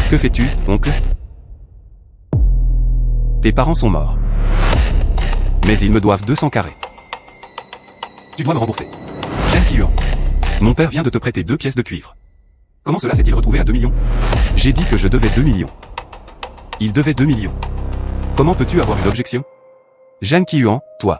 Que fais-tu, oncle? Tes parents sont morts. Mais ils me doivent 200 carrés. Tu dois me rembourser. Chen Qiuan. Mon père vient de te prêter 2 pièces de cuivre. Comment cela s'est-il retrouvé à 2 millions? J'ai dit que je devais 2 millions. Il devait 2 millions. Comment peux-tu avoir une objection? Chen Qiuan, toi.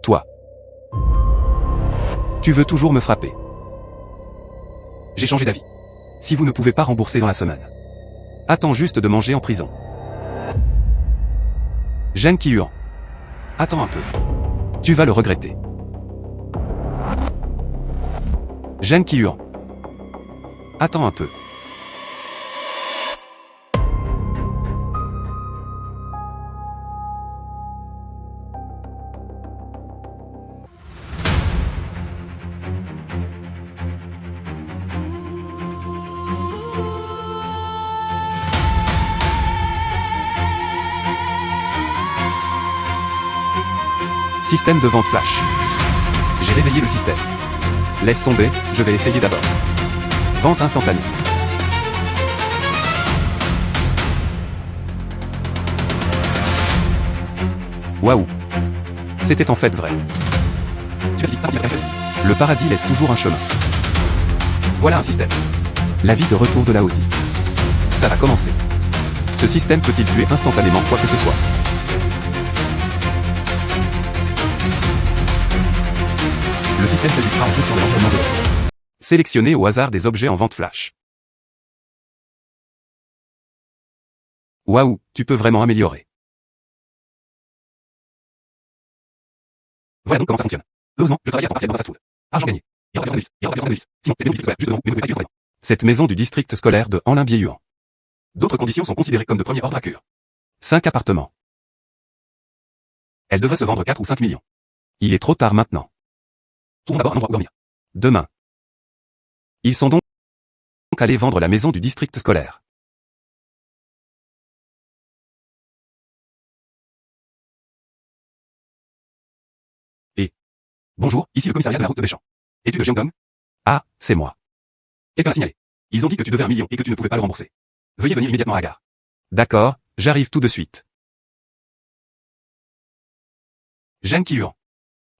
Toi. Tu veux toujours me frapper. J'ai changé d'avis. Si vous ne pouvez pas rembourser dans la semaine, attends juste de manger en prison. Chen Qiuan. Attends un peu. Tu vas le regretter. Chen Qiuan. Attends un peu. Système de vente flash. J'ai réveillé le système. Laisse tomber, je vais essayer d'abord. Vente instantanée. Waouh. C'était en fait vrai. Le paradis laisse toujours un chemin. Voilà un système. La vie de retour de Laozi. Ça va commencer. Ce système peut-il tuer instantanément quoi que ce soit? Le système s'ajustera en fonction de l'environnement de l'œuvre. Sélectionnez au hasard des objets en vente flash. Waouh, tu peux vraiment améliorer. Voilà donc comment ça fonctionne. Heureusement, je travaille à temps partiel dans un fast-food. Argent gagné. Il y aura des sandwichs. Sinon, c'est des maisons du district scolaire juste devant vous, mais vous devez pas utiliser. Cette maison du district scolaire de Anlin-Bieyuan. D'autres conditions sont considérées comme de premier ordre à cure. 5 appartements. Elle devrait se vendre 4 ou 5 millions. Il est trop tard maintenant. Trouvons d'abord un endroit où dormir. Demain. Ils sont donc allés vendre la maison du district scolaire. Et bonjour, ici le commissariat de la route de Béchamp. Es-tu de Jiangdong? Ah, c'est moi. Quelqu'un a signalé. Ils ont dit que tu devais 1 million et que tu ne pouvais pas le rembourser. Veuillez venir immédiatement à la gare. D'accord, j'arrive tout de suite. Chen Qiuan.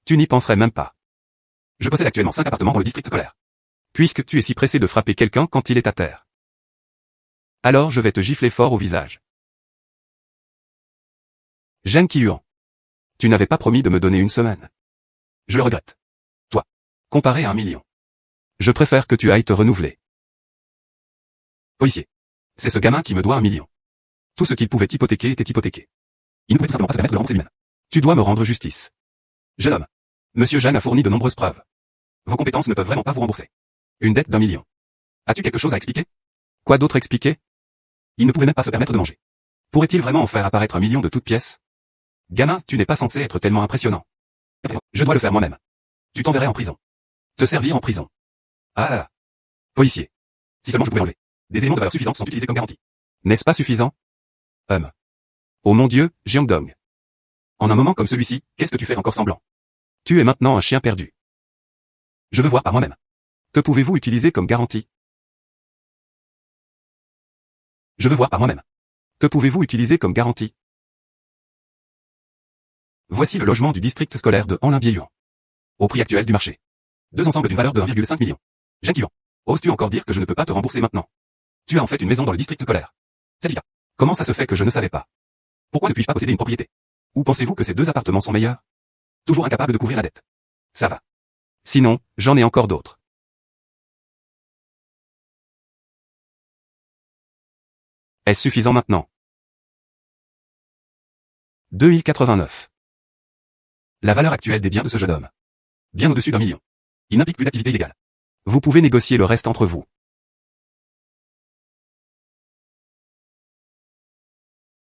Tu n'y penserais même pas. Je possède actuellement 5 appartements dans le district scolaire. Puisque tu es si pressé de frapper quelqu'un quand il est à terre. Alors je vais te gifler fort au visage. Chen Qiuan. Tu n'avais pas promis de me donner une semaine. Je le regrette. Toi. Comparé à 1 million. Je préfère que tu ailles te renouveler. Policier. C'est ce gamin qui me doit 1 million. Tout ce qu'il pouvait hypothéquer était hypothéqué. Il ne pouvait tout simplement pas se permettre de le rembourser lui-même. Tu dois me rendre justice. Jeune homme. Monsieur Jeanne a fourni de nombreuses preuves. Vos compétences ne peuvent vraiment pas vous rembourser. Une dette d'1 million. As-tu quelque chose à expliquer? Quoi d'autre expliquer? Il ne pouvait même pas se permettre de manger. Pourrait-il vraiment en faire apparaître 1 million de toutes pièces? Gamin, tu n'es pas censé être tellement impressionnant. Je dois le faire moi-même. Tu t'enverrais en prison. Te servir en prison. Ah là là. Policier. Si seulement je pouvais enlever. Des éléments de valeur suffisante sont utilisés comme garantie. N'est-ce pas suffisant? Oh mon Dieu, Jiangdong. En un moment comme celui-ci, qu'est-ce que tu fais encore semblant? Tu es maintenant un chien perdu. Je veux voir par moi-même. Que pouvez-vous utiliser comme garantie? Je veux voir par moi-même. Que pouvez-vous utiliser comme garantie? Voici le logement du district scolaire de Anlin-Bieyuan. Au prix actuel du marché. 2 ensembles d'une valeur de 1,5 million. Chen Qiuan. Oses-tu encore dire que je ne peux pas te rembourser maintenant? Tu as en fait une maison dans le district scolaire. C'est efficace. Comment ça se fait que je ne savais pas? Pourquoi ne puis-je pas posséder une propriété? Ou pensez-vous que ces 2 appartements sont meilleurs? Toujours incapable de couvrir la dette. Ça va. Sinon, j'en ai encore d'autres. Est-ce suffisant maintenant? 2,89. La valeur actuelle des biens de ce jeune homme. Bien au-dessus d'1 million. Il n'implique plus d'activité illégale. Vous pouvez négocier le reste entre vous.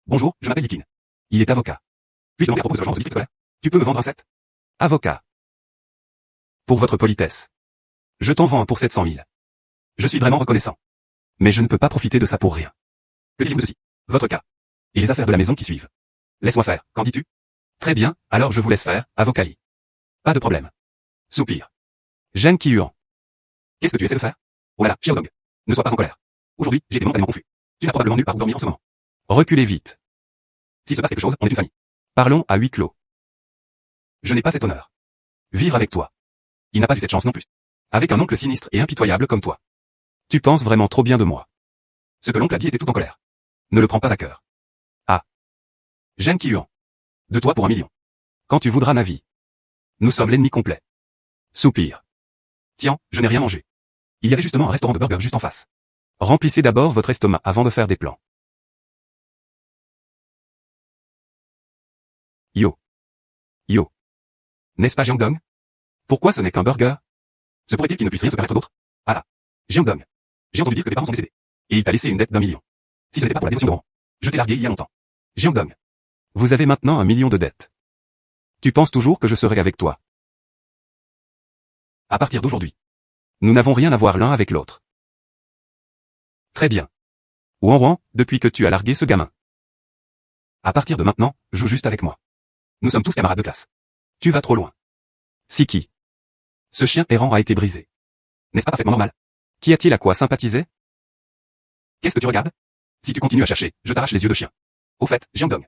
Bonjour, je m'appelle Yikin. Il est avocat. Puis-je demander à propos de ce logement dans ce district scolaire? Tu peux me vendre un 7? Avocat. Pour votre politesse. Je t'en vends un pour 700 000. Je suis vraiment reconnaissant. Mais je ne peux pas profiter de ça pour rien. Que dites-vous de ceci? Votre cas. Et les affaires de la maison qui suivent. Laisse-moi faire, qu'en dis-tu? Très bien, alors je vous laisse faire, avocat Lee. Pas de problème. Soupir. Zheng Qiuan. Qu'est-ce que tu essaies de faire? Oh là là, Xiaodong. Ne sois pas en colère. Aujourd'hui, j'ai été mentalement confus. Tu n'as probablement nulle part où dormir en ce moment. Reculez vite. S'il se passe quelque chose, on est une famille. Parlons à huis clos. Je n'ai pas cet honneur. Vivre avec toi. Il n'a pas eu cette chance non plus. Avec un oncle sinistre et impitoyable comme toi. Tu penses vraiment trop bien de moi. Ce que l'oncle a dit était tout en colère. Ne le prends pas à cœur. Ah. Zheng Qiuan. De toi pour 1 million. Quand tu voudras ma vie. Nous sommes l'ennemi complet. Soupir. Tiens, je n'ai rien mangé. Il y avait justement un restaurant de burgers juste en face. Remplissez d'abord votre estomac avant de faire des plans. Yo. Yo. N'est-ce pas Jiangdong? Pourquoi ce n'est qu'un burger? Se pourrait-il qu'il ne puisse rien se permettre d'autre? Ah là. Jiangdong. J'ai entendu dire que tes parents sont décédés. Et il t'a laissé une dette d'1 million. Si ce n'était pas pour la dévotion de rang, je t'ai largué il y a longtemps. Jiangdong. Vous avez maintenant 1 million de dettes. Tu penses toujours que je serai avec toi? À partir d'aujourd'hui. Nous n'avons rien à voir l'un avec l'autre. Très bien. Ouan, depuis que tu as largué ce gamin. À partir de maintenant, joue juste avec moi. Nous sommes tous camarades de classe. Tu vas trop loin. Siki. Ce chien errant a été brisé. N'est-ce pas parfaitement normal? Qui a-t-il à quoi sympathiser? Qu'est-ce que tu regardes? Si tu continues à chercher, je t'arrache les yeux de chien. Au fait, Jiangdong.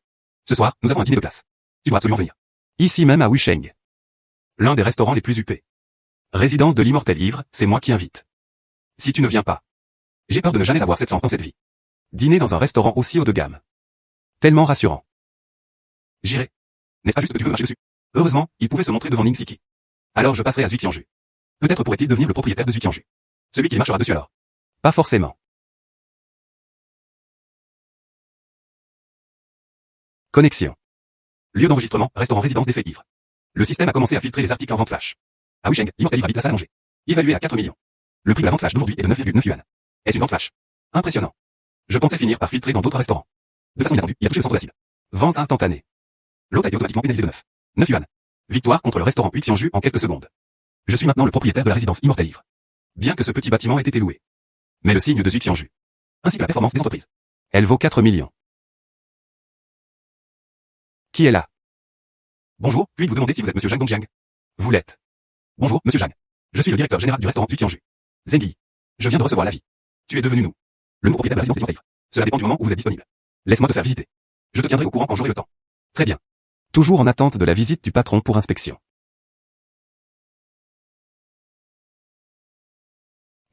Ce soir, nous avons un dîner de classe. Tu dois absolument venir. Ici même à Wusheng. L'un des restaurants les plus huppés. Résidence de l'immortel ivre, c'est moi qui invite. Si tu ne viens pas. J'ai peur de ne jamais avoir cette chance dans cette vie. Dîner dans un restaurant aussi haut de gamme. Tellement rassurant. J'irai. N'est-ce pas juste que tu veux marcher dessus? Heureusement, il pouvait se montrer devant Ning Siki. Alors je passerai à Zhuixianju. Peut-être pourrait-il devenir le propriétaire de Zhuixianju. Celui qui marchera dessus alors. Pas forcément. Connexion. Lieu d'enregistrement, restaurant résidence des faits ivres. Le système a commencé à filtrer les articles en vente flash. À Wusheng, l'immortel ivre habite la salle à manger. Évalué à 4 millions. Le prix de la vente flash d'aujourd'hui est de 9,9 yuan. Est-ce une vente flash? Impressionnant. Je pensais finir par filtrer dans d'autres restaurants. De façon inattendue, il a touché le centre de la cible. Vente instantanée. L'hôte a été automatiquement pénalisé de 9 yuan. Victoire contre le restaurant Zhuixianju en quelques secondes. Je suis maintenant le propriétaire de la résidence immortel ivre. Bien que ce petit bâtiment ait été loué. Mais le signe de Zhuixianju. Ainsi que la performance des entreprises. Elle vaut 4 millions. Qui est là? Bonjour, puis-je vous demander si vous êtes monsieur Zhang Dongjiang? Vous l'êtes. Bonjour, monsieur Zhang. Je suis le directeur général du restaurant Zhuixianju. Zheng Yi. Je viens de recevoir l'avis. Tu es devenu nous. Le nouveau propriétaire de la résidence des immortels ivres. Cela dépend du moment où vous êtes disponible. Laisse-moi te faire visiter. Je te tiendrai au courant quand j'aurai le temps. Très bien. Toujours en attente de la visite du patron pour inspection.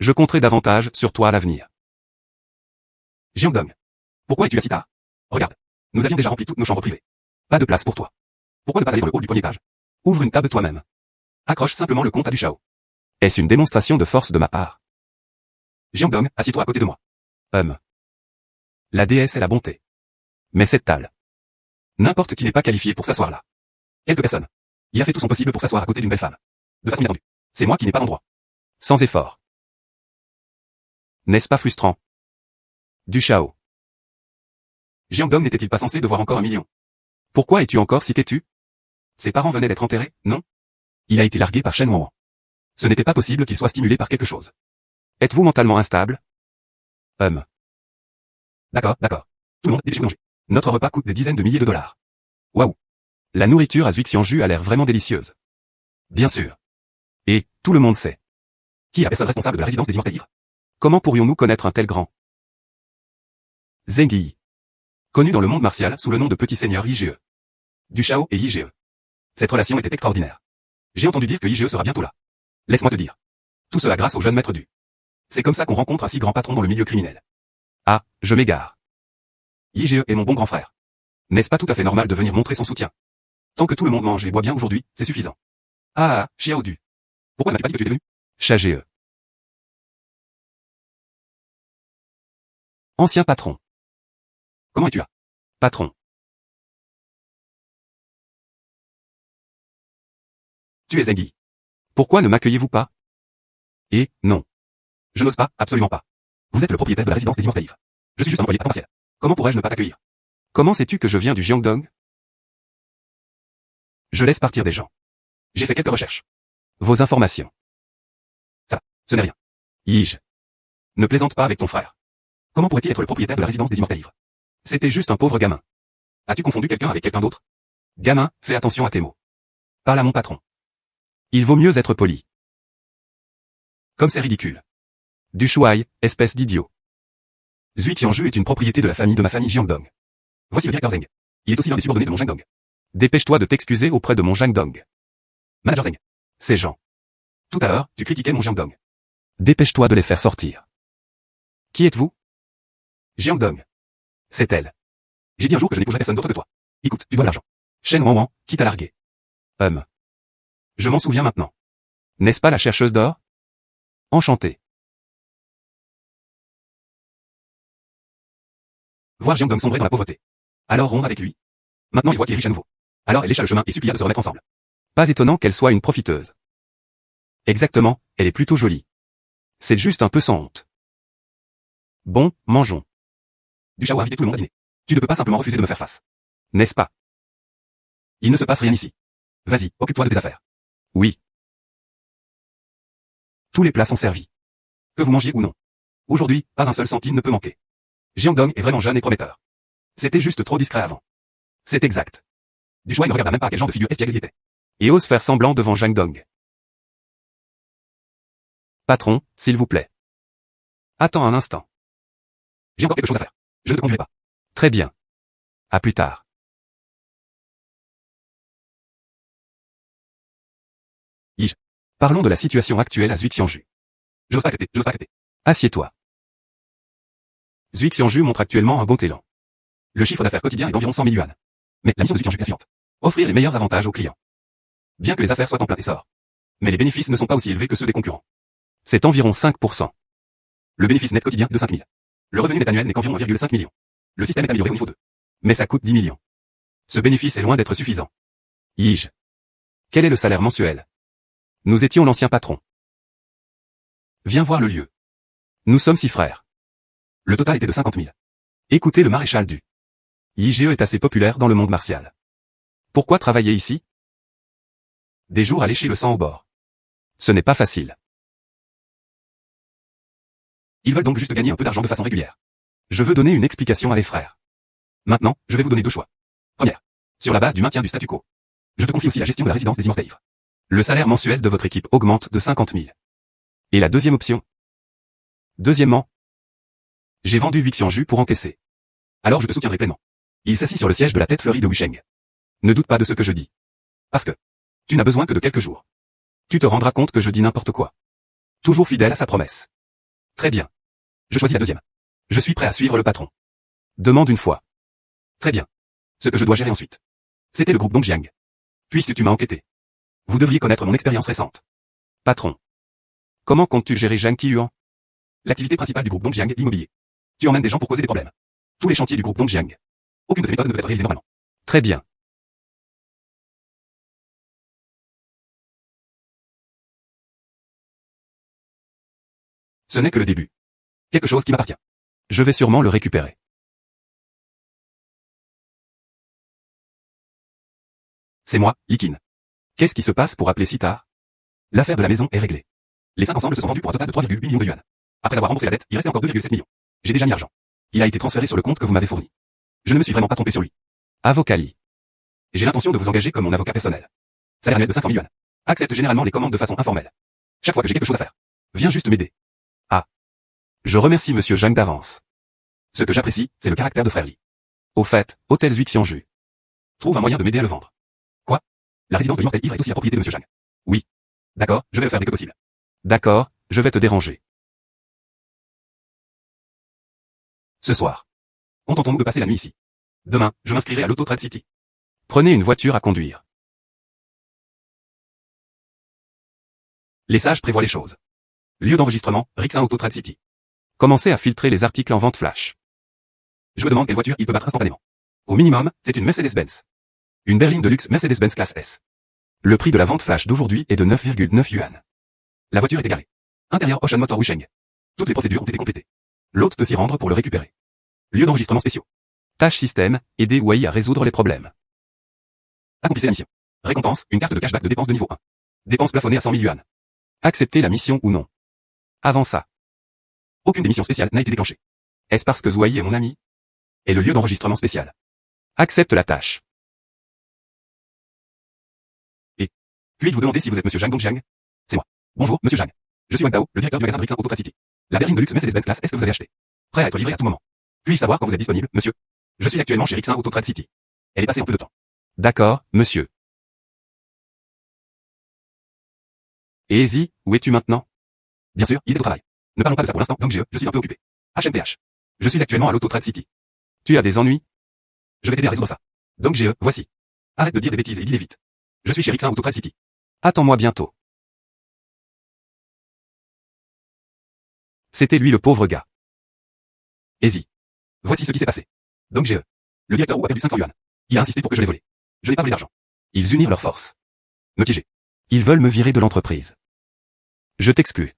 Je compterai davantage sur toi à l'avenir. Jiangdong. Pourquoi es-tu là si tard? Regarde. Nous avions déjà rempli toutes nos chambres privées. Pas de place pour toi. Pourquoi ne pas aller dans le hall du premier étage? Ouvre une table toi-même. Accroche simplement le compte à du Shao. Est-ce une démonstration de force de ma part? Jiangdong, assieds-toi à côté de moi. La déesse est la bonté. Mais cette table. N'importe qui n'est pas qualifié pour s'asseoir là. Quelques personnes. Il a fait tout son possible pour s'asseoir à côté d'une belle femme. De façon inattendue. C'est moi qui n'ai pas d'endroit. Sans effort. N'est-ce pas frustrant? Du Shao. Jiangdong n'était-il pas censé devoir encore 1 million? Pourquoi es-tu encore si têtu? Ses parents venaient d'être enterrés, non? Il a été largué par Shen Wang. Ce n'était pas possible qu'il soit stimulé par quelque chose. Êtes-vous mentalement instable? D'accord. Tout le monde est déjà mangé. Notre repas coûte des dizaines de milliers de dollars. Waouh. La nourriture à Zhuixianju a l'air vraiment délicieuse. Bien sûr. Et, tout le monde sait. Qui est la personne responsable de la résidence des immortels ivres? Comment pourrions-nous connaître un tel grand? Zheng Yi. Connu dans le monde martial sous le nom de Petit Seigneur Yige. Du Shao et Yige. Cette relation était extraordinaire. J'ai entendu dire que Yige sera bientôt là. Laisse-moi te dire. Tout cela grâce au jeune maître du. C'est comme ça qu'on rencontre un si grand patron dans le milieu criminel. Ah, je m'égare. Yige est mon bon grand frère. N'est-ce pas tout à fait normal de venir montrer son soutien? Tant que tout le monde mange et boit bien aujourd'hui, c'est suffisant. Ah, Xiao Du. Pourquoi n'as-tu pas dit que tu étais venu? Chage. Ancien patron. Comment es-tu là? Patron. Tu es Zheng Yi. Pourquoi ne m'accueillez-vous pas? Et, non. Je n'ose pas, absolument pas. Vous êtes le propriétaire de la résidence des immortels ivres. Je suis juste un employé à temps partiel. Comment pourrais-je ne pas t'accueillir? Comment sais-tu que je viens du Jiangdong? Je laisse partir des gens. J'ai fait quelques recherches. Vos informations. Ça, ce n'est rien. Yige. Ne plaisante pas avec ton frère. Comment pourrait-il être le propriétaire de la résidence des immortels ivres? C'était juste un pauvre gamin. As-tu confondu quelqu'un avec quelqu'un d'autre? Gamin, fais attention à tes mots. Parle à mon patron. Il vaut mieux être poli. Comme c'est ridicule. Du Shuai, espèce d'idiot. Zui Qianju est une propriété de la famille de ma famille Jiangdong. Voici le directeur Zeng. Il est aussi l'un des subordonnés de mon Jiangdong. Dépêche-toi de t'excuser auprès de mon Jiangdong. Manager Zeng. Ces gens. Tout à l'heure, tu critiquais mon Jiangdong. Dépêche-toi de les faire sortir. Qui êtes-vous? Jiangdong. C'est elle. J'ai dit un jour que je n'épouserais personne d'autre que toi. Écoute, tu dois de l'argent. Shen Wanwan, qui t'a largué? Je m'en souviens maintenant. N'est-ce pas la chercheuse d'or? Enchantée. Voir Jiangdong sombrer dans la pauvreté. Alors rompre avec lui. Maintenant il voit qu'il est riche à nouveau. Alors elle lécha le chemin et supplia de se remettre ensemble. Pas étonnant qu'elle soit une profiteuse. Exactement, elle est plutôt jolie. C'est juste un peu sans honte. Bon, mangeons. Du Shao a invité tout le monde à dîner. Tu ne peux pas simplement refuser de me faire face. N'est-ce pas? Il ne se passe rien ici. Vas-y, occupe-toi de tes affaires. Oui. Tous les plats sont servis. Que vous mangiez ou non. Aujourd'hui, pas un seul centime ne peut manquer. Jiangdong est vraiment jeune et prometteur. C'était juste trop discret avant. C'est exact. Du Shuai ne regarda même pas à quel genre de figure espiègle il était. Et ose faire semblant devant Jiangdong. Patron, s'il vous plaît. Attends un instant. J'ai encore quelque chose à faire. Je ne te conduirai pas. Très bien. À plus tard. Yij. Parlons de la situation actuelle à Zui Qianju. J'ose pas accepter. Assieds-toi. Zui Qianju montre actuellement un bon élan. Le chiffre d'affaires quotidien est d'environ 100 000 yuan. Mais la mission de Zui Qianju est la suivante. Offrir les meilleurs avantages aux clients. Bien que les affaires soient en plein essor. Mais les bénéfices ne sont pas aussi élevés que ceux des concurrents. C'est environ 5%. Le bénéfice net quotidien est de 5 000. Le revenu net annuel n'est qu'environ 1,5 million. Le système est amélioré au niveau 2. Mais ça coûte 10 millions. Ce bénéfice est loin d'être suffisant. Yij. Quel est le salaire mensuel? Nous étions l'ancien patron. Viens voir le lieu. Nous sommes 6 frères. Le total était de 50 000. Écoutez le maréchal du. Yige est assez populaire dans le monde martial. Pourquoi travailler ici? Des jours à lécher le sang au bord. Ce n'est pas facile. Ils veulent donc juste gagner un peu d'argent de façon régulière. Je veux donner une explication à les frères. Maintenant, je vais vous donner 2 choix. Première. Sur la base du maintien du statu quo. Je te confie aussi la gestion de la résidence des immortels. Le salaire mensuel de votre équipe augmente de 50 000. Et la deuxième option? Deuxièmement. J'ai vendu Zui Qianju pour encaisser. Alors je te soutiendrai pleinement. Il s'assit sur le siège de la tête fleurie de Wusheng. Ne doute pas de ce que je dis. Parce que tu n'as besoin que de quelques jours. Tu te rendras compte que je dis n'importe quoi. Toujours fidèle à sa promesse. Très bien. Je choisis la deuxième. Je suis prêt à suivre le patron. Demande une fois. Très bien. Ce que je dois gérer ensuite. C'était le groupe Dongjiang. Puisque tu m'as enquêté. Vous devriez connaître mon expérience récente. Patron. Comment comptes-tu gérer Zhang Qiyuan? L'activité principale du groupe Dongjiang est l'immobilier. Tu emmènes des gens pour causer des problèmes. Tous les chantiers du groupe Dongjiang. Aucune de ces méthodes ne peut être réalisée normalement. Très bien. Ce n'est que le début. Quelque chose qui m'appartient. Je vais sûrement le récupérer. C'est moi, Likin. Qu'est-ce qui se passe pour appeler si tard? L'affaire de la maison est réglée. Les 5 ensembles se sont vendus pour un total de 3,8 millions de yuan. Après avoir remboursé la dette, il restait encore 2,7 millions. J'ai déjà mis l'argent. Il a été transféré sur le compte que vous m'avez fourni. Je ne me suis vraiment pas trompé sur lui. Avocat Li. J'ai l'intention de vous engager comme mon avocat personnel. Salaire annuel de 500 000 yuan. Accepte généralement les commandes de façon informelle. Chaque fois que j'ai quelque chose à faire. Viens juste m'aider. Ah. Je remercie monsieur Zhang d'avance. Ce que j'apprécie, c'est le caractère de frère Li. Au fait, hôtel Zui Qianju. Trouve un moyen de m'aider à le vendre. Quoi? La résidence de l'immortel ivre est aussi la propriété de monsieur Zhang. Oui. D'accord, je vais le faire dès que possible. D'accord, je vais te déranger. Ce soir. Contentons-nous de passer la nuit ici. Demain, je m'inscrirai à l'Auto Trade City. Prenez une voiture à conduire. Les sages prévoient les choses. Lieu d'enregistrement, Rixin Auto Trade City. Commencez à filtrer les articles en vente flash. Je me demande quelle voiture il peut battre instantanément. Au minimum, c'est une Mercedes-Benz. Une berline de luxe Mercedes-Benz classe S. Le prix de la vente flash d'aujourd'hui est de 9,9 yuan. La voiture est égarée. Intérieur Ocean Motor Wusheng. Toutes les procédures ont été complétées. L'hôte peut s'y rendre pour le récupérer. Lieu d'enregistrement spéciaux. Tâche système, aider Wei à résoudre les problèmes. Accomplissez la mission. Récompense, une carte de cashback de dépenses de niveau 1. Dépenses plafonnées à 100 000 yuan. Acceptez la mission ou non. Avant ça. Aucune des missions spéciales n'a été déclenchée. Est-ce parce que Wei est mon ami? est le lieu d'enregistrement spécial. Accepte la tâche. Et puis-je vous demander si vous êtes Monsieur Zhang Dongjiang? C'est moi. Bonjour, Monsieur Zhang. Je suis Wang Tao, le directeur du magasin de Rixin Auto Trade City. La berline de luxe Mercedes-Benz classe, est-ce que vous avez acheté? Prêt à être livré à tout moment. Puis-je savoir quand vous êtes disponible, monsieur? Je suis actuellement chez Rixin Auto Trade City. Elle est passée en peu de temps. D'accord, monsieur. Et Easy, où es-tu maintenant? Bien sûr, il est au travail. Ne parlons pas de ça pour l'instant, donc je suis un peu occupé. HMPH. Je suis actuellement à l'Auto Trade City. Tu as des ennuis? Je vais t'aider à résoudre ça. Donc voici. Arrête de dire des bêtises et dis-les vite. Je suis chez Rixin Auto Trade City. Attends-moi bientôt. C'était lui le pauvre gars. Easy. Voici ce qui s'est passé. Donc le directeur Wu a perdu 500 yuan. Il a insisté pour que je les volé. Je n'ai pas volé d'argent. Ils unirent leurs forces. Me piéger. Ils veulent me virer de l'entreprise. Je t'exclus.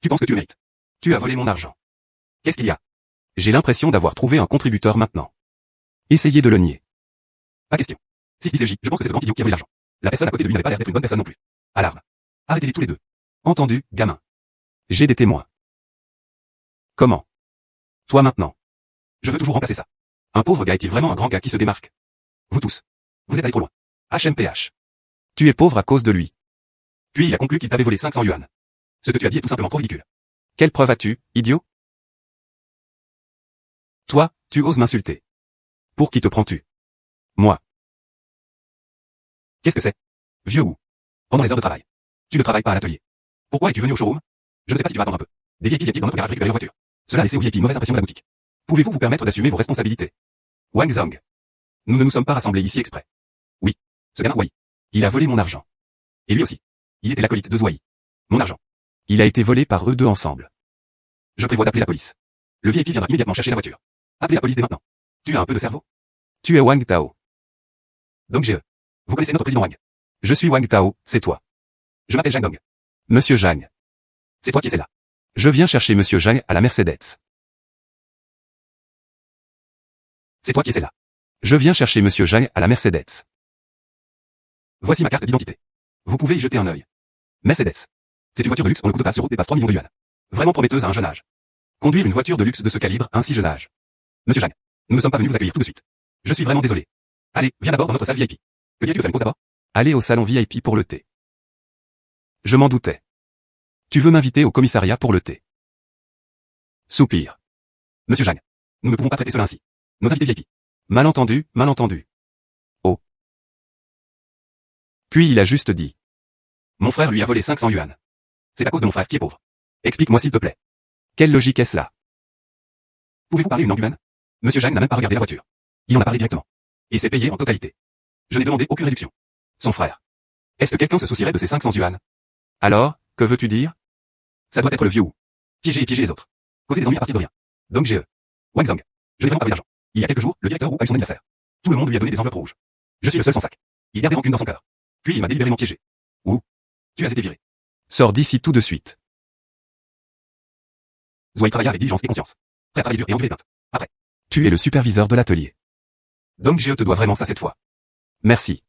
Tu penses que tu le mérites? Tu as volé mon argent. Qu'est-ce qu'il y a? J'ai l'impression d'avoir trouvé un contributeur maintenant. Essayez de le nier. Pas question. Si c'est J, je pense que c'est ce grand idiot qui a volé l'argent. La personne à côté de lui n'avait pas l'air d'être une bonne personne non plus. Alarme. Arrêtez-les tous les deux. Entendu, gamin. J'ai des témoins. Comment? Toi maintenant. Je veux toujours remplacer ça. Un pauvre gars est-il vraiment un grand gars qui se démarque? Vous tous. Vous êtes allés trop loin. HMPH. Tu es pauvre à cause de lui. Puis il a conclu qu'il t'avait volé 500 yuan. Ce que tu as dit est tout simplement trop ridicule. Quelle preuve as-tu, idiot? Toi, tu oses m'insulter. Pour qui te prends-tu? Moi. Qu'est-ce que c'est? Vieux ou? Pendant les heures de travail. Tu ne travailles pas à l'atelier. Pourquoi es-tu venu au showroom? Je ne sais pas si tu vas attendre un peu. Des VIP viennent dans notre garage récupérer leur voiture. Cela a laissé aux VIP une mauvaise impression de la boutique. Pouvez-vous vous permettre d'assumer vos responsabilités? Wang Zhang. Nous ne nous sommes pas rassemblés ici exprès. Oui. Ce gamin Wai. Il a volé mon argent. Et lui aussi. Il était l'acolyte de Zouai. Mon argent. Il a été volé par eux deux ensemble. Je prévois d'appeler la police. Le VIP viendra immédiatement chercher la voiture. Appelez la police dès maintenant. Tu as un peu de cerveau? Tu es Wang Tao. Donc vous connaissez notre président Wang? Je suis Wang Tao, c'est toi. Je m'appelle Zhang Dong. Monsieur Zhang. C'est toi qui es celle-là. Je viens chercher Monsieur Zhang à la Mercedes. C'est toi qui es celle-là. Je viens chercher Monsieur Zhang à la Mercedes. Voici ma carte d'identité. Vous pouvez y jeter un œil. Mercedes. C'est une voiture de luxe dont le coût total sur route dépasse 3 millions de yuan. Vraiment prometteuse à un jeune âge. Conduire une voiture de luxe de ce calibre à un si jeune âge. Monsieur Zhang, nous ne sommes pas venus vous accueillir tout de suite. Je suis vraiment désolé. Allez, viens d'abord dans notre salle VIP. Que dirais-tu de faire une pause d'abord? Allez au salon VIP pour le thé. Je m'en doutais. Tu veux m'inviter au commissariat pour le thé? Soupir. Monsieur Zhang, nous ne pouvons pas traiter cela ainsi. Nos invités VIP. Malentendu, malentendu. Oh. Puis il a juste dit. Mon frère lui a volé 500 yuan. C'est à cause de mon frère qui est pauvre. Explique-moi s'il te plaît. Quelle logique est-ce là? Pouvez-vous parler une langue humaine? Monsieur Zhang n'a même pas regardé la voiture. Il en a parlé directement. Et c'est payé en totalité. Je n'ai demandé aucune réduction. Son frère. Est-ce que quelqu'un se soucierait de ces 500 yuan? Alors, que veux-tu dire? Ça doit être le vieux ou. Piéger et piéger les autres. Causer des ennuis à partir de rien. Donc Wang Zhang. Je n'ai vraiment pas volé d'argent. Il y a quelques jours, le directeur Wu a eu son anniversaire. Tout le monde lui a donné des enveloppes rouges. Je suis le seul sans sac. Il gardait rancune dans son cœur. Puis il m'a délibérément piégé. Ou. Tu as été viré. Sors d'ici tout de suite. Zouai travailla avec diligence et conscience. Prêt à travailler dur et endurer les plaintes. Après. Tu es le superviseur de l'atelier. Donc te dois vraiment ça cette fois. Merci.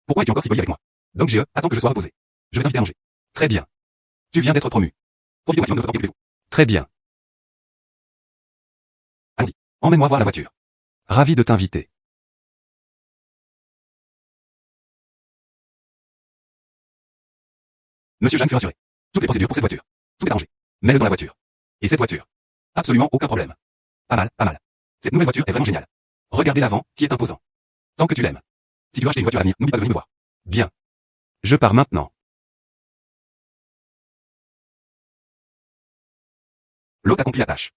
Pourquoi es-tu encore si poli avec moi? Donc attends que je sois reposé. Je vais t'inviter à manger. Très bien. Tu viens d'être promu. Profitez au maximum de votre temps et occupez-vous. Très bien. Allez-y, emmène-moi voir la voiture. Ravi de t'inviter. Monsieur Zhang fut rassuré. Toutes les procédures pour cette voiture. Tout est arrangé. Mets-le dans la voiture. Et cette voiture. Absolument aucun problème. Pas mal, pas mal. Cette nouvelle voiture est vraiment géniale. Regardez l'avant, qui est imposant. Tant que tu l'aimes. Si tu veux acheter une voiture à venir, n'oublie pas de venir me voir. Bien. Je pars maintenant. L'hôte accomplit la tâche.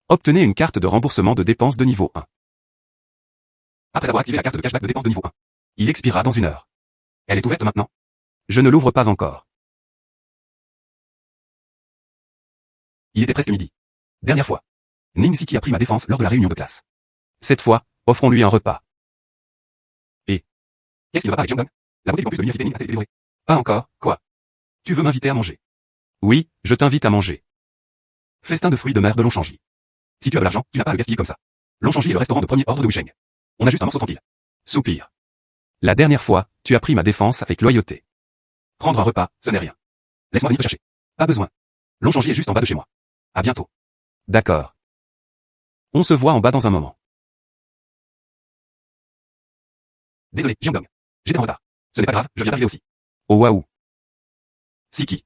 Obtenez une carte de remboursement de dépenses de niveau 1. Après avoir activé la carte de cashback de dépenses de niveau 1. Il expirera dans 1 heure. Elle est ouverte maintenant? Je ne l'ouvre pas encore. Il était presque midi. Dernière fois. Ning Siki a pris ma défense lors de la réunion de classe. Cette fois, offrons-lui un repas. Et qu'est-ce qui ne va pas avec Jiangdong? La beauté du campus de l'université Ning a été dévorée. Pas encore, quoi? Tu veux m'inviter à manger? Oui, je t'invite à manger. Festin de fruits de mer de Longchangi. Si tu as de l'argent, tu n'as pas à le gaspiller comme ça. Longchangi est le restaurant de premier ordre de Wusheng. On a juste un morceau tranquille. Soupir. La dernière fois, tu as pris ma défense avec loyauté. Prendre un repas, ce n'est rien. Laisse-moi venir te chercher. Pas besoin. Longchangi est juste en bas de chez moi. À bientôt. D'accord. On se voit en bas dans un moment. Désolé, Jiangdong. J'étais en retard. Ce n'est pas grave, je viens d'arriver aussi. Oh waouh. Siki.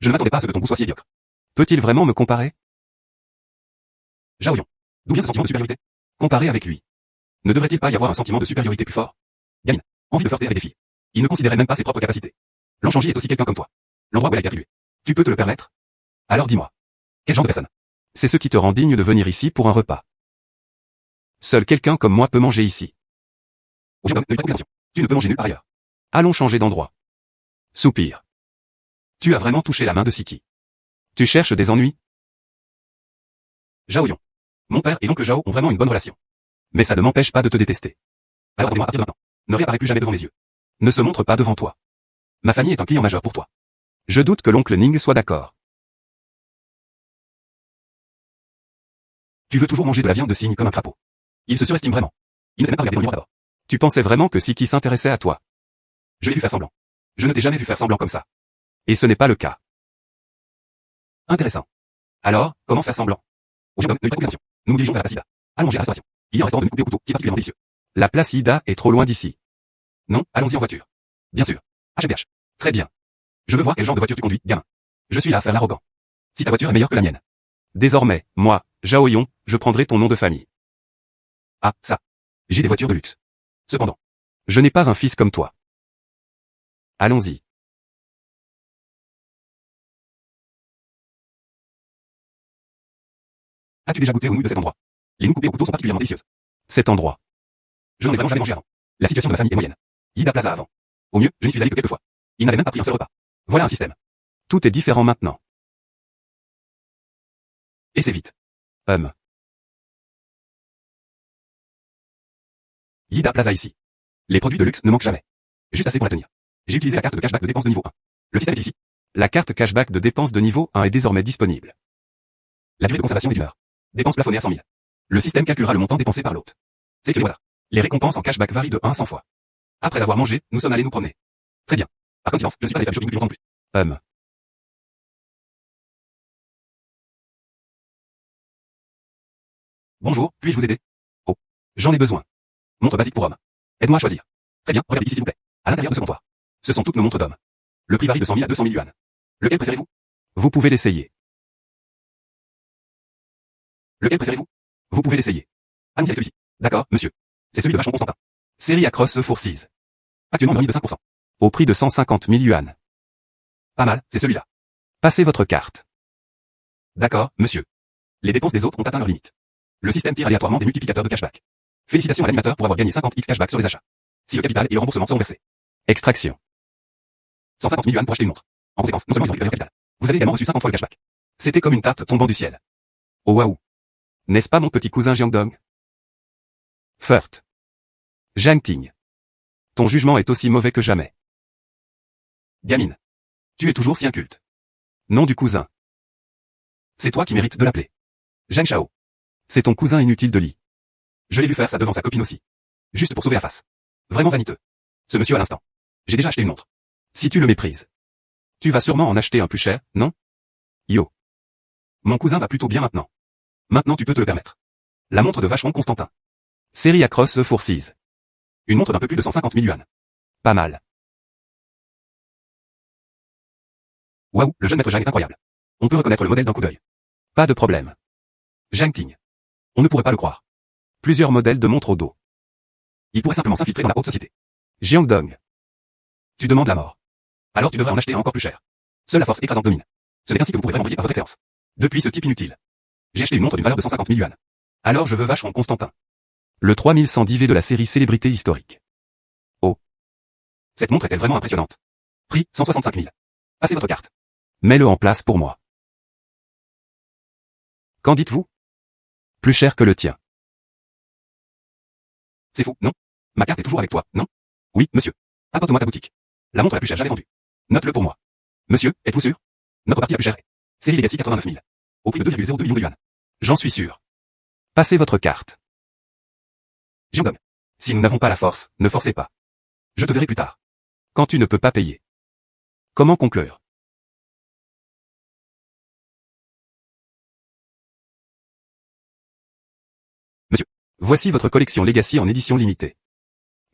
Je ne m'attendais pas à ce que ton goût soit si médiocre. Peut-il vraiment me comparer? Zhao Yong. D'où vient ce sentiment de supériorité? Comparé avec lui. Ne devrait-il pas y avoir un sentiment de supériorité plus fort? Gamine. Envie de flirter avec des filles. Il ne considérait même pas ses propres capacités. L'Anshangji est aussi quelqu'un comme toi. L'endroit où elle a été attribuée. Tu peux te le permettre? Alors dis-moi. Quel genre de personne? C'est ce qui te rend digne de venir ici pour un repas. Seul quelqu'un comme moi peut manger ici. Oh Jiangdong, ne lui pas de tu ne peux manger nulle part ailleurs. Allons changer d'endroit. Soupir. Tu as vraiment touché la main de Siki. Tu cherches des ennuis? Zhao Yong. Mon père et l'oncle Zhao ont vraiment une bonne relation. Mais ça ne m'empêche pas de te détester. Alors dis-moi à partir de maintenant. Ne réapparais plus jamais devant mes yeux. Ne se montre pas devant toi. Ma famille est un client majeur pour toi. Je doute que l'oncle Ning soit d'accord. Tu veux toujours manger de la viande de cygne comme un crapaud. Il se surestime vraiment. Il ne sait même pas regarder dans le miroir d'abord. Tu pensais vraiment que Siki s'intéressait à toi? Je l'ai vu faire semblant. Je ne t'ai jamais vu faire semblant comme ça. Et ce n'est pas le cas. Intéressant. Alors, comment faire semblant? Oh Jiangdong, ne lui prête plus attention. Nous nous dirigeons vers la place Ida. Allons manger à la restauration. Il y a un restaurant de coupé au couteau qui est particulièrement délicieux. La place Ida est trop loin d'ici. Non, allons-y en voiture. Bien sûr. HBH. Très bien. Je veux voir quel genre de voiture tu conduis, gamin. Je suis là à faire l'arrogant. Si ta voiture est meilleure que la mienne. Désormais, moi, Zhao Yong, je prendrai ton nom de famille. Ah, ça. J'ai des voitures de luxe. Cependant, je n'ai pas un fils comme toi. Allons-y. As-tu déjà goûté aux nouilles de cet endroit? Les nouilles coupées au couteau sont particulièrement délicieuses. Cet endroit. Je n'en ai vraiment jamais mangé avant. La situation de ma famille est moyenne. Ida Plaza avant. Au mieux, je n'y suis allé que quelques fois. Il n'avait même pas pris un seul repas. Voilà un système. Tout est différent maintenant. Et c'est vite. Ida Plaza ici. Les produits de luxe ne manquent jamais. Juste assez pour la tenir. J'ai utilisé la carte de cashback de dépenses de niveau 1. Le système est ici. La carte cashback de dépenses de niveau 1 est désormais disponible. La durée de conservation est d'une heure. Dépenses plafonnées à 100 000. Le système calculera le montant dépensé par l'hôte. C'est au hasard. Les récompenses en cashback varient de 1 à 100 fois. Après avoir mangé, nous sommes allés nous promener. Très bien. Par coïncidence, je ne suis pas allé faire du shopping depuis longtemps non plus. Bonjour, puis-je vous aider? Oh. J'en ai besoin. Montre basique pour homme. Aide-moi à choisir. Très bien, regardez ici s'il vous plaît. À l'intérieur de ce comptoir. Ce sont toutes nos montres d'hommes. Le prix varie de 100 000 à 200 000 yuan. Lequel préférez-vous? Vous pouvez l'essayer. Lequel préférez-vous? Vous pouvez l'essayer. Allons-y avec celui-ci. D'accord, monsieur. C'est celui de Vachon Constantin. Série Across Forces. Actuellement une remise de 5%. Au prix de 150 000 yuan. Pas mal, c'est celui-là. Passez votre carte. D'accord, monsieur. Les dépenses des autres ont atteint leur limite. Le système tire aléatoirement des multiplicateurs de cashback. Félicitations à l'animateur pour avoir gagné 50x cashback sur les achats. Si le capital et le remboursement seront versés. Extraction. 150 000 yuan pour acheter une montre. En conséquence, non seulement ils ont récupéré leur capital. Vous avez également reçu 50 fois le cashback. C'était comme une tarte tombant du ciel. Oh waouh. N'est-ce pas mon petit cousin Jiangdong? Furt. Zhang Ting. Ton jugement est aussi mauvais que jamais. Gamine. Tu es toujours si inculte. Nom du cousin. C'est toi qui mérites de l'appeler. Zhang Shao. C'est ton cousin inutile de lit. Je l'ai vu faire ça devant sa copine aussi. Juste pour sauver la face. Vraiment vaniteux. Ce monsieur à l'instant. J'ai déjà acheté une montre. Si tu le méprises. Tu vas sûrement en acheter un plus cher, non? Yo. Mon cousin va plutôt bien maintenant. Maintenant tu peux te le permettre. La montre de Vacheron Constantin. Série Across Forces. Une montre d'un peu plus de 150 000 yuan. Pas mal. Waouh, le jeune maître Zhang est incroyable. On peut reconnaître le modèle d'un coup d'œil. Pas de problème. Zhang Ting. On ne pourrait pas le croire. Plusieurs modèles de montres au dos. Il pourrait simplement s'infiltrer dans la haute société. Jiangdong. Tu demandes la mort. Alors tu devrais en acheter un encore plus cher. Seule la force écrasante domine. Ce n'est ainsi que vous pourrez vraiment briller par votre excellence. Depuis ce type inutile. J'ai acheté une montre d'une valeur de 150 000 yuan. Alors je veux Vacheron Constantin. Le 3110 V de la série Célébrité historique. Oh. Cette montre est-elle vraiment impressionnante? Prix 165 000. Passez votre carte. Mets-le en place pour moi. Qu'en dites-vous? Plus cher que le tien. C'est fou, non? Ma carte est toujours avec toi, non? Oui, monsieur. Apporte-moi ta boutique. La montre la plus chère jamais vendue. Note-le pour moi. Monsieur, êtes-vous sûr? Notre partie la plus chère est série Legacy 89 000. Au prix de 2,02 millions de yuan. J'en suis sûr. Passez votre carte. Jiangdong. Si nous n'avons pas la force, ne forcez pas. Je te verrai plus tard. Quand tu ne peux pas payer. Comment conclure? Voici votre collection Legacy en édition limitée.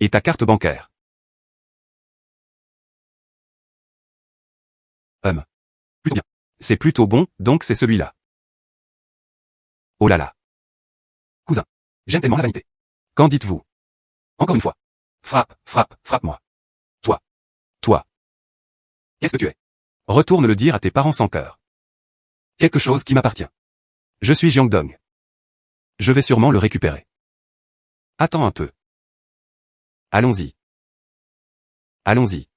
Et ta carte bancaire. Plutôt bien. C'est plutôt bon, donc c'est celui-là. Oh là là. Cousin. J'aime tellement la vanité. Qu'en dites-vous? Encore une fois. Frappe, frappe, frappe-moi. Toi. Qu'est-ce que tu es? Retourne le dire à tes parents sans cœur. Quelque chose qui m'appartient. Je suis Jiangdong. Je vais sûrement le récupérer. Attends un peu. Allons-y. Allons-y.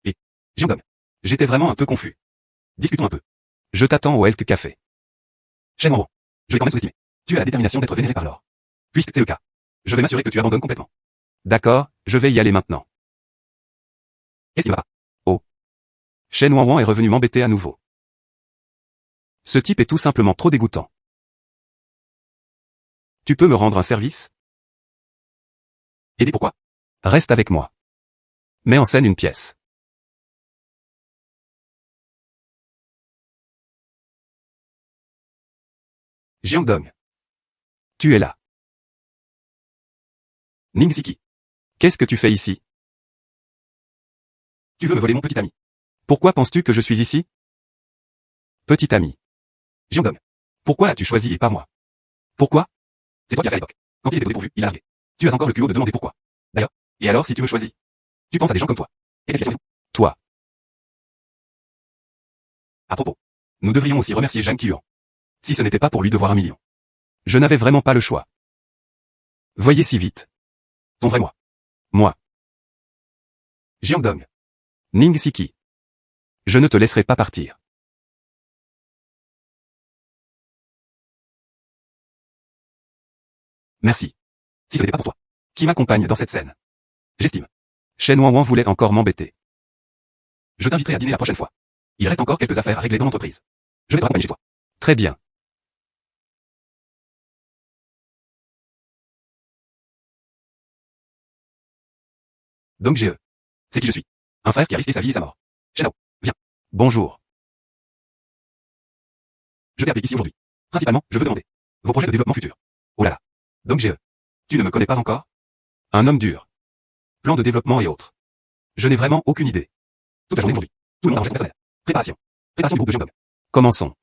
Et, Jiangdong. J'étais vraiment un peu confus. Discutons un peu. Je t'attends au Elk Café. Shen Wanwan. Je vais quand même sous-estimer. Tu as la détermination d'être vénéré par l'or. Puisque c'est le cas. Je vais m'assurer que tu abandonnes complètement. D'accord, je vais y aller maintenant. Qu'est-ce qui va pas? Oh. Shen Wanwan est revenu m'embêter à nouveau. Ce type est tout simplement trop dégoûtant. Tu peux me rendre un service? Et dis pourquoi? Reste avec moi. Mets en scène une pièce. Jiangdong. Tu es là. Ningxiki. Qu'est-ce que tu fais ici? Tu veux me voler mon petit ami? Pourquoi penses-tu que je suis ici? Petit ami. Jiangdong. Pourquoi as-tu choisi et pas moi? Pourquoi? C'est toi qui as fait à l'époque. Quand il était au dépourvu, il a largué. Tu as encore le culot de demander pourquoi. D'ailleurs. Et alors si tu me choisis? Tu penses à des gens comme toi. Et quelle fière toi. À propos. Nous devrions aussi remercier Zhang Qiuan. Si ce n'était pas pour lui devoir 1 million. Je n'avais vraiment pas le choix. Voyez si vite. Ton vrai moi. Moi. Jiangdong. Ningxiki. Je ne te laisserai pas partir. Merci. Si ce n'était pas pour toi. Qui m'accompagne dans cette scène? J'estime. Shen Wanwan voulait encore m'embêter. Je t'inviterai à dîner la prochaine fois. Il reste encore quelques affaires à régler dans l'entreprise. Je vais te raccompagner chez toi. Très bien. Donc G.E. C'est qui je suis. Un frère qui a risqué sa vie et sa mort. Shenao. Viens. Bonjour. Je t'ai appelé ici aujourd'hui. Principalement, je veux demander vos projets de développement futur. Oh là là. Donc G.E. Tu ne me connais pas encore? Un homme dur. Plan de développement et autres. Je n'ai vraiment aucune idée. Toute la journée aujourd'hui. Tout le monde a un geste personnel. Préparation. Préparation du groupe de Jiangdong. Commençons.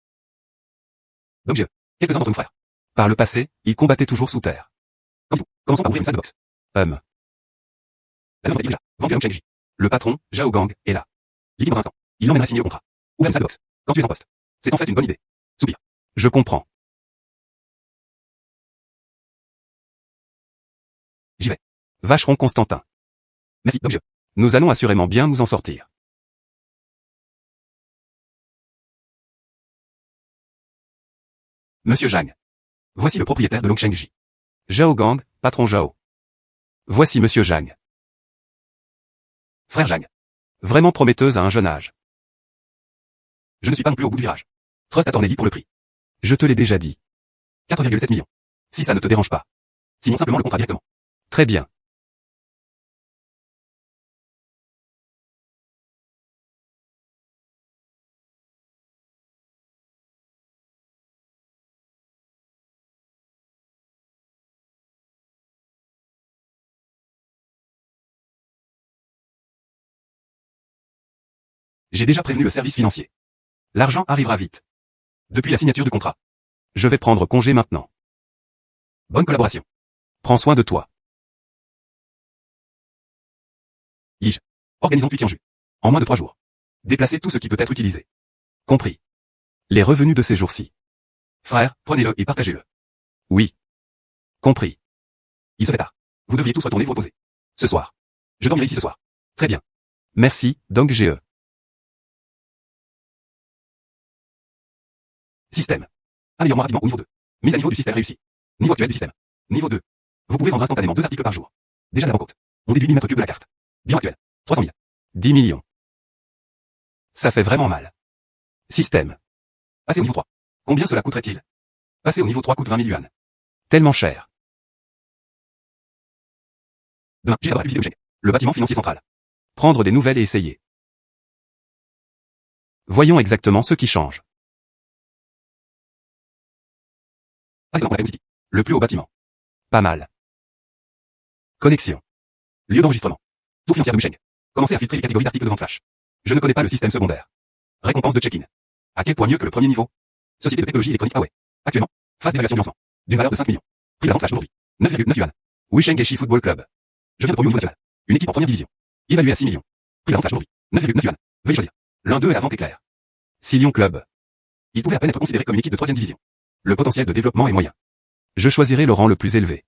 Donc G.E. Quelques-uns d'entre nos frères. Par le passé, ils combattaient toujours sous terre. Comme vous. Commençons par ouvrir une salle de boxe. La demande est déjà. Vendu à Chengji. Le patron, Zhao Gang, est là. Libre dans un instant. Il l'emmènera signer au contrat. Ouvrir une salle de boxe. Quand tu es en poste. C'est en fait une bonne idée. Soupir. Je comprends. J'y vais. Vacheron Constantin. Merci, donc nous allons assurément bien nous en sortir. Monsieur Zhang. Voici le propriétaire de Longchengji. Zhao Gang, patron Zhao. Voici Monsieur Zhang. Frère Zhang. Vraiment prometteuse à un jeune âge. Je ne suis pas non plus au bout du virage. Trust à Tornelli pour le prix. Je te l'ai déjà dit. 4,7 millions. Si ça ne te dérange pas. Sinon simplement le contrat directement. Très bien. J'ai déjà prévenu le service financier. L'argent arrivera vite. Depuis la signature du contrat. Je vais prendre congé maintenant. Bonne collaboration. Prends soin de toi. Yige. Organisons Tuitianju. En moins de 3 jours. Déplacez tout ce qui peut être utilisé. Compris. Les revenus de ces jours-ci. Frère, prenez-le et partagez-le. Oui. Compris. Il se fait tard. Vous devriez tous retourner vous reposer. Ce soir. Je dormirai ici ce soir. Très bien. Merci, Dong Ge. Système. Améliorement rapidement au niveau 2. Mise à niveau du système réussi. Niveau actuel du système. Niveau 2. Vous pouvez rendre instantanément 2 articles par jour. Déjà la banque. On déduit 1000 mètres cubes de la carte. Bilan actuel. 300 000. 10 millions. Ça fait vraiment mal. Système. Passer au niveau 3. Combien cela coûterait-il? Passer au niveau 3 coûte 20 000 yuan. Tellement cher. Demain, j'ai d'abord la publicité de Cheng. Le bâtiment financier central. Prendre des nouvelles et essayer. Voyons exactement ce qui change. Accident pour la City. Le plus haut bâtiment. Pas mal. Connexion. Lieu d'enregistrement. Tour financière de Musheng. Commencez à filtrer les catégories d'articles de vente flash. Je ne connais pas le système secondaire. Récompense de check-in. À quel point mieux que le premier niveau? Société de technologie électronique Huawei. Actuellement, phase d'évaluation du lancement. D'une valeur de 5 millions. Prix de la vente flash aujourd'hui. 9,9 yuan. Wusheng Eshi Football Club. Je viens de promu au niveau national. Une équipe en première division. Évaluée à 6 millions. Prix de la vente flash aujourd'hui. 9,9 yuan. Veuillez choisir. L'un d'eux est à vente éclair. Silion Club. Il pouvait à peine être considéré comme une équipe de troisième division. Le potentiel de développement est moyen. Je choisirai le rang le plus élevé.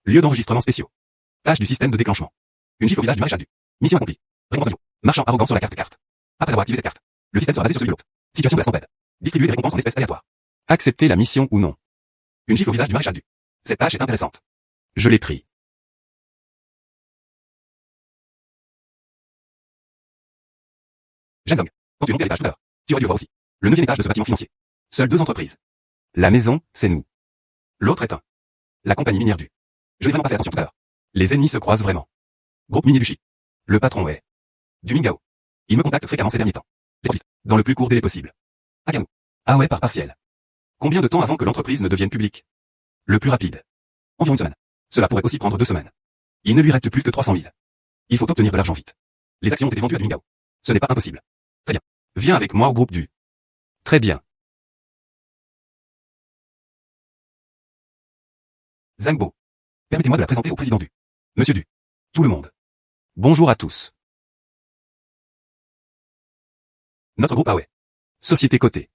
Lieu d'enregistrement spéciaux. Tâche du système de déclenchement. Une gifle au visage du maréchal du. Mission accomplie. Récompense de niveau. Marchand arrogant sur la carte. Après avoir activé cette carte, le système sera basé sur celui de l'autre. Situation de la stampede. Distribuer des récompenses en espèces aléatoires. Accepter la mission ou non. Une gifle au visage du maréchal du. Cette tâche est intéressante. Je l'ai pris. Zhang, quand tu montais à l'étage tout à l'heure, tu aurais dû voir aussi. Le 9e étage de ce bâtiment financier. Seules 2 entreprises. La maison, c'est nous. L'autre est la compagnie minière du. Je n'ai vraiment pas fait attention tout à l'heure. Les ennemis se croisent vraiment. Groupe minier du Chi. Le patron est du Mingao. Il me contacte fréquemment ces derniers temps. Les services, dans le plus court délai possible. Agano. Ah ouais, par partiel. Combien de temps avant que l'entreprise ne devienne publique? Le plus rapide. Environ une semaine. Cela pourrait aussi prendre 2 semaines. Il ne lui reste plus que 300 000. Il faut obtenir de l'argent vite. Les actions ont été vendues à du Mingao. Ce n'est pas impossible. Très bien. Viens avec moi au groupe du. Très bien. Zhangbo. Permettez-moi de la présenter au président du. Monsieur du. Tout le monde. Bonjour à tous. Notre groupe Huawei. Société cotée.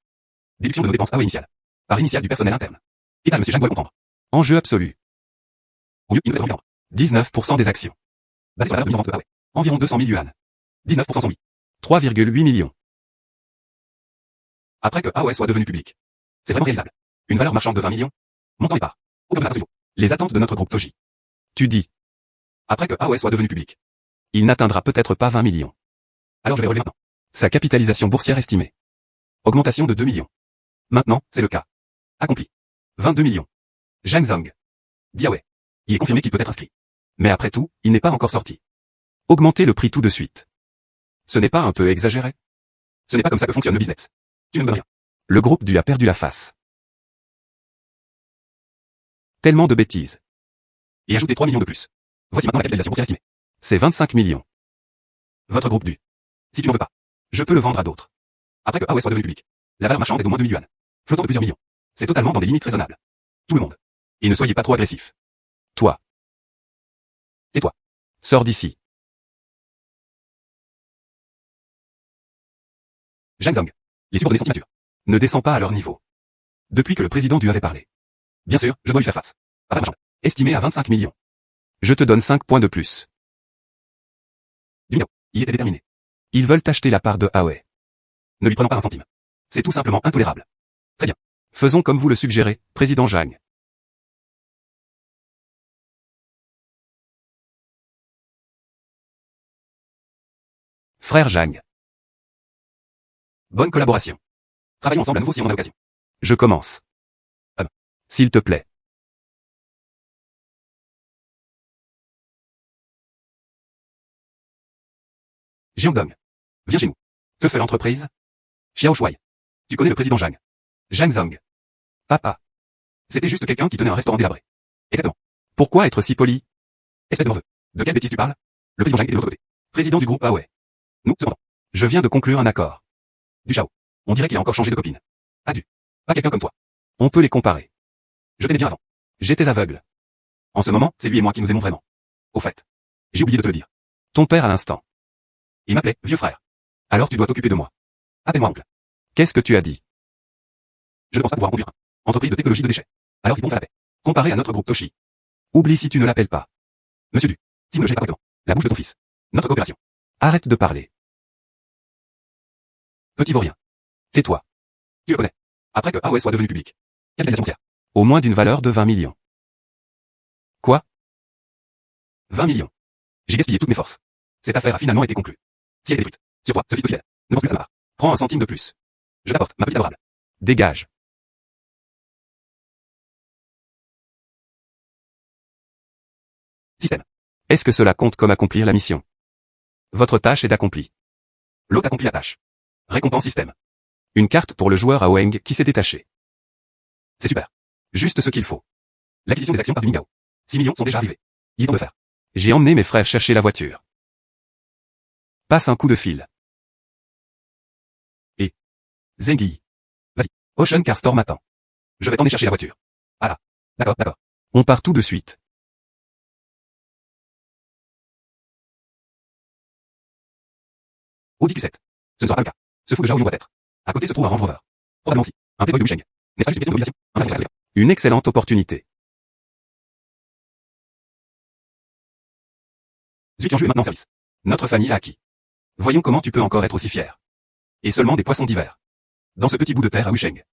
Déduction de nos dépenses Huawei initiales. Part initiale du personnel interne. État de monsieur Zhang doit le comprendre. Enjeu absolu. Au mieux, il nous devrait vendre 19% des actions. Basé sur la valeur de mise en vente de Huawei. Environ 200 000 yuan. 19% sont oui. 3,8 millions. Après que Huawei soit devenu public. C'est vraiment réalisable. Une valeur marchande de 20 millions. Montant départ. Au de niveau. Les attentes de notre groupe Toji. Tu dis. Après que Huawei soit devenu public. Il n'atteindra peut-être pas 20 millions. Alors je vais relever maintenant. Sa capitalisation boursière estimée. Augmentation de 2 millions. Maintenant, c'est le cas. Accompli. 22 millions. Zhang Zhang. Dit Huawei. Il est confirmé qu'il peut être inscrit. Mais après tout, il n'est pas encore sorti. Augmenter le prix tout de suite. Ce n'est pas un peu exagéré? Ce n'est pas comme ça que fonctionne le business. Tu ne me donnes rien. Le groupe du a perdu la face. Tellement de bêtises. Et ajoutez 3 millions de plus. Voici maintenant la capitalisation boursière estimée. C'est 25 millions. Votre groupe du. Si tu n'en veux pas, je peux le vendre à d'autres. Après que Huawei soit devenu public. La valeur marchande est d'au moins 2 000 yuan. Flottant de plusieurs millions. C'est totalement dans des limites raisonnables. Tout le monde. Et ne soyez pas trop agressif. Toi. Tais-toi. Sors d'ici. Zhang Zhang. Les subordonnés sont immatures. Ne descends pas à leur niveau. Depuis que le président du avait parlé. Bien sûr, je dois lui faire face. Valeur marchande. Estimée à 25 millions. Je te donne 5 points de plus. Du Mingao. Il était déterminé. Ils veulent acheter la part de Huawei. Ne lui prenons pas un centime. C'est tout simplement intolérable. Très bien. Faisons comme vous le suggérez, président Zhang. Frère Zhang. Bonne collaboration. Travaillons ensemble à nouveau si on en a l'occasion. Je commence. S'il te plaît. Jiangdong. Viens chez nous. Que fait l'entreprise? Xiao Shuai. Tu connais le président Zhang. Zhang Zhang. Papa. C'était juste quelqu'un qui tenait un restaurant délabré. Exactement. Pourquoi être si poli? Espèce de morveux. De quelle bêtise tu parles? Le président Zhang était de l'autre côté. Président du groupe Huawei. Nous, cependant. Je viens de conclure un accord. Du Xiao. On dirait qu'il a encore changé de copine. Adieu. Pas quelqu'un comme toi. On peut les comparer. Je t'aimais bien avant. J'étais aveugle. En ce moment, c'est lui et moi qui nous aimons vraiment. Au fait. J'ai oublié de te le dire. Ton père à l'instant. Il m'appelait vieux frère. Alors tu dois t'occuper de moi. Appelle-moi oncle. Qu'est-ce que tu as dit? Je ne pense pas pouvoir conduire un entreprise de technologie de déchets. Alors ils vont faire la paix. Comparé à notre groupe Toshi. Oublie si tu ne l'appelles pas. Monsieur Du. Si vous ne le gérez pas correctement. La bouche de ton fils. Notre coopération. Arrête de parler. Petit vaurien. Tais-toi. Tu le connais. Après que Huawei soit devenu public. Capitalisation boursière. Au moins d'une valeur de 20 millions. Quoi? 20 millions. J'ai gaspillé toutes mes forces. Cette affaire a finalement été conclue. Si elle est détruite. Sur toi, ce fils de fidèle. Ne pense plus à sa part. Prends un centime de plus. Je t'apporte, ma petite adorable. Dégage. Système. Est-ce que cela compte comme accomplir la mission? Votre tâche est accomplie. L'autre accomplit la tâche. Récompense système. Une carte pour le joueur Aoeng qui s'est détaché. C'est super. Juste ce qu'il faut. L'acquisition des actions par du Mingao. 6 millions sont déjà arrivés. Il est temps de faire. J'ai emmené mes frères chercher la voiture. Passe un coup de fil. Et Zengui. Vas-y. Ocean Car Store m'attend. Je vais t'emmener chercher la voiture. Ah là. D'accord, d'accord. On part tout de suite. Audi Q7. Ce ne sera pas le cas. Ce fou de Zhao Yong doit être. À côté se trouve un Range Rover. Probablement aussi. Un Playboy de Wusheng. N'est-ce pas juste une question de mobilisation? Une excellente opportunité. Zut Yanju est maintenant en service. Notre famille a acquis. Voyons comment tu peux encore être aussi fier. Et seulement des poissons d'hiver. Dans ce petit bout de terre à Wusheng.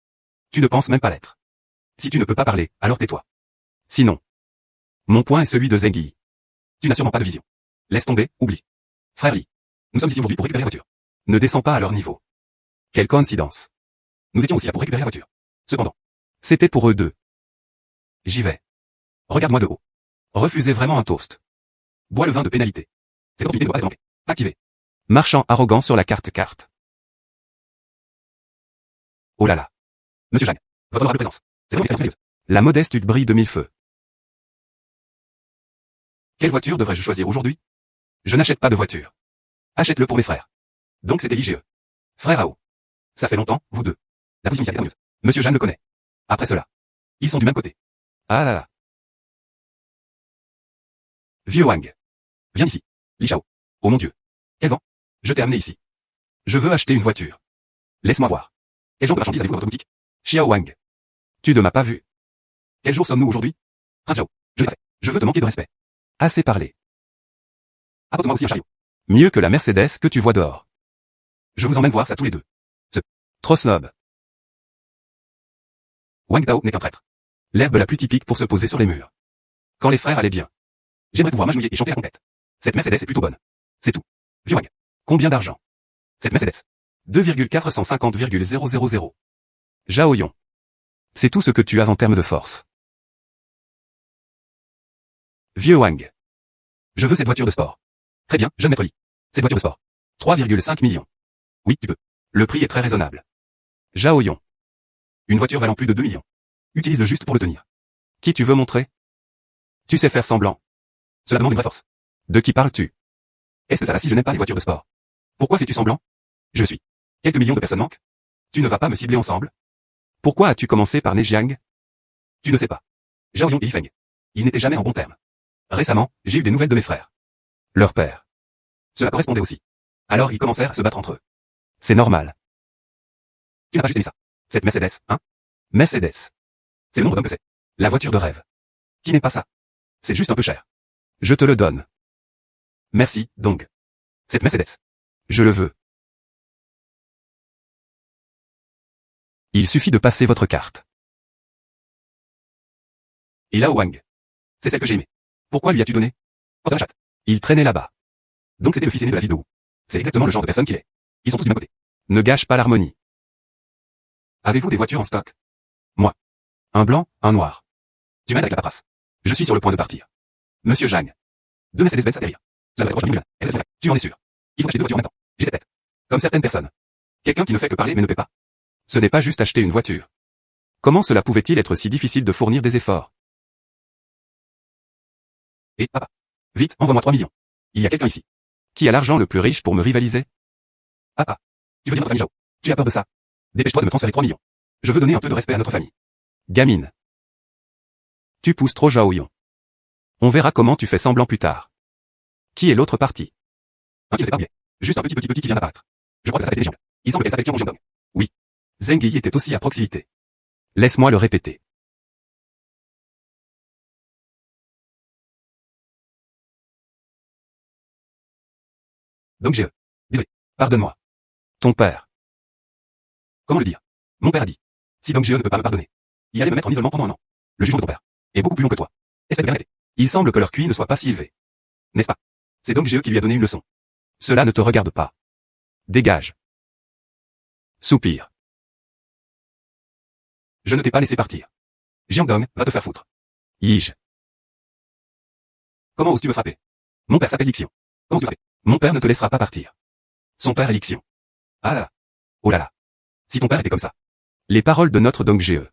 Tu ne penses même pas l'être. Si tu ne peux pas parler, alors tais-toi. Sinon. Mon point est celui de Zengui. Tu n'as sûrement pas de vision. Laisse tomber, oublie. Frère Lee. Nous sommes ici aujourd'hui pour récupérer la voiture. Ne descends pas à leur niveau. Quelle coïncidence. Nous étions aussi là pour récupérer la voiture. Cependant. C'était pour eux deux. J'y vais. Regarde-moi de haut. Refusez vraiment un toast. Bois le vin de pénalité. Cette opportunité ne doit pas être manquée. Activé. Marchand arrogant sur la carte. Oh là là. Monsieur Jang. Votre honorable présence. C'est vraiment une expérience merveilleuse. La modeste Hugues brille de mille feux. Quelle voiture devrais-je choisir aujourd'hui? Je n'achète pas de voiture. Achète-le pour mes frères. Donc c'était l'IGE. Frère Ao. Ça fait longtemps, vous deux. La position initiale est harmonieuse. Monsieur Jeanne le connaît. Après cela. Ils sont du même côté. Ah là là. Vieux Wang. Viens ici. Li Shao. Oh mon Dieu. Quel vent. Je t'ai amené ici. Je veux acheter une voiture. Laisse-moi voir. Quel genre de marchandises avez-vous dans votre boutique? Xiao Wang. Tu ne m'as pas vu. Quel jour sommes-nous aujourd'hui? Prince Zhao. Je l'ai pas fait. Je veux te manquer de respect. Assez parlé. Apporte-moi aussi un chariot. Mieux que la Mercedes que tu vois dehors. Je vous emmène voir ça tous les deux. Trop snob. Wang Tao n'est qu'un traître. L'herbe la plus typique pour se poser sur les murs. Quand les frères allaient bien. J'aimerais pouvoir m'agenouiller et chanter la conquête. Cette Mercedes est plutôt bonne. C'est tout. Vieux Wang. Combien d'argent? Cette Mercedes. 2,450,000. Zhao Yong. C'est tout ce que tu as en termes de force. Vieux Wang. Je veux cette voiture de sport. Très bien, jeune maître Li. Cette voiture de sport. 3,5 millions. Oui, tu peux. Le prix est très raisonnable. Zhao Yong. Une voiture valant plus de 2 millions. Utilise-le juste pour le tenir. Qui tu veux montrer? Tu sais faire semblant. Cela demande une vraie force. De qui parles-tu? Est-ce que ça va si je n'aime pas les voitures de sport? Pourquoi fais-tu semblant? Je le suis. Quelques millions de personnes manquent. Tu ne vas pas me cibler ensemble? Pourquoi as-tu commencé par Nejiang? Tu ne sais pas. Zhao Yong et Yifeng. Ils n'étaient jamais en bons termes. Récemment, j'ai eu des nouvelles de mes frères. Leur père. Cela correspondait aussi. Alors ils commencèrent à se battre entre eux. C'est normal. Tu n'as pas juste aimé ça. Cette Mercedes, hein? Mercedes. C'est le nombre d'hommes que c'est. La voiture de rêve. Qui n'est pas ça? C'est juste un peu cher. Je te le donne. Merci, Dong. Cette Mercedes. Je le veux. Il suffit de passer votre carte. Et là Wang. C'est celle que j'ai aimée. Pourquoi lui as-tu donné? Porte la chatte. Il traînait là-bas. Donc c'était le fils aîné de la ville de Wu. C'est exactement le genre de personne qu'il est. Ils sont tous du même côté. Ne gâche pas l'harmonie. Avez-vous des voitures en stock? Moi. Un blanc, un noir. Tu m'aides avec la paperasse. Je suis sur le point de partir. Monsieur Zhang. Deux Mercedes-Benz atterrir. Cela va être proche de 1000 yuan. Tu en es sûr? Il faut acheter deux voitures en même temps. J'ai cette tête. Comme certaines personnes. Quelqu'un qui ne fait que parler mais ne paie pas. Ce n'est pas juste acheter une voiture. Comment cela pouvait-il être si difficile de fournir des efforts? Et papa. Vite, envoie-moi 3 millions. Il y a quelqu'un ici. Qui a l'argent le plus riche pour me rivaliser? Papa. Tu veux dire notre famille Zhao? Tu as peur de ça? Dépêche-toi de me transférer 3 millions. Je veux donner un peu de respect à notre famille. Gamine. Tu pousses trop Zhao Yong. On verra comment tu fais semblant plus tard. Qui est l'autre partie? Un qui ne sait pas où il est. Juste un petit qui vient d'apparaître. Je crois que ça s'appelle Jiang. Il semble qu'elle s'appelle Jiang. Oui. Zengui était aussi à proximité. Laisse-moi le répéter. Donc j'ai désolé. Pardonne-moi. Ton père. Comment le dire? Mon père a dit. Si Dong Jie ne peut pas me pardonner, il allait me mettre en isolement pendant un an. Le jugement de ton père est beaucoup plus long que toi. Espère bien arrêter. Il semble que leur QI ne soit pas si élevé. N'est-ce pas? C'est Dong Jie qui lui a donné une leçon. Cela ne te regarde pas. Dégage. Soupir. Je ne t'ai pas laissé partir. Jiangdong, va te faire foutre. Yige. Comment oses-tu me frapper? Mon père s'appelle Lixion. Comment oses-tu frapper? Mon père ne te laissera pas partir. Son père est Lixion. Ah là là. Oh là là. Si ton père était comme ça. Les paroles de notre Dong Ge.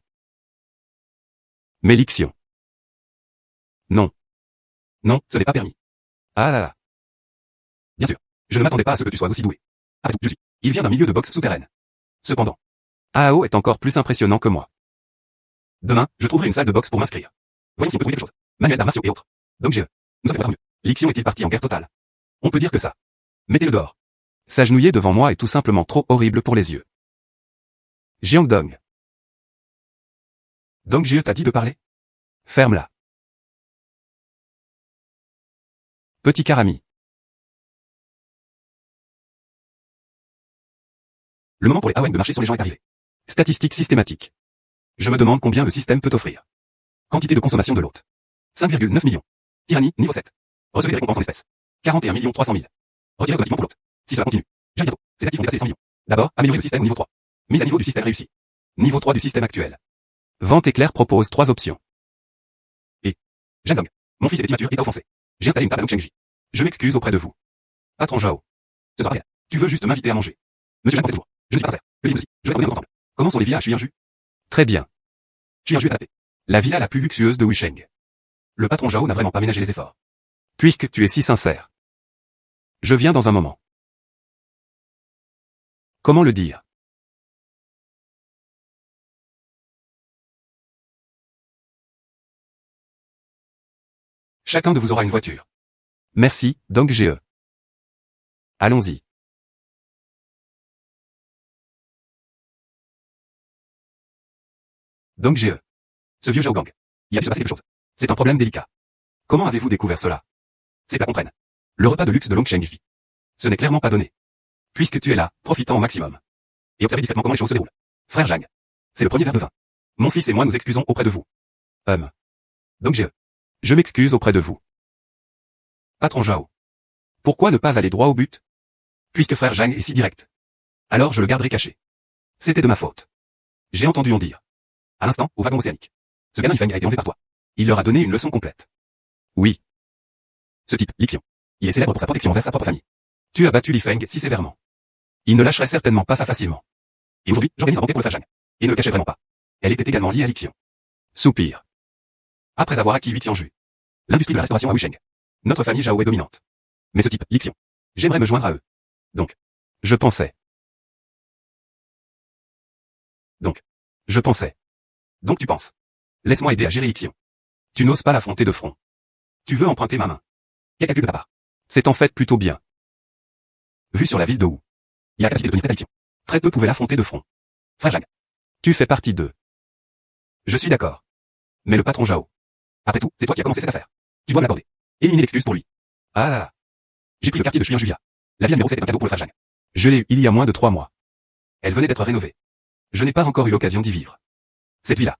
Mais Lixion. Non. Non, ce n'est pas permis. Ah là là. Bien sûr. Je ne m'attendais pas à ce que tu sois aussi doué. Après tout, je suis. Il vient d'un milieu de boxe souterraine. Cependant. AAO est encore plus impressionnant que moi. Demain, je trouverai une salle de boxe pour m'inscrire. Voyons si on peut trouver quelque chose. Manuel d'arts martiaux et autres. Dong Ge. Nous avons fait mieux. Lixion est-il parti en guerre totale? On peut dire que ça. Mettez-le dehors. S'agenouiller devant moi est tout simplement trop horrible pour les yeux. Jiangdong. Dong Ge t'a dit de parler? Ferme-la. Petit Karami. Le moment pour les AOM de marcher sur les gens est arrivé. Statistiques systématiques. Je me demande combien le système peut offrir. Quantité de consommation de l'hôte. 5,9 millions. Tyrannie, niveau 7. Recevez des récompenses en espèces. 41 300 000. Retirez automatiquement pour l'hôte. Si cela continue. J'arrive bientôt. Ces actifs vont dépasser 100 millions. D'abord, améliorer le système au niveau 3. Mise à niveau du système réussi. Niveau 3 du système actuel. Vente éclair propose 3 options. Et. Janzong. Mon fils est immature et t'a offensé. J'ai installé une table à Longchengji. Je m'excuse auprès de vous. Patron Zhao. Ce sera rien. Tu veux juste m'inviter à manger. Monsieur Zhang, c'est toujours. Je ne suis pas sincère. Que dites-vous aussi? Je vais revenir ensemble. Comment sont les villas à Chuyanju? Très bien. Chuyanju est adapté. La villa la plus luxueuse de Wusheng. Le patron Zhao n'a vraiment pas ménagé les efforts. Puisque tu es si sincère. Je viens dans un moment. Comment le dire? Chacun de vous aura une voiture. Merci, Dong Ge. Allons-y. Dong Ge. Ce vieux Zhao Gang. Il a dû se passer quelque chose. C'est un problème délicat. Comment avez-vous découvert cela? C'est la comprenne. Le repas de luxe de Longchengji. Ce n'est clairement pas donné. Puisque tu es là, profitant au maximum. Et observez discrètement comment les choses se déroulent. Frère Zhang. C'est le premier verre de vin. Mon fils et moi nous excusons auprès de vous. Dong Ge. Je m'excuse auprès de vous. Patron Zhao. Pourquoi ne pas aller droit au but? Puisque frère Zhang est si direct. Alors je le garderai caché. C'était de ma faute. J'ai entendu en dire. À l'instant, au wagon océanique. Ce gamin Yifeng a été enlevé par toi. Il leur a donné une leçon complète. Oui. Ce type, Lixion. Il est célèbre pour sa protection envers sa propre famille. Tu as battu Yifeng si sévèrement. Il ne lâcherait certainement pas ça facilement. Et aujourd'hui, j'organise un banquet pour le frère Zhang. Et ne le cachez vraiment pas. Elle était également liée à Lixion. Soupir. Après avoir acquis Lixianju. L'industrie de la restauration à Wusheng. Notre famille Zhao est dominante. Mais ce type, Lixion. J'aimerais me joindre à eux. Donc. Je pensais. Donc tu penses. Laisse-moi aider à gérer Lixion. Tu n'oses pas l'affronter de front. Tu veux emprunter ma main. Quel calcul de ta part. C'est en fait plutôt bien. Vu sur la ville de Wu. Il y a capacité de tenir tête à Lixion. Très peu pouvaient l'affronter de front. Frère Zhang. Tu fais partie d'eux. Je suis d'accord. Mais le patron Zhao. Après tout, c'est toi qui as commencé cette affaire. Tu dois me l'accorder. Éliminer l'excuse pour lui. Ah là là. J'ai pris le quartier de Chuyanjuvia. La villa numéro 7 est un cadeau pour le frère Zhang. Je l'ai eu il y a moins de 3 mois. Elle venait d'être rénovée. Je n'ai pas encore eu l'occasion d'y vivre. Cette villa.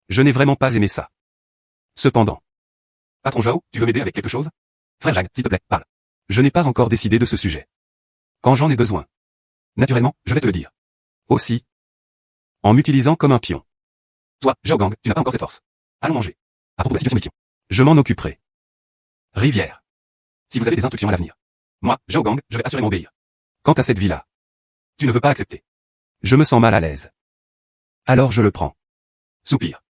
Je n'ai vraiment pas aimé ça. Cependant. Patron Zhao, tu veux m'aider avec quelque chose? Frère Zhang, s'il te plaît, parle. Je n'ai pas encore décidé de ce sujet. Quand j'en ai besoin. Naturellement, je vais te le dire. Aussi. En m'utilisant comme un pion. Toi, Zhao Gang, tu n'as pas encore cette force. Allons manger. À propos de la situation Lixion. Je m'en occuperai. Rivière. Si vous avez des instructions à l'avenir. Moi, Zhao Gang, je vais assurément obéir. Quant à cette villa. Tu ne veux pas accepter. Je me sens mal à l'aise. Alors je le prends. Soupir.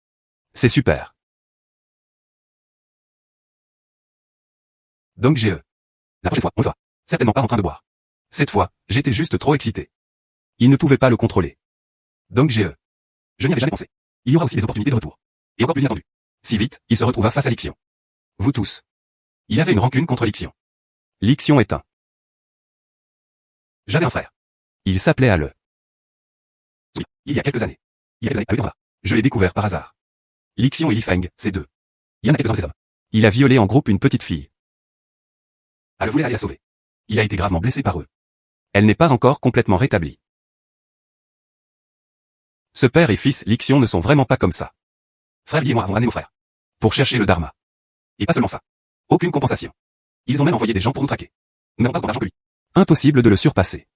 C'est super. Dong Ge. La prochaine fois, on le fera. Certainement pas en train de boire. Cette fois, j'étais juste trop excité. Il ne pouvait pas le contrôler. Dong Ge. Je n'y avais jamais pensé. Il y aura aussi des opportunités de retour. Et encore plus inattendues. Si vite, il se retrouva face à Lixion. Vous tous. Il y avait une rancune contre Lixion. Lixion est un. J'avais un frère. Il s'appelait Ale. Oui, il y a quelques années. À je l'ai découvert par hasard. Lixion et Yifeng, c'est deux. Il y en a quelques-uns de ces hommes. Il a violé en groupe une petite fille. Ale voulait aller la sauver. Il a été gravement blessé par eux. Elle n'est pas encore complètement rétablie. Ce père et fils Lixion ne sont vraiment pas comme ça. Frère Guy et moi avons ramené nos frères. Pour chercher le Dharma. Et pas seulement ça. Aucune compensation. Ils ont même envoyé des gens pour nous traquer. Nous n'avons pas autant d'argent que lui. Impossible de le surpasser.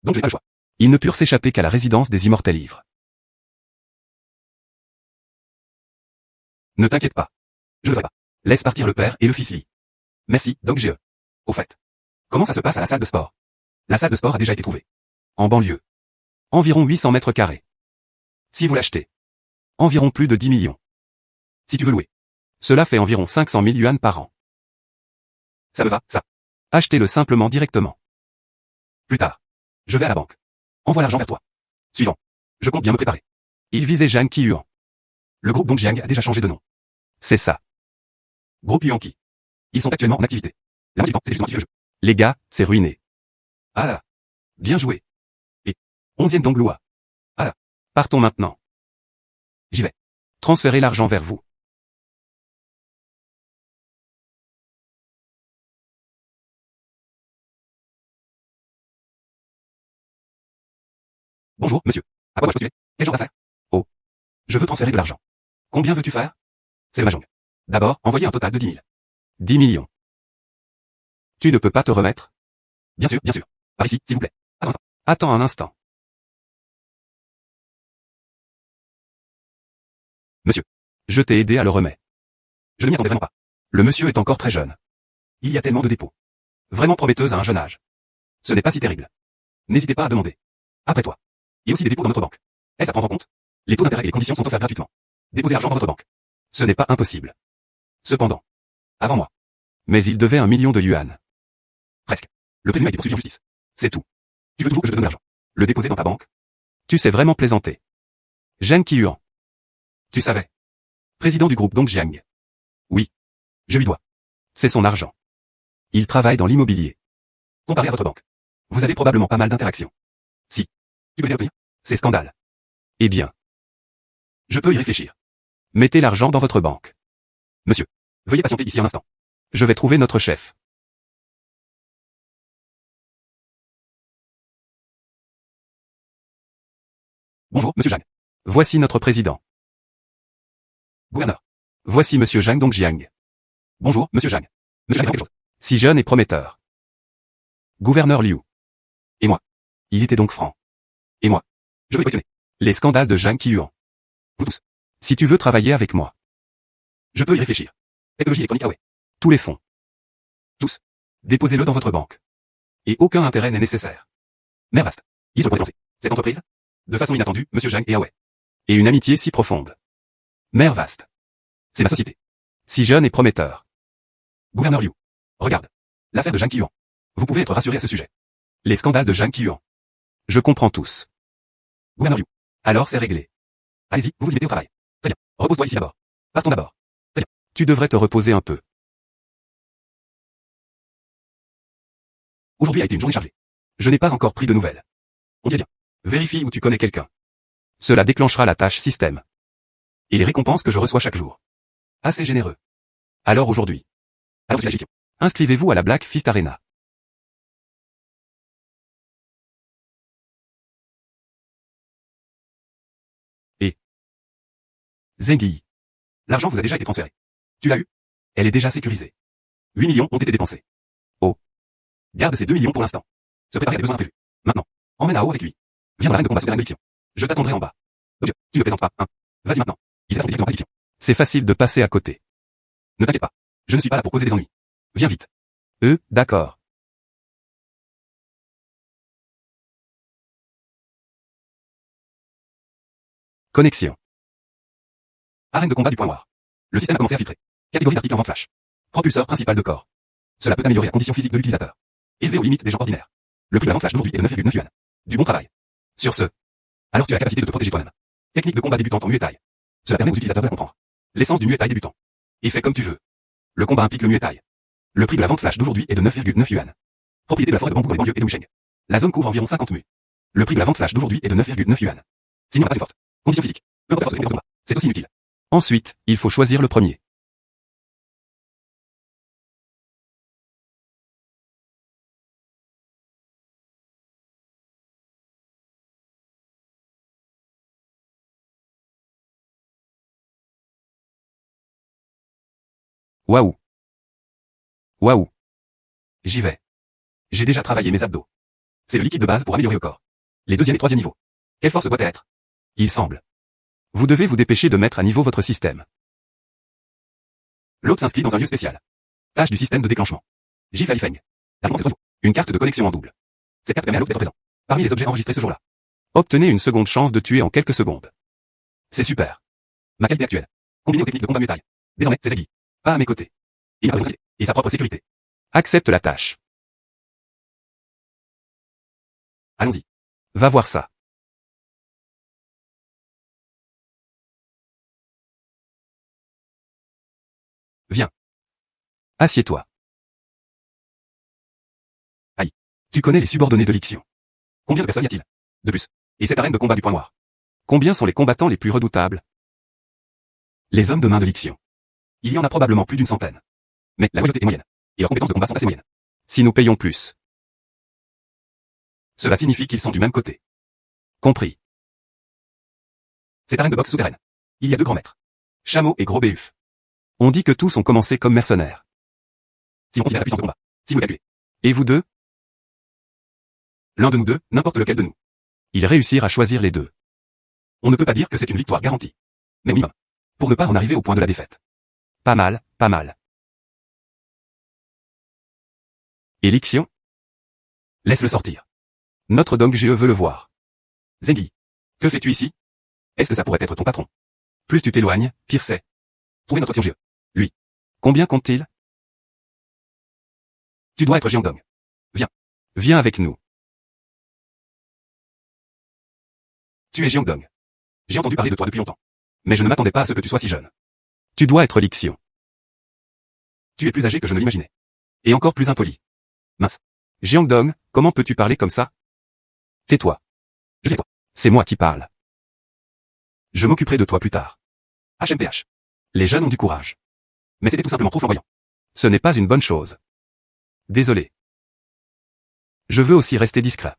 Donc je n'ai pas le choix. Ils ne purent s'échapper qu'à la résidence des immortels ivres. Ne t'inquiète pas. Je ne le ferai pas. Laisse partir le père et le fils Li. Merci, Dong Ge. Au fait. Comment ça se passe à la salle de sport? La salle de sport a déjà été trouvée. En banlieue. Environ 800 mètres carrés. Si vous l'achetez. Environ plus de 10 millions. Si tu veux louer. Cela fait environ 500 000 yuan par an. Ça me va, ça. Achetez-le simplement directement. Plus tard. Je vais à la banque. Envoie l'argent vers toi. Suivant. Je compte bien me préparer. Il visait Zhang Qiuan. Le groupe Dongjiang a déjà changé de nom. C'est ça. Groupe Yuanqi. Ils sont actuellement en activité. La moitié du temps, c'est justement le jeu. Les gars, c'est ruiné. Ah là là. Bien joué. Et 11e Donglua. Ah là. Partons maintenant. J'y vais. Transférez l'argent vers vous. Bonjour, monsieur. À quoi dois-je postuler? Quel genre d'affaires? Oh. Je veux transférer de l'argent. Combien veux-tu faire? C'est le mahjong. D'abord, envoyez un total de 10 000. 10 millions. Tu ne peux pas te remettre? Bien sûr, bien sûr. Par ici, s'il vous plaît. Attends un instant. Monsieur. Je t'ai aidé à le remettre. Je ne m'y attendais vraiment pas. Le monsieur est encore très jeune. Il y a tellement de dépôts. Vraiment prometteuse à un jeune âge. Ce n'est pas si terrible. N'hésitez pas à demander. Après toi. Il y a aussi des dépôts dans notre banque. Est-ce à prendre en compte? Les taux d'intérêt et les conditions sont offerts gratuitement. Déposez l'argent dans votre banque. Ce n'est pas impossible. Cependant. Avant moi. Mais il devait 1 million de yuan. Presque. Le prévenu a été poursuivi en justice. C'est tout. Tu veux toujours que je te donne l'argent? Le déposer dans ta banque? Tu sais vraiment plaisanter. Zhang Qiuan. Tu savais. Président du groupe Dongjiang. Oui. Je lui dois. C'est son argent. Il travaille dans l'immobilier. Comparé à votre banque. Vous avez probablement pas mal d'interactions. Si. Tu peux les obtenir? C'est scandale. Eh bien. Je peux y réfléchir. Mettez l'argent dans votre banque. Monsieur. Veuillez patienter ici un instant. Je vais trouver notre chef. Bonjour, monsieur Zhang. Voici notre président. Gouverneur. Voici monsieur Zhang Dongjiang. Bonjour, monsieur Zhang. Monsieur Zhang quelque chose. Si jeune et prometteur. Gouverneur Liu. Et moi. Il était donc franc. Et moi. Je veux collectionner. Les scandales de Zhang Qiuan. Vous tous. Si tu veux travailler avec moi. Je peux y réfléchir. Technologie électronique, ah ouais. Tous les fonds. Tous. Déposez-le dans votre banque. Et aucun intérêt n'est nécessaire. Mère vaste. Ils se pourraient lancer. Cette entreprise? De façon inattendue, monsieur Zhang et Huawei. Et une amitié si profonde. Mère vaste. C'est ma société. Si jeune et prometteur. Gouverneur Liu. Regarde. L'affaire de Zhang Qiuan. Vous pouvez être rassuré à ce sujet. Les scandales de Zhang Qiuan. Je comprends tous. Gouverneur Liu. Alors c'est réglé. Allez-y, vous vous y mettez au travail. Très bien. Repose-toi ici d'abord. Partons d'abord. Très bien. Tu devrais te reposer un peu. Aujourd'hui a été une journée chargée. Je n'ai pas encore pris de nouvelles. On dit bien. Vérifie où tu connais quelqu'un. Cela déclenchera la tâche système. Et les récompenses que je reçois chaque jour. Assez généreux. Alors aujourd'hui. Alors inscrivez-vous à la Black Fist Arena. Et Zengyi. L'argent vous a déjà été transféré. Tu l'as eu? Elle est déjà sécurisée. 8 millions ont été dépensés. Oh. Garde ces 2 millions pour l'instant. Se préparer à des besoins imprévus. Maintenant. Emmène à haut avec lui. Viens dans la reine de combat souterraine de Lixian. Je t'attendrai en bas. Oh Dieu, tu ne plaisantes pas, hein. Vas-y maintenant. Ils affrontent directement à Lixian. C'est facile de passer à côté. Ne t'inquiète pas. Je ne suis pas là pour causer des ennuis. Viens vite. D'accord. Connexion. Arène de combat du point noir. Le système a commencé à filtrer. Catégorie d'articles en vente flash. Propulseur principal de corps. Cela peut améliorer la condition physique de l'utilisateur. Élevé aux limites des gens ordinaires. Le prix de la vente flash d'aujourd'hui est de 9,9 yuan. Du bon travail. Sur ce. Alors tu as la capacité de te protéger toi-même. Technique de combat débutante en Muay Thai. Cela permet aux utilisateurs de comprendre l'essence du Muay Thai débutant. Et fais comme tu veux. Le combat implique le Muay Thai. Le prix de la vente flash d'aujourd'hui est de 9,9 yuan. Propriété de la forêt de bambou dans les banlieues et de Wucheng. La zone couvre environ 50 mu. Le prix de la vente flash d'aujourd'hui est de 9,9 yuan. Sinon la base est forte. Condition physique. Peu importe de combat. C'est aussi inutile. Ensuite, il faut choisir le premier. Waouh. Waouh. J'y vais. J'ai déjà travaillé mes abdos. C'est le liquide de base pour améliorer le corps. Les deuxième et troisième niveaux. Quelle force doit-elle être? Il semble. Vous devez vous dépêcher de mettre à niveau votre système. L'hôte s'inscrit dans un lieu spécial. Tâche du système de déclenchement. Jifei Feng. Une carte de connexion en double. Cette carte permet à l'hôte d'être présent. Parmi les objets enregistrés ce jour-là. Obtenez une seconde chance de tuer en quelques secondes. C'est super. Ma qualité actuelle. Combinée aux techniques de combat Muay Thai. Désormais, c'est Zaggy. Pas à mes côtés. Il a sa responsabilité et sa propre sécurité. Accepte la tâche. Allons-y. Va voir ça. Viens. Assieds-toi. Aïe. Tu connais les subordonnés de l'Ixion. Combien de personnes y a-t-il? De plus. Et cette arène de combat du Point Noir. Combien sont les combattants les plus redoutables? Les hommes de main de l'Ixion. Il y en a probablement plus d'une centaine. Mais la loyauté est moyenne. Et leurs compétences de combat sont assez moyennes. Si nous payons plus, cela signifie qu'ils sont du même côté. Compris. Cette arène de boxe souterraine. Il y a deux grands maîtres. Chameau et Gros Béuf. On dit que tous ont commencé comme mercenaires. Si on considère la puissance de combat, si vous le calculez. Et vous deux? L'un de nous deux, n'importe lequel de nous. Ils réussirent à choisir les deux. On ne peut pas dire que c'est une victoire garantie. Mais minimum. Pour ne pas en arriver au point de la défaite. Pas mal, pas mal. Et l'Ixion? Laisse-le sortir. Notre Dong Ge veut le voir. Zengyi. Que fais-tu ici? Est-ce que ça pourrait être ton patron? Plus tu t'éloignes, pire c'est. Trouvez notre option Ge. Lui. Combien compte-t-il? Tu dois être Jiangdong. Viens. Viens avec nous. Tu es Jiangdong. J'ai entendu parler de toi depuis longtemps. Mais je ne m'attendais pas à ce que tu sois si jeune. Tu dois être l'Ixion. Tu es plus âgé que je ne l'imaginais. Et encore plus impoli. Mince. Jiangdong, comment peux-tu parler comme ça? Tais-toi. Je suis toi. C'est moi qui parle. Je m'occuperai de toi plus tard. HMPH. Les jeunes ont du courage. Mais c'était tout simplement trop flamboyant. Ce n'est pas une bonne chose. Désolé. Je veux aussi rester discret.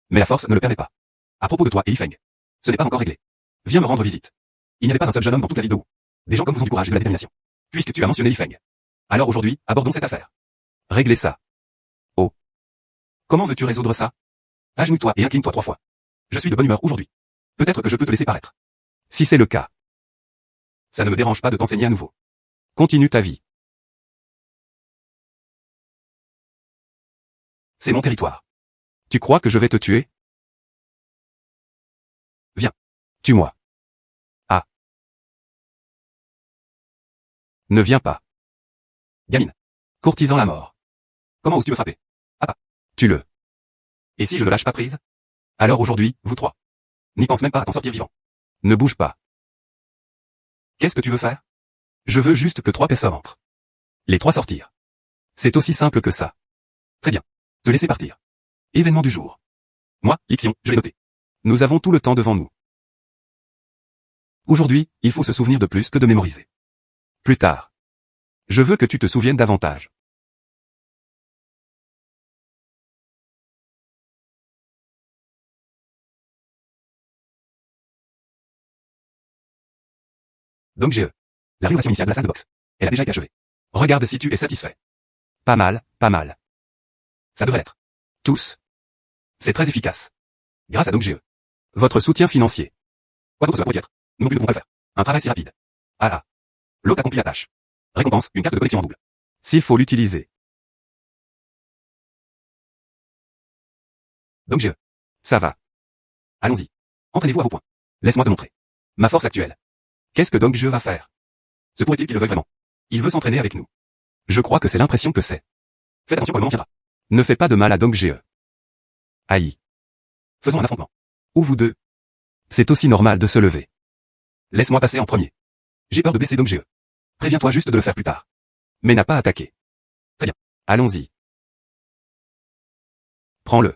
Mais la force ne le permet pas. À propos de toi et Li Feng. Ce n'est pas encore réglé. Viens me rendre visite. Il n'y avait pas un seul jeune homme dans toute la ville de Wu. Des gens comme vous ont du courage et de la détermination. Puisque tu as mentionné Li Feng. Alors aujourd'hui, abordons cette affaire. Réglez ça. Oh. Comment veux-tu résoudre ça? Agenouille-toi et incline-toi 3 fois. Je suis de bonne humeur aujourd'hui. Peut-être que je peux te laisser paraître. Si c'est le cas. Ça ne me dérange pas de t'enseigner à nouveau. Continue ta vie. C'est mon territoire. Tu crois que je vais te tuer? Viens. Tue-moi. Ah. Ne viens pas. Gamine. Courtisan la mort. Comment oses-tu me frapper? Ah. Tue-le. Et si je ne lâche pas prise? Alors aujourd'hui, vous trois. N'y pense même pas à t'en sortir vivant. Ne bouge pas. Qu'est-ce que tu veux faire? Je veux juste que 3 personnes entrent. Les 3 sortir. C'est aussi simple que ça. Très bien. Te laisser partir. Événement du jour. Moi, Lixion, je l'ai noté. Nous avons tout le temps devant nous. Aujourd'hui, il faut se souvenir de plus que de mémoriser. Plus tard. Je veux que tu te souviennes davantage. Donc GE. La rénovation initiale de la salle de boxe. Elle a déjà été achevée. Regarde si tu es satisfait. Pas mal, pas mal. Ça devrait l'être. Tous. C'est très efficace. Grâce à DongGE. Votre soutien financier. Quoi d'autre cela pourrait être? Nous non plus ne pouvons pas le faire. Un travail si rapide. Ah là. L'hôte accomplit la tâche. Récompense, une carte de collection en double. S'il faut l'utiliser. DongGE. Ça va. Allons-y. Entraînez-vous à vos points. Laisse-moi te montrer. Ma force actuelle. Qu'est-ce que DongGE va faire? Se pourrait-il qu'il le veuille vraiment? Il veut s'entraîner avec nous. Je crois que c'est l'impression que c'est. Faites attention quand le moment viendra. Ne fais pas de mal à DongGE. Aïe. Faisons un affrontement. Ou vous deux. C'est aussi normal de se lever. Laisse-moi passer en premier. J'ai peur de blesser DongGE. Préviens-toi juste de le faire plus tard. Mais n'a pas attaqué. Très bien. Allons-y. Prends-le.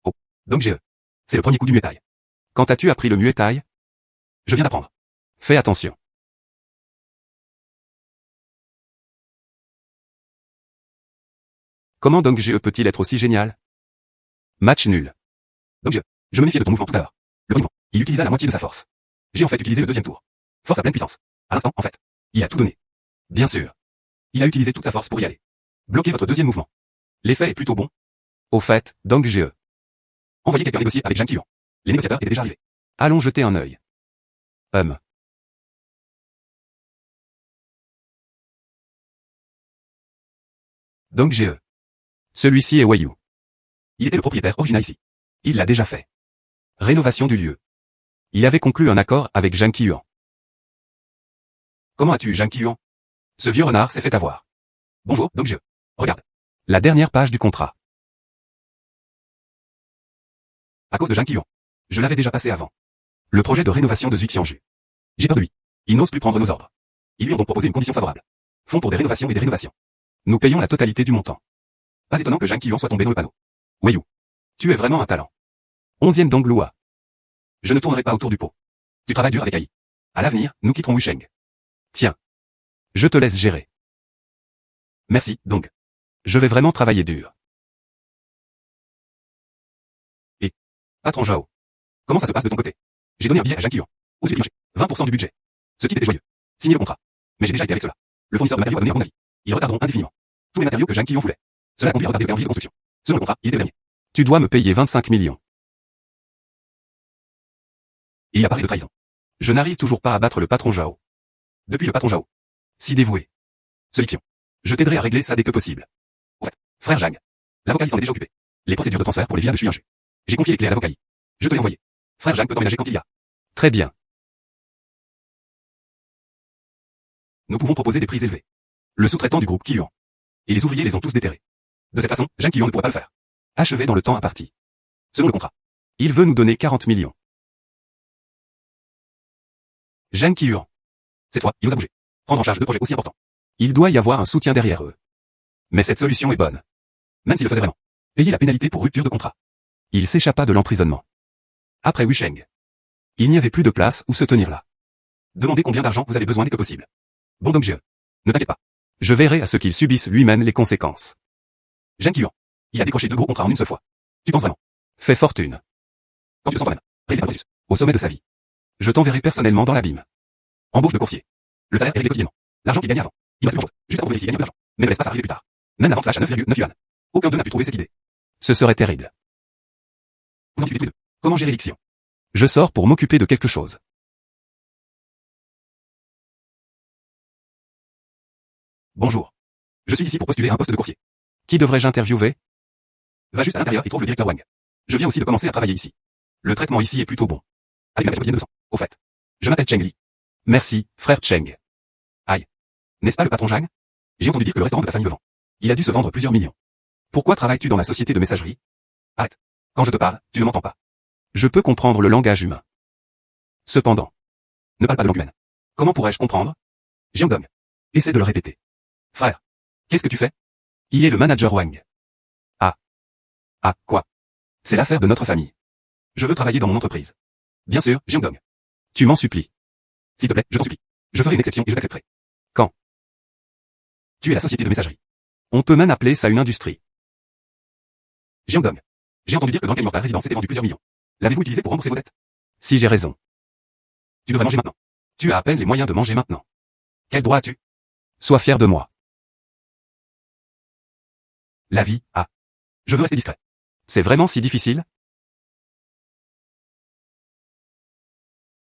Oh. DongGE. C'est le premier coup du Muay Thai. Quand as-tu appris le Muay Thai? Je viens d'apprendre. Fais attention. Comment DongGE peut-il être aussi génial? Match nul. DongGE. Je me méfiais de ton mouvement tout à l'heure. Le mouvement. Il utilisa la moitié de sa force. J'ai en fait utilisé le deuxième tour. Force à pleine puissance. À l'instant, en fait. Il a tout donné. Bien sûr. Il a utilisé toute sa force pour y aller. Bloquez votre deuxième mouvement. L'effet est plutôt bon. Au fait, DongGE. Envoyez quelqu'un négocier avec Zhang Qiuan. Les négociateurs étaient déjà arrivés. Allons jeter un œil. Dong Ge. Celui-ci est Wei Yu. Il était le propriétaire original ici. Il l'a déjà fait. Rénovation du lieu. Il avait conclu un accord avec Zhang Qiyuan. Comment as-tu, Zhang Qiyuan? Ce vieux renard s'est fait avoir. Bonjour, Dong Ge. Regarde. La dernière page du contrat. À cause de Zhang Qiyuan. Je l'avais déjà passé avant. Le projet de rénovation de Zui Qianju. J'ai peur de lui. Il n'ose plus prendre nos ordres. Ils lui ont donc proposé une condition favorable. Fonds pour des rénovations et des rénovations. Nous payons la totalité du montant. Pas étonnant que Zhang Qiyuan soit tombé dans le panneau. Wei Yu. Tu es vraiment un talent. 11e Dong Lua. Je ne tournerai pas autour du pot. Tu travailles dur avec Ai. À l'avenir, nous quitterons Wusheng. Tiens. Je te laisse gérer. Merci, Dong. Je vais vraiment travailler dur. Et, patron Zhao. Comment ça se passe de ton côté? J'ai donné un billet à Zhang Qiyuan. Au-dessus du marché. 20% du budget. Ce type était joyeux. Signez le contrat. Mais j'ai déjà été avec cela. Le fournisseur de matériaux a donné un bon avis. Ils retarderont indéfiniment. Tous les matériaux que Zhang Qiyuan voulait. Cela a conduit à retarder le calendrier de construction. Selon le contrat, il était dernier. Tu dois me payer 25 millions. Il y a parlé de trahison. Je n'arrive toujours pas à battre le patron Zhao. Depuis le patron Zhao. Si dévoué. Selection. Je t'aiderai à régler ça dès que possible. Au fait, frère Zhang. L'avocat s'en est déjà occupé. Les procédures de transfert pour les biens de Xuyanju. J'ai confié les clés à l'avocat. Je te l'ai envoyé. Frère Zhang peut emménager quand il y a. Très bien. Nous pouvons proposer des prix élevés. Le sous-traitant du groupe Qiyuan. Et les ouvriers les ont tous déterrés. De cette façon, Zhang Qiyuan ne pourra pas le faire. Achevé dans le temps imparti. Selon le contrat. Il veut nous donner 40 millions. Zhang Qiyuan. Cette fois, il nous a bougé. Prendre en charge deux projets aussi importants. Il doit y avoir un soutien derrière eux. Mais cette solution est bonne. Même s'il le faisait vraiment. Payer la pénalité pour rupture de contrat. Il s'échappa de l'emprisonnement. Après Wusheng. Il n'y avait plus de place où se tenir là. Demandez combien d'argent vous avez besoin dès que possible. Bon Dong Ge. Ne t'inquiète pas. Je verrai à ce qu'il subisse lui-même les conséquences. Zhang Qiyuan. Il a décroché 2 gros contrats en une seule fois. Tu penses vraiment? Fais fortune. Quand tu le sens toi-même. Réalisez un processus. Au sommet de sa vie. Je t'enverrai personnellement dans l'abîme. Embauche de coursier. Le salaire est réglé quotidiennement. L'argent qu'il gagnait avant. Il n'a plus grand-chose. Juste à trouver ici, il gagne de l'argent. Mais ne laisse pas ça arriver plus tard. Même la vente flash à 9,9 yuan. Aucun d'eux n'a pu trouver cette idée. Ce serait terrible. Vous en discutez tous les deux. Comment gérer l'Ixion? Je sors pour m'occuper de quelque chose. Bonjour. Je suis ici pour postuler à un poste de coursier. Qui devrais-je interviewer? Va juste à l'intérieur et trouve le directeur Wang. Je viens aussi de commencer à travailler ici. Le traitement ici est plutôt bon. Avec la quotidienne de sang. Au fait. Je m'appelle Cheng Li. Merci, frère Cheng. Aïe. N'est-ce pas le patron Zhang? J'ai entendu dire que le restaurant de ta famille le vend. Il a dû se vendre plusieurs millions. Pourquoi travailles-tu dans la société de messagerie? Arrête. Quand je te parle, tu ne m'entends pas. Je peux comprendre le langage humain. Cependant. Ne parle pas de langue humaine. Comment pourrais-je comprendre? Jiangdong. Essaie de le répéter. Frère. Qu'est-ce que tu fais? Il est le manager Wang. Ah. Ah, quoi? C'est l'affaire de notre famille. Je veux travailler dans mon entreprise. Bien sûr, Jiangdong. Tu m'en supplies. S'il te plaît, je t'en supplie. Je ferai une exception et je t'accepterai. Quand? Tu es la société de messagerie. On peut même appeler ça une industrie. Jiangdong. J'ai entendu dire que dans quelle immortale résidence s'était vendu plusieurs millions. L'avez-vous utilisé pour rembourser vos dettes? Si j'ai raison. Tu devrais manger maintenant. Tu as à peine les moyens de manger maintenant. Quel droit as-tu? Sois fier de moi. La vie, ah. Je veux rester discret. C'est vraiment si difficile?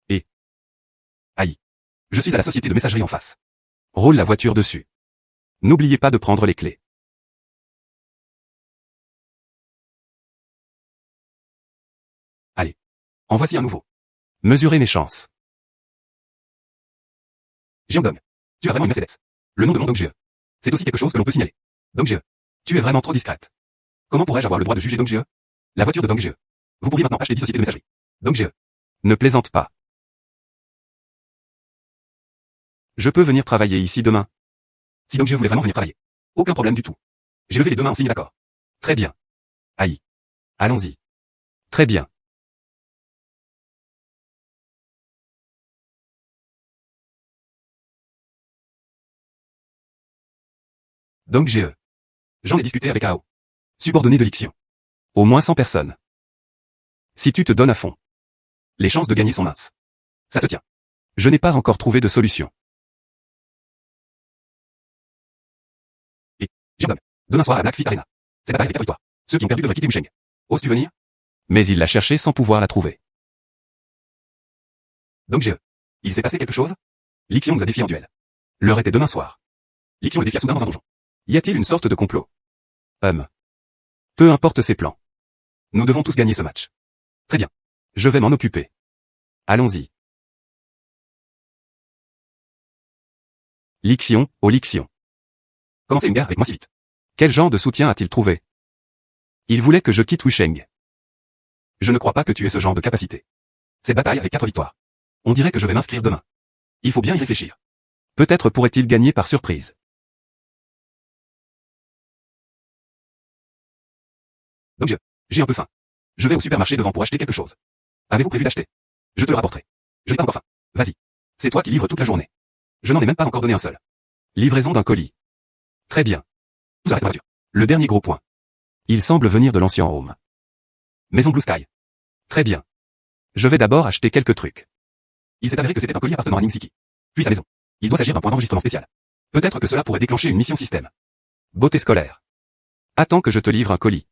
Et. Aïe. Je suis à la société de messagerie en face. Roule la voiture dessus. N'oubliez pas de prendre les clés. Allez. En voici un nouveau. Mesurez mes chances. Jiangdong. Tu as vraiment une Mercedes. Le nom de mon Dong Ge. C'est aussi quelque chose que l'on peut signaler. Dong Ge. Tu es vraiment trop discrète. Comment pourrais-je avoir le droit de juger Dong Ge? La voiture de Dong Ge. Vous pourriez maintenant acheter 10 sociétés de messagerie. Dong Ge. Ne plaisante pas. Je peux venir travailler ici demain. Si Dong Ge voulait vraiment venir travailler. Aucun problème du tout. J'ai levé les deux mains en signe d'accord. Très bien. Aïe. Allons-y. Très bien. Dong Ge. J'en ai discuté avec Ao. Subordonné de l'Ixion. Au moins 100 personnes. Si tu te donnes à fond. Les chances de gagner sont minces. Ça se tient. Je n'ai pas encore trouvé de solution. Et, Jiangdong. Demain soir à la Black Fist Arena. C'est bataille avec 4 victoires. Ceux qui ont perdu devraient quitter Wusheng. Oses-tu venir? Mais il l'a cherché sans pouvoir la trouver. Dong Ge. Il s'est passé quelque chose? L'Ixion nous a défiés en duel. L'heure était demain soir. L'Ixion le défia soudain dans un donjon. Y a-t-il une sorte de complot? Peu importe ses plans. Nous devons tous gagner ce match. Très bien. Je vais m'en occuper. Allons-y. Lixion, oh Lixion. Commencez une guerre avec moi si vite. Quel genre de soutien a-t-il trouvé? Il voulait que je quitte Wusheng. Je ne crois pas que tu aies ce genre de capacité. Cette bataille avec 4 victoires. On dirait que je vais m'inscrire demain. Il faut bien y réfléchir. Peut-être pourrait-il gagner par surprise. Donc j'ai un peu faim. Je vais au supermarché devant pour acheter quelque chose. Avez-vous prévu d'acheter? Je te le rapporterai. Je n'ai pas encore faim. Vas-y. C'est toi qui livres toute la journée. Je n'en ai même pas encore donné un seul. Livraison d'un colis. Très bien. Tout ça reste dans la voiture. Le dernier gros point. Il semble venir de l'ancien home. Maison Blue Sky. Très bien. Je vais d'abord acheter quelques trucs. Il s'est avéré que c'était un colis appartenant à Ning-Siki. Puis sa maison. Il doit s'agir d'un point d'enregistrement spécial. Peut-être que cela pourrait déclencher une mission système. Beauté scolaire. Attends que je te livre un colis.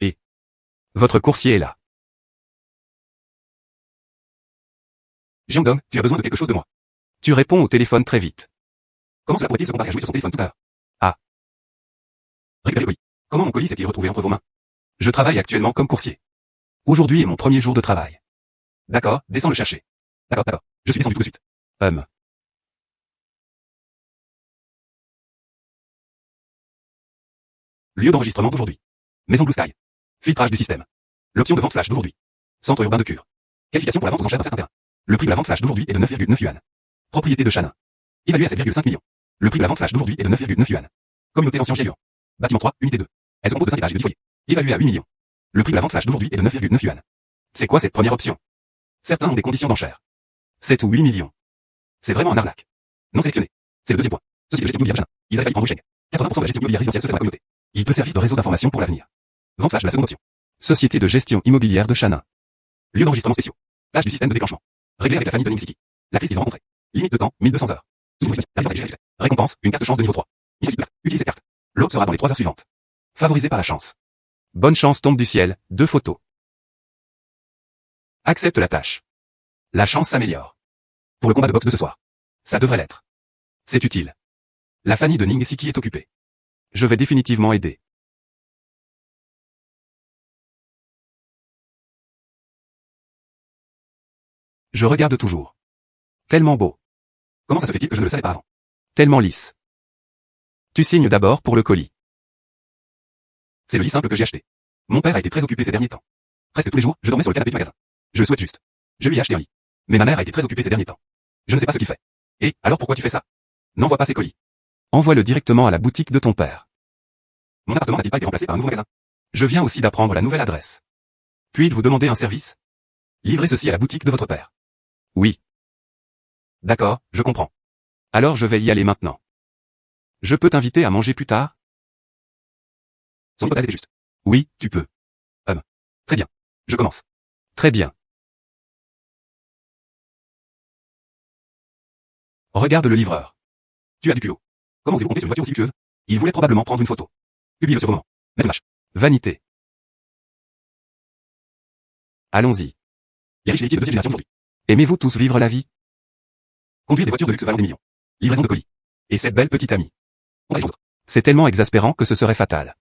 Et votre coursier est là. Jiangdong, tu as besoin de quelque chose de moi. Tu réponds au téléphone très vite. Comment cela pourrait-il se comparer à jouer sur son téléphone tout à l'heure? Ah. Récupérez le colis. Comment mon colis s'est-il retrouvé entre vos mains? Je travaille actuellement comme coursier. Aujourd'hui est mon premier jour de travail. D'accord, descends le chercher. D'accord. Je suis descendu tout de suite. Lieu d'enregistrement d'aujourd'hui. Maison Blue Sky. Filtrage du système. L'option de vente flash d'aujourd'hui. Centre urbain de Cure. Qualification pour la vente aux enchères d'un certain terrain. Le prix de la vente flash d'aujourd'hui est de 9,9 yuan. Propriété de Shannon. Évalué à 7,5 millions. Le prix de la vente flash d'aujourd'hui est de 9,9 yuan. Communauté ancien Jialuan. Bâtiment 3, unité 2. Elle se compose de 5 étages et de 10 foyers. Évalué à 8 millions. Le prix de la vente flash d'aujourd'hui est de 9,9 yuan. C'est quoi cette première option? Certains ont des conditions d'enchères. 7 ou 8 millions. C'est vraiment un arnaque. Non sélectionné. C'est le deuxième point. Société de gestion immobilière de Shannon. Ils avaient failli prendre Wusheng. 80% de la gestion immobilière résidentielle se fait dans la communauté. Il peut servir de réseau d'information pour l'avenir. Vente flash de la seconde option. Société de gestion immobilière de Shannon. Lieu d'enregistrement spéciaux. Tâche du système de déclenchement. Réglé avec la famille de Ning-Siki. La crise qu'ils ont rencontrée. Limite de temps, 1200 heures. Récompense, une carte chance de niveau 3. Utilise cette carte. L'autre sera dans les 3 heures suivantes. Favorisé par la chance. Bonne chance tombe du ciel, 2 photos. Accepte la tâche. La chance s'améliore. Pour le combat de boxe de ce soir. Ça devrait l'être. C'est utile. La famille de Ning-Siki est occupée. Je vais définitivement aider. Je regarde toujours. Tellement beau. Comment ça se fait-il que je ne le savais pas avant? Tellement lisse. Tu signes d'abord pour le colis. C'est le lit simple que j'ai acheté. Mon père a été très occupé ces derniers temps. Presque tous les jours, je dormais sur le canapé du magasin. Je le souhaite juste. Je lui ai acheté un lit. Mais ma mère a été très occupée ces derniers temps. Je ne sais pas ce qu'il fait. Et, alors pourquoi tu fais ça? N'envoie pas ces colis. Envoie-le directement à la boutique de ton père. Mon appartement n'a-t-il pas été remplacé par un nouveau magasin? Je viens aussi d'apprendre la nouvelle adresse. Puis-il vous demander un service? Livrez ceci à la boutique de votre père. Oui. D'accord, je comprends. Alors je vais y aller maintenant. Je peux t'inviter à manger plus tard? Son hypothèse était juste. Oui, tu peux. Très bien. Je commence. Très bien. Regarde le livreur. Tu as du culot. Comment osez-vous compter sur une voiture aussi luxueuse? Il voulait probablement prendre une photo. Publie-le sur vos moments. Mettre une vache. Vanité. Allons-y. Les riches héritiers de 2e génération aujourd'hui. Aimez-vous tous vivre la vie? Conduire des voitures de luxe valant des millions. Livraison de colis. Et cette belle petite amie. C'est tellement exaspérant que ce serait fatal.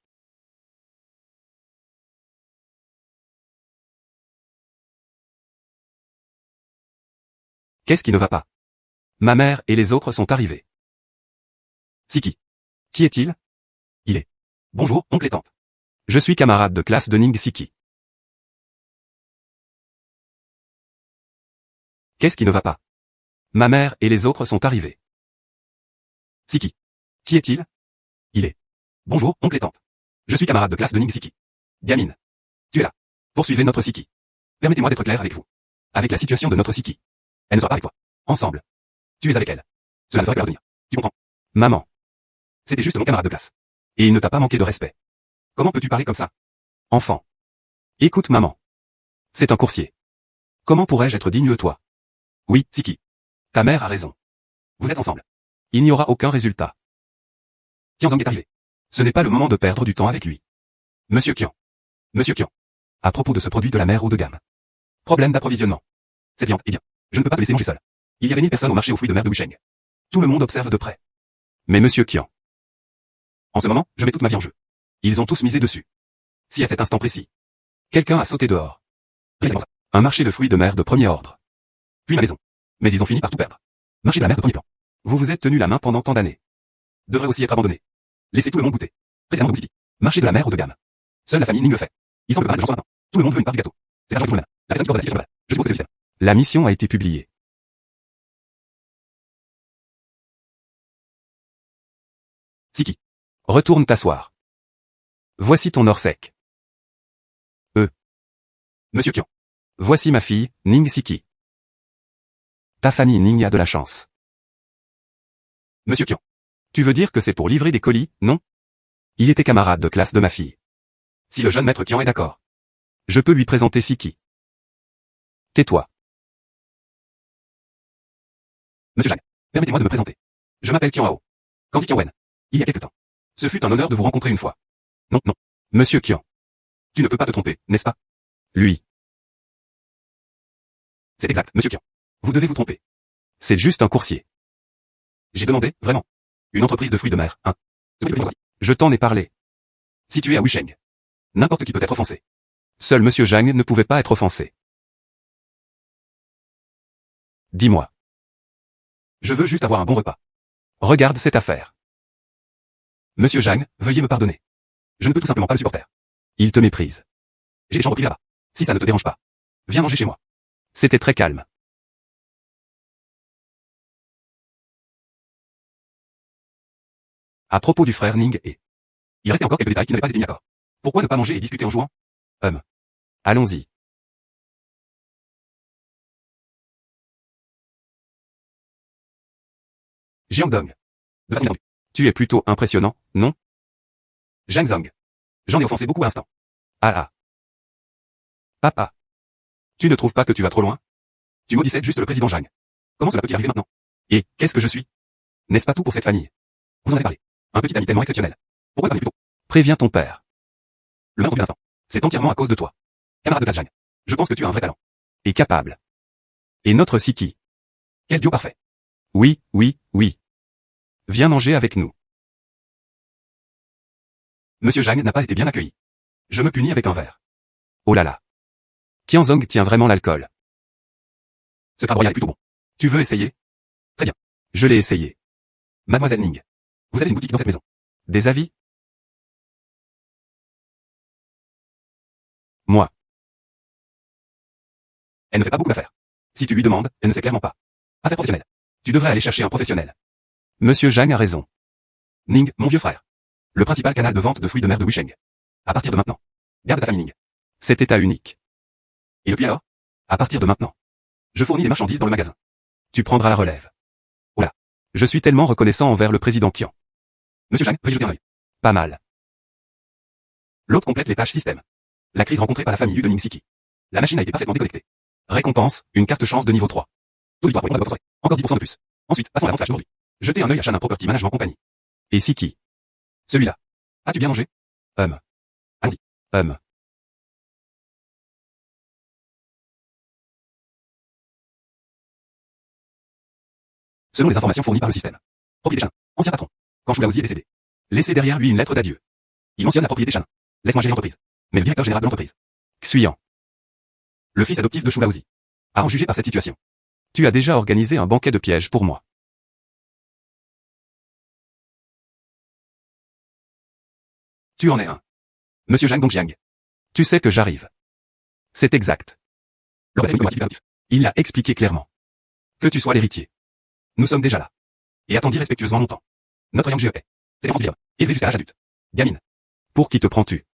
Qu'est-ce qui ne va pas? Ma mère et les autres sont arrivés. Siki. Qui est-il? Il est. Bonjour, oncle et tante. Je suis camarade de classe de Ning-Siki. Qu'est-ce qui ne va pas? Ma mère et les autres sont arrivés. Siki. Qui est-il? Il est. Bonjour, oncle et tante. Je suis camarade de classe de Ning-Siki. Gamine. Tu es là. Poursuivez notre Siki. Permettez-moi d'être clair avec vous. Avec la situation de notre Siki. Elle ne sera pas avec toi. Ensemble. Tu es avec elle. Cela ne ferait que leur tenir. Tu comprends? Maman. C'était juste mon camarade de classe. Et il ne t'a pas manqué de respect. Comment peux-tu parler comme ça? Enfant. Écoute maman. C'est un coursier. Comment pourrais-je être digne de toi? Oui, Siki. Ta mère a raison. Vous êtes ensemble. Il n'y aura aucun résultat. Qianzong est arrivé. Ce n'est pas le moment de perdre du temps avec lui. Monsieur Qian. Monsieur Qian. À propos de ce produit de la mer haut de gamme. Problème d'approvisionnement. Cette viande, eh bien, je ne peux pas te laisser manger seul. Il y avait 1000 personnes au marché aux fruits de mer de Wucheng. Tout le monde observe de près. Mais monsieur Qian. En ce moment, je mets toute ma vie en jeu. Ils ont tous misé dessus. Si à cet instant précis, quelqu'un a sauté dehors. Un marché de fruits de mer de premier ordre. Puis ma maison. Mais ils ont fini par tout perdre. Marché de la mer de premier plan. Vous vous êtes tenu la main pendant tant d'années. Devrait aussi être abandonné. Laissez tout le monde goûter. Précédemment de City. Marché de la mer haut de gamme. Seule la famille Ning le fait. Il semble que pas mal de gens sont maintenant. Tout le monde veut une part du gâteau. C'est l'argent qui joue le même. La personne qui coordonne la situation globale. Je suppose que c'est le système. La mission a été publiée. Siki. Retourne t'asseoir. Voici ton or sec. Monsieur Qian. Voici ma fille, Ning Siki. Ta famille Ning a de la chance. Monsieur Qian. Tu veux dire que c'est pour livrer des colis, non? Il était camarade de classe de ma fille. Si le jeune maître Qian est d'accord, je peux lui présenter Siki. Tais-toi. Monsieur Zhang, permettez-moi de me présenter. Je m'appelle Qian Hao. Kanzi Qian Wen. Il y a quelque temps. Ce fut un honneur de vous rencontrer une fois. Non, non. Monsieur Qian. Tu ne peux pas te tromper, n'est-ce pas? Lui. C'est exact, monsieur Qian. Vous devez vous tromper. C'est juste un coursier. J'ai demandé, vraiment. Une entreprise de fruits de mer, hein. Je t'en ai parlé. Situé à Wucheng. N'importe qui peut être offensé. Seul monsieur Zhang ne pouvait pas être offensé. Dis-moi. Je veux juste avoir un bon repas. Regarde cette affaire. Monsieur Zhang, veuillez me pardonner. Je ne peux tout simplement pas le supporter. Il te méprise. J'ai des chambres privées là-bas. Si ça ne te dérange pas. Viens manger chez moi. C'était très calme. À propos du frère Ning et... Il restait encore quelques détails qui n'avaient pas été mis d'accord. Pourquoi ne pas manger et discuter en jouant? Allons-y. Jiangdong. De façon inattendue. Tu es plutôt impressionnant, non? Zhang Zong. J'en ai offensé beaucoup à l'instant. Ah. Papa. Tu ne trouves pas que tu vas trop loin? Tu maudissais juste le président Zhang. Comment cela peut-il arriver maintenant? Et, qu'est-ce que je suis? N'est-ce pas tout pour cette famille? Vous en avez parlé. Un petit ami tellement exceptionnel. Pourquoi ne pas plus tôt? Préviens ton père. Le malentendu d'instant. C'est entièrement à cause de toi. Camarade de classe Zhang. Je pense que tu as un vrai talent. Et capable. Et notre Siki. Quel duo parfait. Oui. Viens manger avec nous. Monsieur Zhang n'a pas été bien accueilli. Je me punis avec un verre. Oh là là. Qianzong tient vraiment l'alcool. Ce crabe royal est plutôt bon. Tu veux essayer? Très bien. Je l'ai essayé. Mademoiselle Ning. Vous avez une boutique dans cette maison. Des avis? Moi. Elle ne fait pas beaucoup d'affaires. Si tu lui demandes, elle ne sait clairement pas. Affaires professionnelles. Tu devrais aller chercher un professionnel. Monsieur Zhang a raison. Ning, mon vieux frère. Le principal canal de vente de fruits de mer de Wucheng. À partir de maintenant. Garde ta famille Ning. C'est état unique. Et depuis alors? À partir de maintenant. Je fournis des marchandises dans le magasin. Tu prendras la relève. Oh là. Je suis tellement reconnaissant envers le président Qian. Monsieur Zhang, veuillez jeter un œil. Pas mal. L'autre complète les tâches système. La crise rencontrée par la famille Yu de Ning Siki. La machine a été parfaitement déconnectée. Récompense, une carte chance de niveau 3. Taux du droit pour les mois de encore 10% de plus. Ensuite, passons à la vente flash d'aujourd'hui. Jetez un œil à Shannon Property Management Company. Et Siki. Celui-là. As-tu bien mangé? Allons-y. Selon les informations fournies par le système. Propriété Shannon. Ancien patron. Quand Shulaozi est décédé. Laissez derrière lui une lettre d'adieu. Il mentionne la propriété Shannon. Laisse-moi gérer l'entreprise. Mais le directeur général de l'entreprise. Xuyan. Le fils adoptif de Shulaozi. A en jugé par cette situation. Tu as déjà organisé un banquet de pièges pour moi. Tu en es un. Monsieur Zhang Dongjiang. Tu sais que j'arrive. C'est exact. Il l'a expliqué clairement. Que tu sois l'héritier. Nous sommes déjà là. Et attendis respectueusement longtemps. Notre Yang Jie. C'est l'enfance du vieux. Élevé jusqu'à l'âge adulte. Gamine. Pour qui te prends-tu?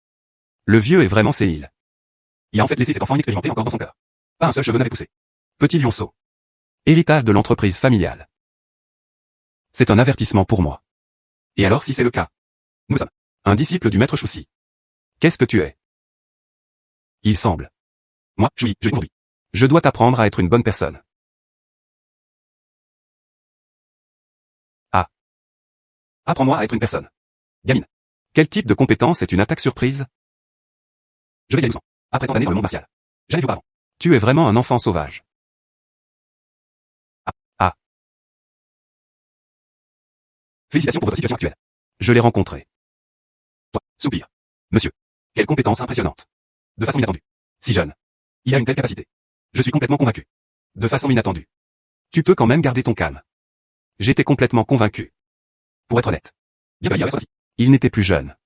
Le vieux est vraiment sénile. Il a en fait laissé cet enfant inexpérimenté encore dans son cœur. Pas un seul cheveu n'avait poussé. Petit lionceau. Héritage de l'entreprise familiale. C'est un avertissement pour moi. Et alors si c'est le cas? Nous sommes un disciple du maître Chouci. Qu'est-ce que tu es? Il semble. Moi, je aujourd'hui. Je dois t'apprendre à être une bonne personne. Ah. Apprends-moi à être une personne. Gamine. Quel type de compétence est une attaque surprise? Je vais y aller doucement. Après tant d'années dans le monde martial. Jamais vu auparavant. Tu es vraiment un enfant sauvage. Félicitations pour votre situation actuelle. Je l'ai rencontré. Toi, soupir. Monsieur. Quelle compétence impressionnante. De façon inattendue. Si jeune. Il a une telle capacité. Je suis complètement convaincu. De façon inattendue. Tu peux quand même garder ton calme. J'étais complètement convaincu. Pour être honnête. Bien que la soit ainsi. Il n'était plus jeune.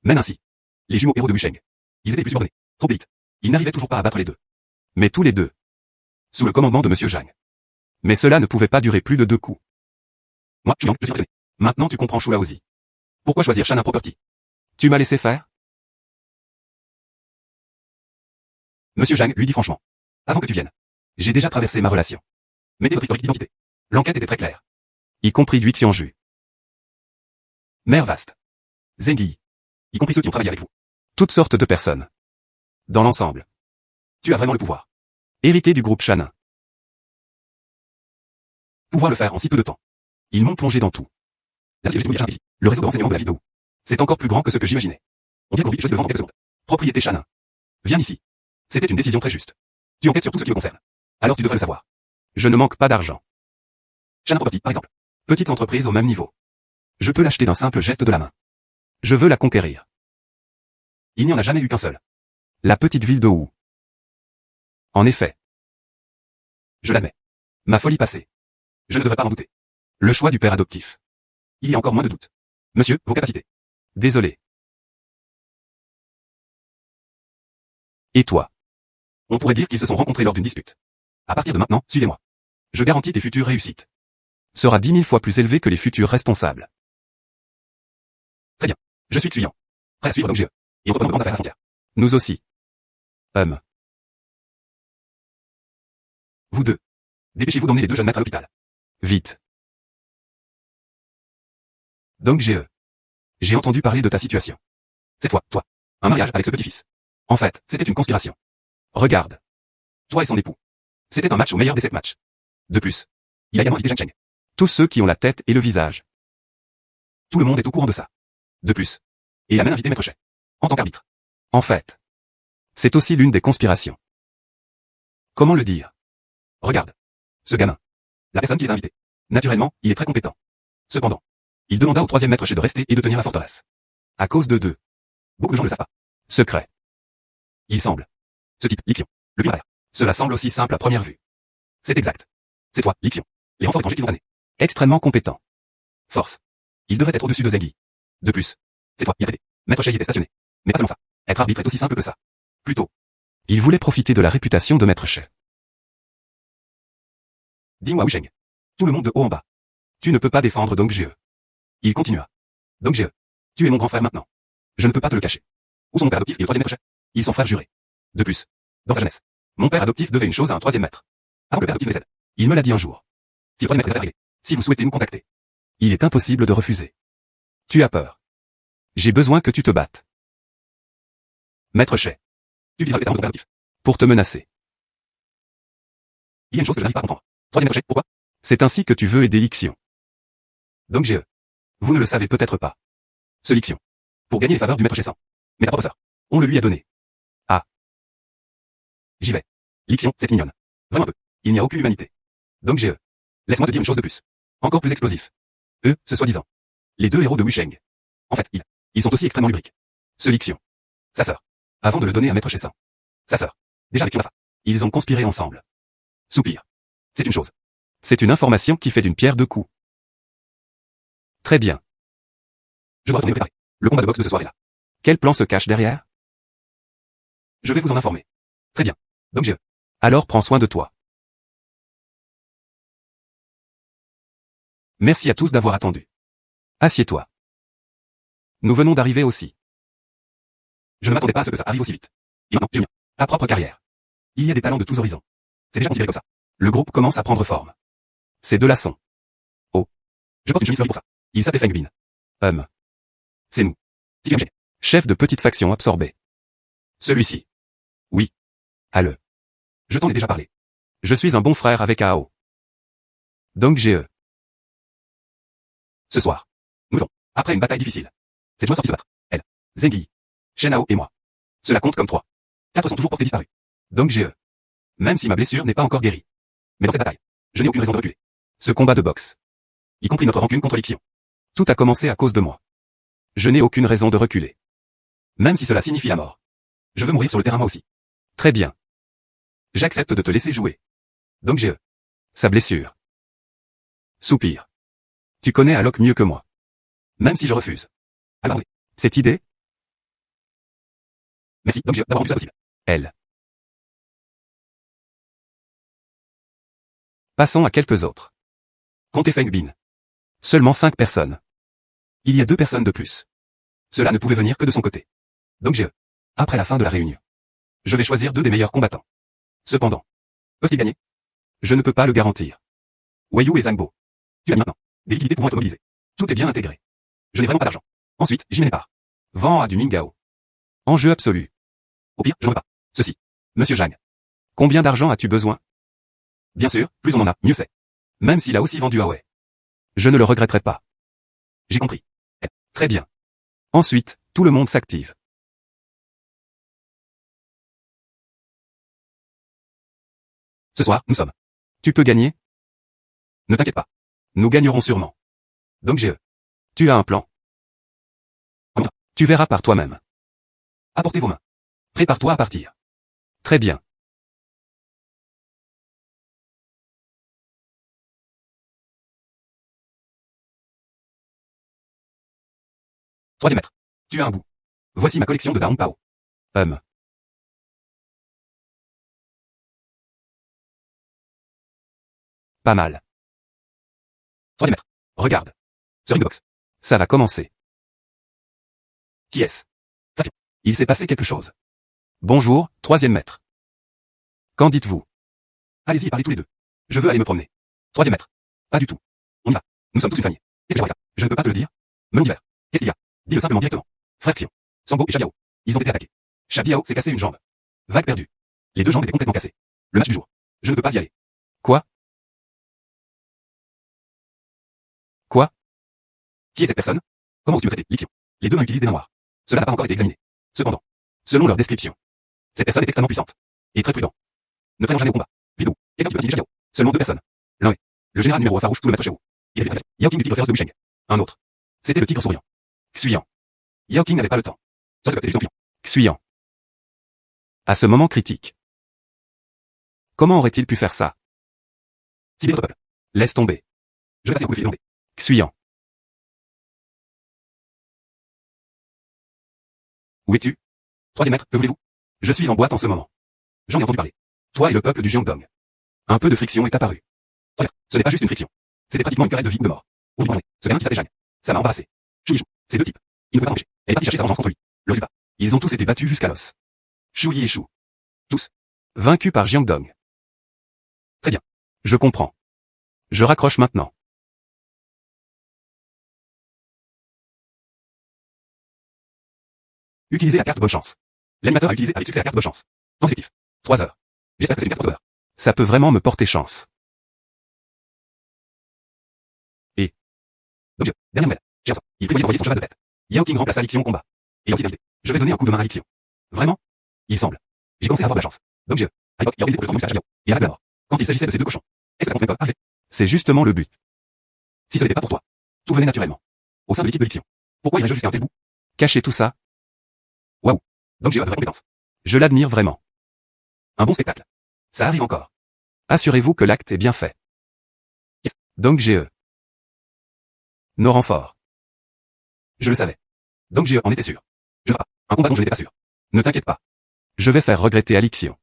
Même ainsi. Les jumeaux héros de Wusheng. Ils étaient plus subordonnés. Trop d'élite. Ils n'arrivaient toujours pas à battre les deux. Mais tous les deux. Sous le commandement de Monsieur Zhang. Mais cela ne pouvait pas durer plus de 2 coups. Moi, je suis impressionné. Maintenant tu comprends Shulaozi. Pourquoi choisir Shannon Property? Tu m'as laissé faire? Monsieur Zhang lui dit franchement. Avant que tu viennes. J'ai déjà traversé ma relation. Mettez votre historique d'identité. L'enquête était très claire. Y compris Dui Xianju. Mère vaste. Zheng Yi. Y compris ceux qui ont travaillé avec vous. Toutes sortes de personnes. Dans l'ensemble. Tu as vraiment le pouvoir. Hérité du groupe Shannon. Pouvoir le faire en si peu de temps. Ils m'ont plongé dans tout. Le réseau de renseignement de la ville de Wu. C'est encore plus grand que ce que j'imaginais. On vient de le vendre en quelques secondes. Propriété Shannon. Viens ici. C'était une décision très juste. Tu enquêtes sur tout ce qui me concerne. Alors tu devrais le savoir. Je ne manque pas d'argent. Shannon Property, par exemple. Petite entreprise au même niveau. Je peux l'acheter d'un simple geste de la main. Je veux la conquérir. Il n'y en a jamais eu qu'un seul. La petite ville de Wu. En effet. Je l'admets. Ma folie passée. Je ne devrais pas en douter. Le choix du père adoptif. Il y a encore moins de doute. Monsieur, vos capacités. Désolé. Et toi? On pourrait dire qu'ils se sont rencontrés lors d'une dispute. À partir de maintenant, suivez-moi. Je garantis tes futures réussites. Sera 10 000 fois plus élevé que les futurs responsables. Très bien. Je suis Tsuyang. Prêt à suivre donc GE. Et entreprenant de grandes affaires à la frontière. Nous aussi. Vous deux. Dépêchez-vous d'emmener les 2 jeunes maîtres à l'hôpital. Vite. Donc GE. J'ai entendu parler de ta situation. Cette fois, toi. Un mariage avec ce petit-fils. En fait, c'était une conspiration. Regarde. Toi et son époux. C'était un match au meilleur des 7 matchs. De plus. Il a également invité Zhang Cheng. Tous ceux qui ont la tête et le visage. Tout le monde est au courant de ça. De plus. Et il a même invité Maître Che. En tant qu'arbitre. En fait. C'est aussi l'une des conspirations. Comment le dire? Regarde. Ce gamin. La personne qui les a invités. Naturellement, il est très compétent. Cependant. Il demanda au 3e Maître Che de rester et de tenir la forteresse. À cause de 2. Beaucoup de gens ne le savent pas. Secret. Il semble. Ce type, Lixion. Le pire. Cela semble aussi simple à première vue. C'est exact. C'est toi, Lixion. Les renforts étrangers qu'ils ont amenés. Extrêmement compétent. Force. Il devrait être au-dessus de Zheng Yi. De plus. C'est toi, il a traité. Maître Che y était stationné. Mais pas seulement ça. Être arbitre est aussi simple que ça. Plutôt. Il voulait profiter de la réputation de Maître Che. Dis-moi Wusheng. Tout le monde de haut en bas. Tu ne peux pas défendre Dong Ge. Il continua. Dong Ge. Tu es mon grand frère maintenant. Je ne peux pas te le cacher. Où sont mon père adoptif et le 3e Maître Che? Ils sont frères jurés. De plus. Dans sa jeunesse. Mon père adoptif devait une chose à un 3e maître. Avant que le père adoptif décède. Il me l'a dit un jour. Si le 3e maître est réglé. Si vous souhaitez nous contacter. Il est impossible de refuser. Tu as peur. J'ai besoin que tu te battes. Maître Che. Tu utiliseras le testament de ton père adoptif. Pour te menacer. Il y a une chose que je n'arrive pas à comprendre. 3e Maître Che, pourquoi? C'est ainsi que tu veux aider Lixion. Donc GE. Vous ne le savez peut-être pas. Ce Lixion. Pour gagner les faveurs du Maître Che sans. Mais ta propre sœur. On le lui a donné. Ah. J'y vais. Lixion, c'est mignonne. Vraiment un peu. Il n'y a aucune humanité. Donc GE. Laisse-moi te dire une chose de plus. Encore plus explosif. Eux, ce soi-disant. Les 2 héros de Wusheng. En fait, ils sont aussi extrêmement lubriques. Ce Lixion. Sa sœur. Avant de le donner à Maître Che sans. Sa sœur. Déjà avec Lafa. Ils ont conspiré ensemble. Soupir. C'est une chose. C'est une information qui fait d'une pierre 2 coups. Très bien. Je dois retourner me préparer. Le combat de boxe de ce soir est là. Quel plan se cache derrière? Je vais vous en informer. Très bien. Donc GE. Alors prends soin de toi. Merci à tous d'avoir attendu. Assieds-toi. Nous venons d'arriver aussi. Je ne m'attendais pas à ce que ça arrive aussi vite. Et maintenant, j'ai mis ta propre carrière. Il y a des talents de tous horizons. C'est déjà considéré comme ça. Le groupe commence à prendre forme. Ces 2 là sont. Oh. Je porte une chemise fleurie pour ça. Il s'appelle Feng Bin. C'est nous. Sixième Cheng. Chef de petite faction absorbée. Celui-ci. Oui. Allez. Je t'en ai déjà parlé. Je suis un bon frère avec Ao. Donc GE. Ce soir. Nous vont. Après une bataille difficile. Cette joueurs sortis se battre. Elle. Zheng Yi. Shen Hao et moi. Cela compte comme 3. 4 sont toujours portés disparus. Donc GE. Même si ma blessure n'est pas encore guérie. Mais dans cette bataille. Je n'ai aucune raison de reculer. Ce combat de boxe. Y compris notre rancune contre Lixion. Tout a commencé à cause de moi. Je n'ai aucune raison de reculer. Même si cela signifie la mort. Je veux mourir sur le terrain moi aussi. Très bien. J'accepte de te laisser jouer. Donc j'ai sa blessure. Soupir. Tu connais Alok mieux que moi. Même si je refuse. Alors, cette idée? Merci, donc j'ai d'avoir rendu ça possible. Elle. Passons à quelques autres. Comptez Feng Bin. Seulement 5 personnes. Il y a 2 personnes de plus. Cela ne pouvait venir que de son côté. Donc j'ai après la fin de la réunion. Je vais choisir 2 des meilleurs combattants. Cependant. Peuvent-ils gagner? Je ne peux pas le garantir. Weiyu et Zhangbo. Tu as maintenant. Des liquidités pouvant être mobilisées. Tout est bien intégré. Je n'ai vraiment pas d'argent. Ensuite, j'y mets mes parts. Vends à du Mingao. Enjeu absolu. Au pire, je n'en veux pas. Ceci. Monsieur Zhang. Combien d'argent as-tu besoin? Bien sûr, plus on en a, mieux c'est. Même s'il a aussi vendu Huawei. Je ne le regretterai pas. J'ai compris. Très bien. Ensuite, tout le monde s'active. Ce soir, nous sommes. Tu peux gagner? Ne t'inquiète pas. Nous gagnerons sûrement. Donc tu as un plan? Tu verras par toi-même. Apportez vos mains. Prépare-toi à partir. Très bien. Troisième maître. Tu as un bout. Voici ma collection de Daron Pao. Pas mal. Troisième maître. Regarde. Sur une box. Ça va commencer. Qui est-ce? Il s'est passé quelque chose. Bonjour, troisième maître. Qu'en dites-vous? Allez-y, parlez tous les deux. Je veux aller me promener. Troisième maître. Pas du tout. On y va. Nous sommes tous une famille. Qu'est-ce que ça? Je ne peux pas te le dire. Melon d'hiver. Qu'est-ce qu'il y a? Dis-le simplement directement. Fraction. Sambo et Shabiao. Ils ont été attaqués. Shabiao s'est cassé une jambe. Vague perdue. Les 2 jambes étaient complètement cassées. Le match du jour. Je ne peux pas y aller. Quoi? Quoi? Qui est cette personne? Comment oses-tu me traiter, Lixion? Les 2 mains utilisent des mains noires. Cela n'a pas encore été examiné. Cependant, selon leur description, cette personne est extrêmement puissante. Et très prudent. Ne traînons jamais au combat. Vidou. Quelqu'un qui peut intimider Shabiao. Seulement 2 personnes. L'un est le général numéro 1 farouche, tout le maître Shao. Il avait fait Yao King du tigre féroce de Wusheng. Un autre. C'était le tigre souriant. Xuyan. Yao King n'avait pas le temps. C'est juste un client. Xuyan. À ce moment critique. Comment aurait-il pu faire ça? Si bien votre peuple. Laisse tomber. Je vais passer un coup de fil demandé. Xuyan. Où es-tu? Troisième maître, que voulez-vous? Je suis en boîte en ce moment. J'en ai entendu parler. Toi et le peuple du Jiangdong. Un peu de friction est apparue. Ce n'est pas juste une friction. C'était pratiquement une querelle de vie ou de mort. Aujourd'hui, ce gamin qui s'appelle Zhang. Ça m'a embarrassé. Chou ces 2 types. Ils ne pouvaient pas s'empêcher. Elle est partie chercher sa vengeance contre lui. Le résultat. Ils ont tous été battus jusqu'à l'os. Shu Yi et Shu. Tous. Vaincus par Jiangdong. Très bien. Je comprends. Je raccroche maintenant. Utilisez la carte bonne chance. L'animateur a utilisé avec succès la carte bonne chance. Temps effectif. 3 heures. J'espère que c'est une carte porteur. Ça peut vraiment me porter chance. Et. Donc dernière nouvelle. Il prévoyait d'envoyer son cheval de tête. Yao King remplaça Lixion au combat. Et ensuite invité. Je vais donner un coup de main à Lixion. Vraiment? Il semble. J'ai commencé à avoir de la chance. Donc à l'époque, il organisait pour le tournoi jusqu'à Shabiao. Et avec la mort. Quand il s'agissait de ces 2 cochons. Est-ce que ça compte avec? C'est justement le but. Si ce n'était pas pour toi. Tout venait naturellement. Au sein de l'équipe de Lixion. Pourquoi irais-je jusqu'à un tel bout? Cacher tout ça? Waouh. Donc a de vraies compétences. Je l'admire vraiment. Un bon spectacle. Ça arrive encore. Assurez-vous que l'acte est bien fait. Donc nos renforts. Je le savais. Donc en était sûr. Je ferai un combat dont je n'étais pas sûr. Ne t'inquiète pas. Je vais faire regretter Alixion.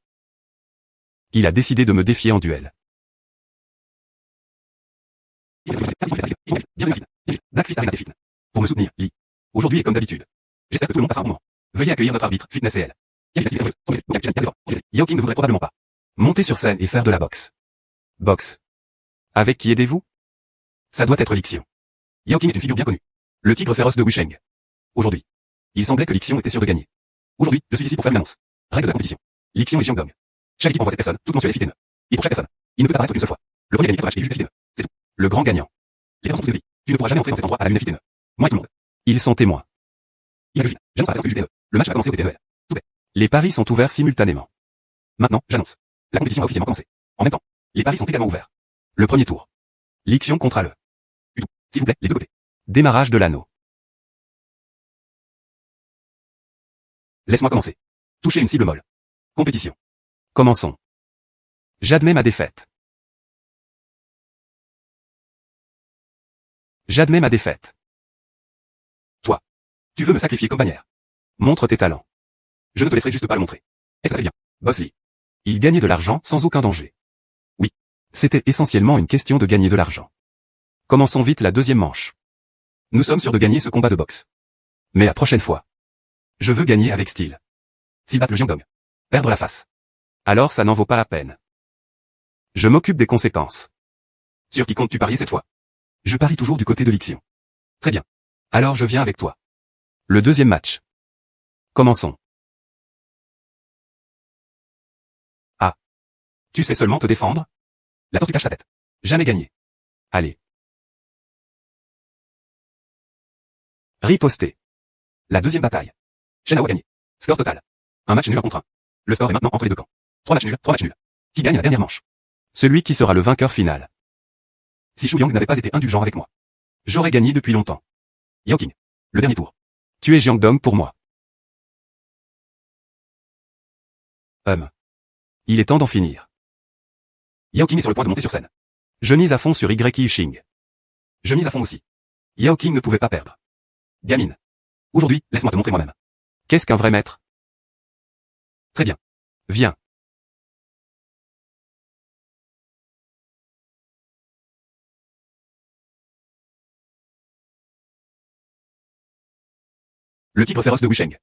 Il a décidé de me défier en duel. Bienvenue Black Fist Arena Fitness. Pour me soutenir, Lee. Aujourd'hui est comme d'habitude. J'espère que tout le monde passe un bon moment. Veuillez accueillir notre arbitre, Fitness et elle. Yao King ne voudrait probablement pas monter sur scène et faire de la boxe. Boxe. Avec qui aidez-vous? Ça doit être Lixion. Yao King est une figure bien connue. Le tigre féroce de Wusheng. Aujourd'hui. Il semblait que Lixion était sûr de gagner. Aujourd'hui, je suis ici pour faire une annonce. Règle de la compétition. Lixion et Jiangdong. Chaque équipe envoie cette personne, toutes mensuelles FIT2. Et pour chaque personne, il ne peut apparaître qu'une seule fois. Le premier gagnant match est juste FIT2. C'est tout. Le grand gagnant. Les personnes sont toutes tu ne pourras jamais entrer dans cet endroit à la lune FIT2. Moi et tout le monde. Ils sont témoins. Il a j'annonce à la personne que le match va commencer au TTEL. Tout est. Les paris sont ouverts simultanément. Maintenant, j'annonce. La compétition a officiellement commencé. En même temps, les paris sont également ouverts. Le premier tour. Lixion contre le. S'il vous plaît, les 2 côtés. Démarrage de l'anneau. Laisse-moi commencer. Toucher une cible molle. Compétition. Commençons. J'admets ma défaite. J'admets ma défaite. Toi. Tu veux me sacrifier comme bannière. Montre tes talents. Je ne te laisserai juste pas le montrer. Est-ce très bien, Boss Lee? Il gagnait de l'argent sans aucun danger. Oui. C'était essentiellement une question de gagner de l'argent. Commençons vite la deuxième manche. Nous sommes sûrs de gagner ce combat de boxe. Mais la prochaine fois. Je veux gagner avec style. S'il bat le Jiangdong. Perdre la face. Alors ça n'en vaut pas la peine. Je m'occupe des conséquences. Sur qui comptes-tu parier cette fois? Je parie toujours du côté de Lixion. Très bien. Alors je viens avec toi. Le deuxième match. Commençons. Ah. Tu sais seulement te défendre? La tortue cache sa tête. Jamais gagné. Allez. Riposter. La deuxième bataille. Shen Hao a gagné. Score total. Un match nul contre un. Le score est maintenant entre les deux camps. 3 matchs nuls, 3 matchs nuls. Qui gagne la dernière manche? Celui qui sera le vainqueur final. Si Shu Yang n'avait pas été indulgent avec moi, j'aurais gagné depuis longtemps. Yao King. Le dernier tour. Tu es Jiangdong pour moi. Il est temps d'en finir. Yao King est sur le point de monter sur scène. Je mise à fond sur Y Xing. Je mise à fond aussi. Yao King ne pouvait pas perdre. Gamine. Aujourd'hui, laisse-moi te montrer moi-même. Qu'est-ce qu'un vrai maître? Très bien. Viens. Le tigre féroce de Wusheng.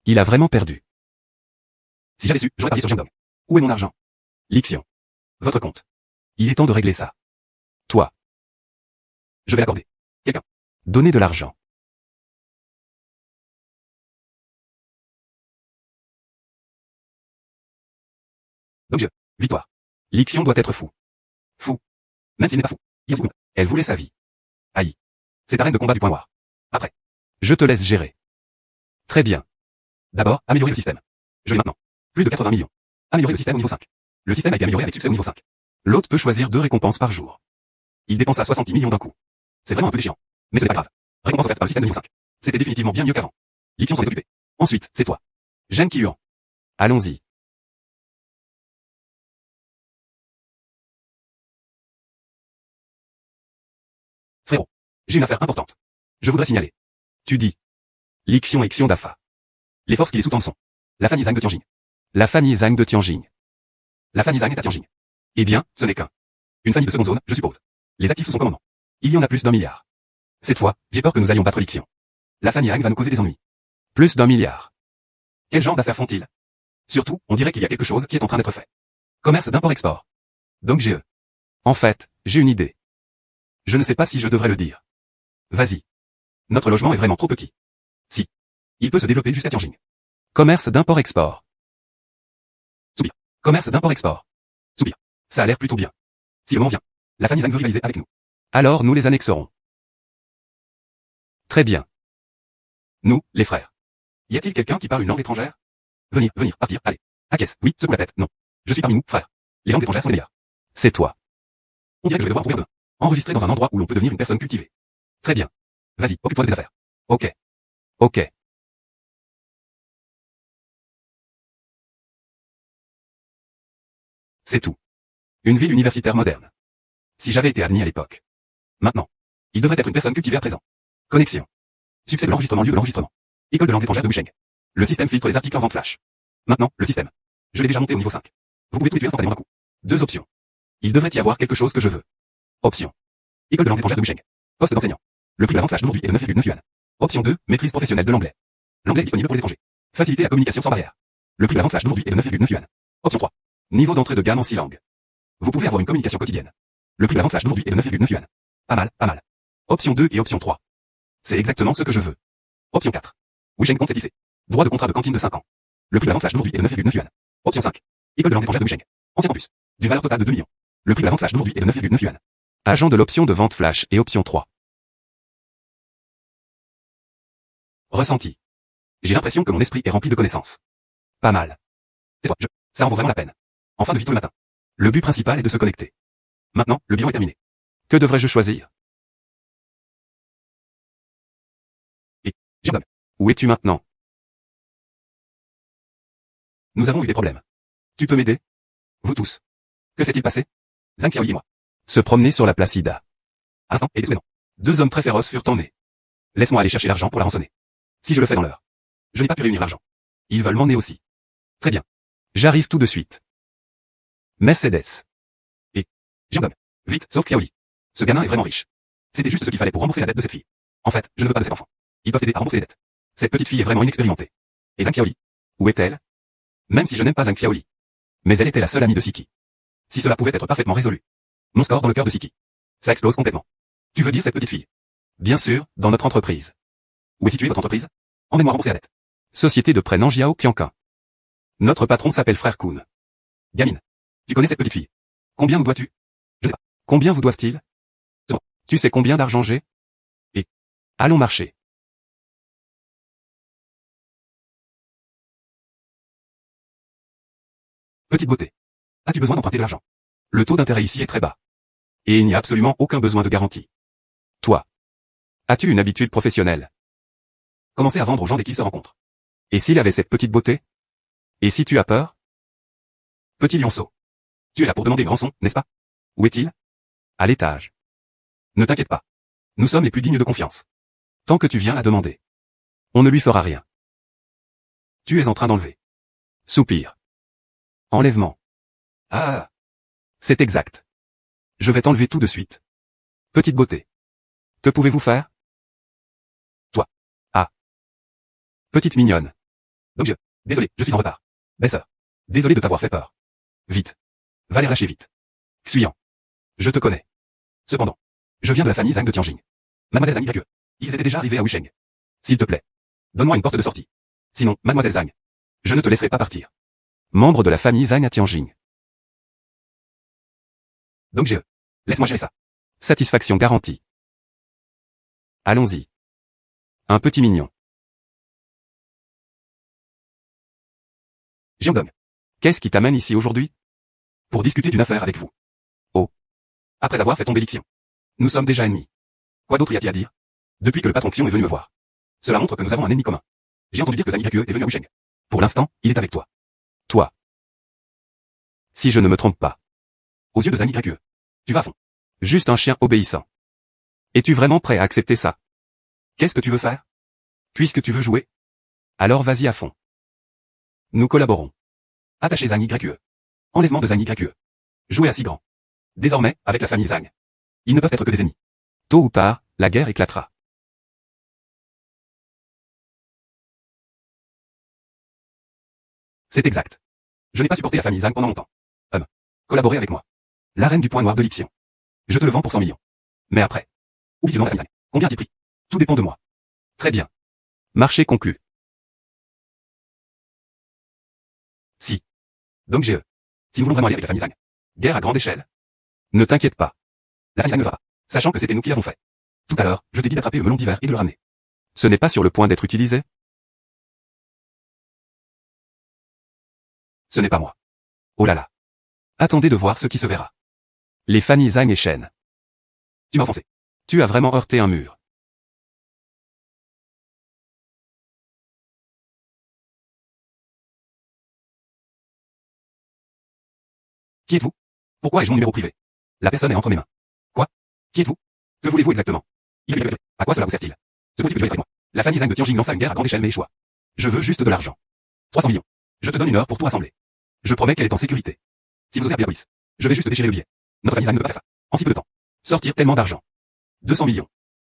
Il a vraiment perdu. Si j'avais su, j'aurais parié sur Jiangdong. Où est mon argent? Lixion. Votre compte. Il est temps de régler ça. Toi. Je vais l'accorder. Quelqu'un. Donnez de l'argent. Donc victoire. Lixion doit être fou. Fou. Même s'il n'est pas fou. Elle voulait sa vie. Aïe. C'est arène de combat du point noir. Après. Je te laisse gérer. Très bien. D'abord, améliorer le système. Je l'ai maintenant. Plus de 80 millions. Améliorer le système au niveau 5. Le système a été amélioré avec succès au niveau 5. L'hôte peut choisir 2 récompenses par jour. Il dépensa 70 millions d'un coup. C'est vraiment un peu déchirant. Mais ce n'est pas grave. Récompense offerte par le système de niveau 5. C'était définitivement bien mieux qu'avant. Lixion s'en est occupé. Ensuite, c'est toi. Zheng Qiuan. Allons-y. Frérot. J'ai une affaire importante. Je voudrais signaler. Tu dis. Lixion et Xion d'Afa. Les forces qui les sous-tendent sont. La famille Zhang de Tianjin. La famille Zhang de Tianjin. La famille Zhang est à Tianjin. Eh bien, ce n'est qu'un. Une famille de seconde zone, je suppose. Les actifs sous son commandement. Il y en a plus d'1 milliard. Cette fois, j'ai peur que nous allions battre Lixion. La famille Zhang va nous causer des ennuis. Plus d'1 milliard. Quel genre d'affaires font-ils? Surtout, on dirait qu'il y a quelque chose qui est en train d'être fait. Commerce d'import-export. Donc GE. En fait, j'ai une idée. Je ne sais pas si je devrais le dire. Vas-y. Notre logement est vraiment trop petit. Si. Il peut se développer jusqu'à Tianjin. Commerce d'import-export. Soupir. Commerce d'import-export. Soupir. Ça a l'air plutôt bien. Si le moment vient, la famille Zhang veut rivaliser avec nous. Alors nous les annexerons. Très bien. Nous, les frères. Y a-t-il quelqu'un qui parle une langue étrangère? Venir, partir, allez. Acquiesce, oui, secoue la tête, non. Je suis parmi nous, frères. Les langues étrangères sont les meilleures. C'est toi. On dirait que je vais devoir mourir demain. Enregistré dans un endroit où l'on peut devenir une personne cultivée. Très bien. Vas-y, occupe-toi des affaires. Ok. Ok. C'est tout. Une ville universitaire moderne. Si j'avais été admis à l'époque. Maintenant. Il devrait être une personne cultivée à présent. Connexion. Succès de l'enregistrement, lieu de l'enregistrement. École de langues étrangères de Wusheng. Le système filtre les articles en vente flash. Maintenant, le système. Je l'ai déjà monté au niveau 5. Vous pouvez tout tuer instantanément d'un coup. 2 options. Il devrait y avoir quelque chose que je veux. Option. École de langues étrangères de Wusheng. Poste d'enseignant. Le prix de la vente flash d'aujourd'hui est de 9,9 yuan. Option 2, maîtrise professionnelle de l'anglais. L'anglais est disponible pour les étrangers. Faciliter la communication sans barrière. Le prix de la vente flash d'aujourd'hui est de 9,9 yuan. Option 3. Niveau d'entrée de gamme en 6 langues. Vous pouvez avoir une communication quotidienne. Le prix de la vente flash d'aujourd'hui est de 9,9 yuan. Pas mal, pas mal. Option 2 et option 3. C'est exactement ce que je veux. Option 4. Wusheng compte s'étisser. Droit de contrat de cantine de 5 ans. Le prix de la vente flash d'aujourd'hui est de 9,9 yuan. Option 5. École de langues étrangères de Wusheng. Ancien campus. D'une valeur totale de 2 millions. Le prix de la vente flash d'aujourd'hui est de 9,9 yuan. Agent de l'option de vente flash et option 3. Ressenti. J'ai l'impression que mon esprit est rempli de connaissances. Pas mal. C'est toi, ça en vaut vraiment la peine. En fin de vie tôt le matin. Le but principal est de se connecter. Maintenant, le bilan est terminé. Que devrais-je choisir? Où es-tu maintenant? Nous avons eu des problèmes. Tu peux m'aider? Vous tous. Que s'est-il passé? Zhang Xiaoli et moi. Se promener sur la place Ida. Instant, et désolant. Deux hommes très féroces furent emmenés. Laisse-moi aller chercher l'argent pour la rançonner. Si je le fais dans l'heure. Je n'ai pas pu réunir l'argent. Ils veulent m'emmener aussi. Très bien. J'arrive tout de suite. Mercedes. Et Jiandong. Vite, sauf Xiaoli. Ce gamin est vraiment riche. C'était juste ce qu'il fallait pour rembourser la dette de cette fille. En fait, je ne veux pas de cet enfant. Ils doivent aider à rembourser les dettes. Cette petite fille est vraiment inexpérimentée. Et Zhang Xiaoli? Où est-elle? Même si je n'aime pas Zhang Xiaoli. Mais elle était la seule amie de Siki. Si cela pouvait être parfaitement résolu. Mon score dans le cœur de Siki. Ça explose complètement. Tu veux dire cette petite fille? Bien sûr, dans notre entreprise. Où est située votre entreprise? Emmène-moi rembourser la dette. Société de prêt Nanjiao Qianqin. Notre patron s'appelle Frère Kun. Gamine. Tu connais cette petite fille? Combien nous dois-tu? Je ne sais pas. Combien vous doivent-ils? Tu sais combien d'argent j'ai? Et allons marcher. Petite beauté. As-tu besoin d'emprunter de l'argent? Le taux d'intérêt ici est très bas. Et il n'y a absolument aucun besoin de garantie. Toi. As-tu une habitude professionnelle? Commencer à vendre aux gens dès qu'ils se rencontrent. Et s'il avait cette petite beauté? Et si tu as peur? Petit lionceau. Tu es là pour demander une rançon, n'est-ce pas? Où est-il? À l'étage. Ne t'inquiète pas. Nous sommes les plus dignes de confiance. Tant que tu viens la demander. On ne lui fera rien. Tu es en train d'enlever. Soupir. Enlèvement. Ah. C'est exact. Je vais t'enlever tout de suite. Petite beauté. Que pouvez-vous faire? Toi. Ah. Petite mignonne. Donc désolé, je suis en retard. Belle-sœur. Désolé de t'avoir fait peur. Vite. Va les lâcher vite. Xuyang. Je te connais. Cependant. Je viens de la famille Zhang de Tianjin. Mademoiselle Zhang y. Ils étaient déjà arrivés à Wusheng. S'il te plaît. Donne-moi une porte de sortie. Sinon, mademoiselle Zhang. Je ne te laisserai pas partir. Membre de la famille Zhang à Tianjin. Donc laisse-moi gérer ça. Satisfaction garantie. Allons-y. Un petit mignon. Jiandong. Qu'est-ce qui t'amène ici aujourd'hui? Pour discuter d'une affaire avec vous. Oh. Après avoir fait tomber Lixian. Nous sommes déjà ennemis. Quoi d'autre y a-t-il à dire? Depuis que le patron Xion est venu me voir. Cela montre que nous avons un ennemi commun. J'ai entendu dire que Zhang Yikue est venu à Wusheng. Pour l'instant, il est avec toi. Toi. Si je ne me trompe pas. Aux yeux de Zhang Yikue. Tu vas à fond. Juste un chien obéissant. Es-tu vraiment prêt à accepter ça? Qu'est-ce que tu veux faire? Puisque tu veux jouer? Alors vas-y à fond. Nous collaborons. Attacher Zhang Yikue. Enlèvement de Zhang Yikue. Jouer à si grand. Désormais, avec la famille Zhang. Ils ne peuvent être que des ennemis. Tôt ou tard, la guerre éclatera. C'est exact. Je n'ai pas supporté la famille Zhang pendant longtemps. Collaborez avec moi. La reine du point noir de Lixian. Je te le vends pour 100 millions. Mais après. Oublie ce nom de la famille Zhang. Combien a-t-il pris? Tout dépend de moi. Très bien. Marché conclu. Si. Donc si nous voulons vraiment aller avec la famille Zhang. Guerre à grande échelle. Ne t'inquiète pas. La famille Zhang ne va pas. Sachant que c'était nous qui l'avons fait. Tout à l'heure, je t'ai dit d'attraper le melon d'hiver et de le ramener. Ce n'est pas sur le point d'être utilisé? Ce n'est pas moi. Oh là là. Attendez de voir ce qui se verra. Les familles Zhang et Shen. Tu m'as offensé. Tu as vraiment heurté un mur. Qui êtes-vous? Pourquoi ai-je mon numéro privé? La personne est entre mes mains. Quoi? Qui êtes-vous? Que voulez-vous exactement? À quoi cela vous sert-il? Ce politique que tu veux être avec moi. La famille Zhang de Tianjin lança une guerre à grande échelle mais échoua. Je veux juste de l'argent. 300 millions. Je te donne une heure pour tout rassembler. Je promets qu'elle est en sécurité. Si vous osez appeler la police, je vais juste déchirer le billet. Notre famille Zhang ne peut pas faire ça. En si peu de temps. Sortir tellement d'argent. 200 millions.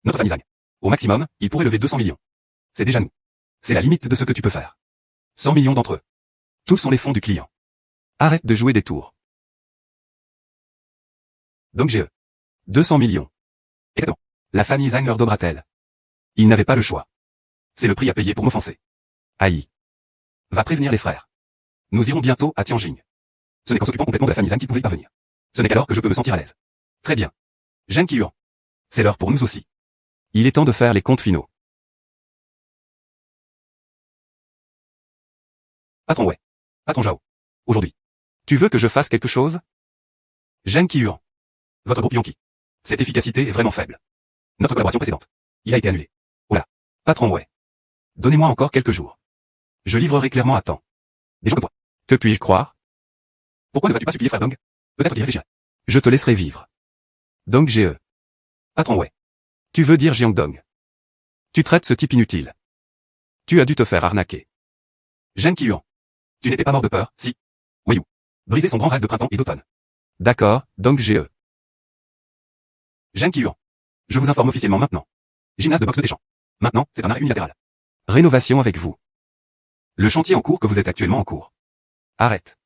Notre famille Zhang. Au maximum, il pourrait lever 200 millions. C'est déjà nous. C'est la limite de ce que tu peux faire. 100 millions d'entre eux. Tous sont les fonds du client. Arrête de jouer des tours. Donc 200 millions. Exactement. La famille Zhang leur donnera-t-elle? Ils n'avaient pas le choix. C'est le prix à payer pour m'offenser. Aïe. Va prévenir les frères. Nous irons bientôt à Tianjin. Ce n'est qu'en s'occupant complètement de la famille Zhang qu'ils pouvaient y parvenir. Ce n'est qu'alors que je peux me sentir à l'aise. Très bien. Zhang Qiuan. C'est l'heure pour nous aussi. Il est temps de faire les comptes finaux. Patron Wei. Patron Zhao. Aujourd'hui. Tu veux que je fasse quelque chose? Zhang Qiuan. Votre groupe Yonki. Cette efficacité est vraiment faible. Notre collaboration précédente. Il a été annulé. Oh là. Patron Wei. Donnez-moi encore quelques jours. Je livrerai clairement à temps. Des gens comme toi. Que puis-je croire? Pourquoi ne vas-tu pas supplier frère Dong? Peut-être qu'il réfléchirait. Je te laisserai vivre. Dong Ge. Patron ouais. Tu veux dire Jiang Dong. Tu traites ce type inutile. Tu as dû te faire arnaquer. Zhang Qiuan. Tu n'étais pas mort de peur, si. Weiyu. Briser son grand rêve de printemps et d'automne. D'accord, Dong Ge. Zhang Qiuan. Je vous informe officiellement maintenant. Gymnase de boxe de Deschamps. Maintenant, c'est un arrêt unilatéral. Rénovation avec vous. Le chantier en cours que vous êtes actuellement en cours. Arrête.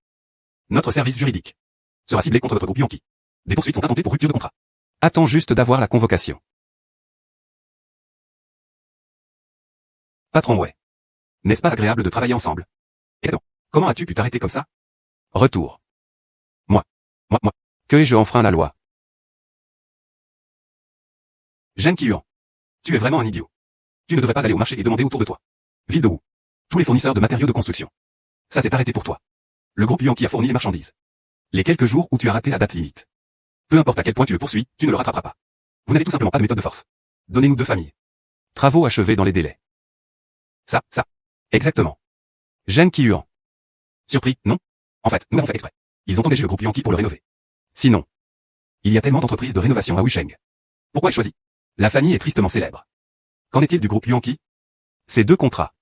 Notre service juridique sera ciblé contre votre groupe Yankee. Des poursuites sont intentées pour rupture de contrat. Attends juste d'avoir la convocation. Patron ouais. N'est-ce pas agréable de travailler ensemble? Excellent. Comment as-tu pu t'arrêter comme ça? Retour. Moi. Que ai-je enfreint la loi? Zhang Qiuan. Tu es vraiment un idiot. Tu ne devrais pas aller au marché et demander autour de toi. Ville de Wu. Tous les fournisseurs de matériaux de construction. Ça s'est arrêté pour toi. Le groupe Yankee a fourni les marchandises. Les quelques jours où tu as raté à date limite. Peu importe à quel point tu le poursuis, tu ne le rattraperas pas. Vous n'avez tout simplement pas de méthode de force. Donnez-nous 2 familles. Travaux achevés dans les délais. Ça. Exactement. Zhang Qiuan. Surpris, non? En fait, nous l'avons fait exprès. Ils ont engagé le groupe Yankee pour le rénover. Sinon, il y a tellement d'entreprises de rénovation à Wusheng. Pourquoi ai choisi? La famille est tristement célèbre. Qu'en est-il du groupe Yankee? Ces 2 contrats.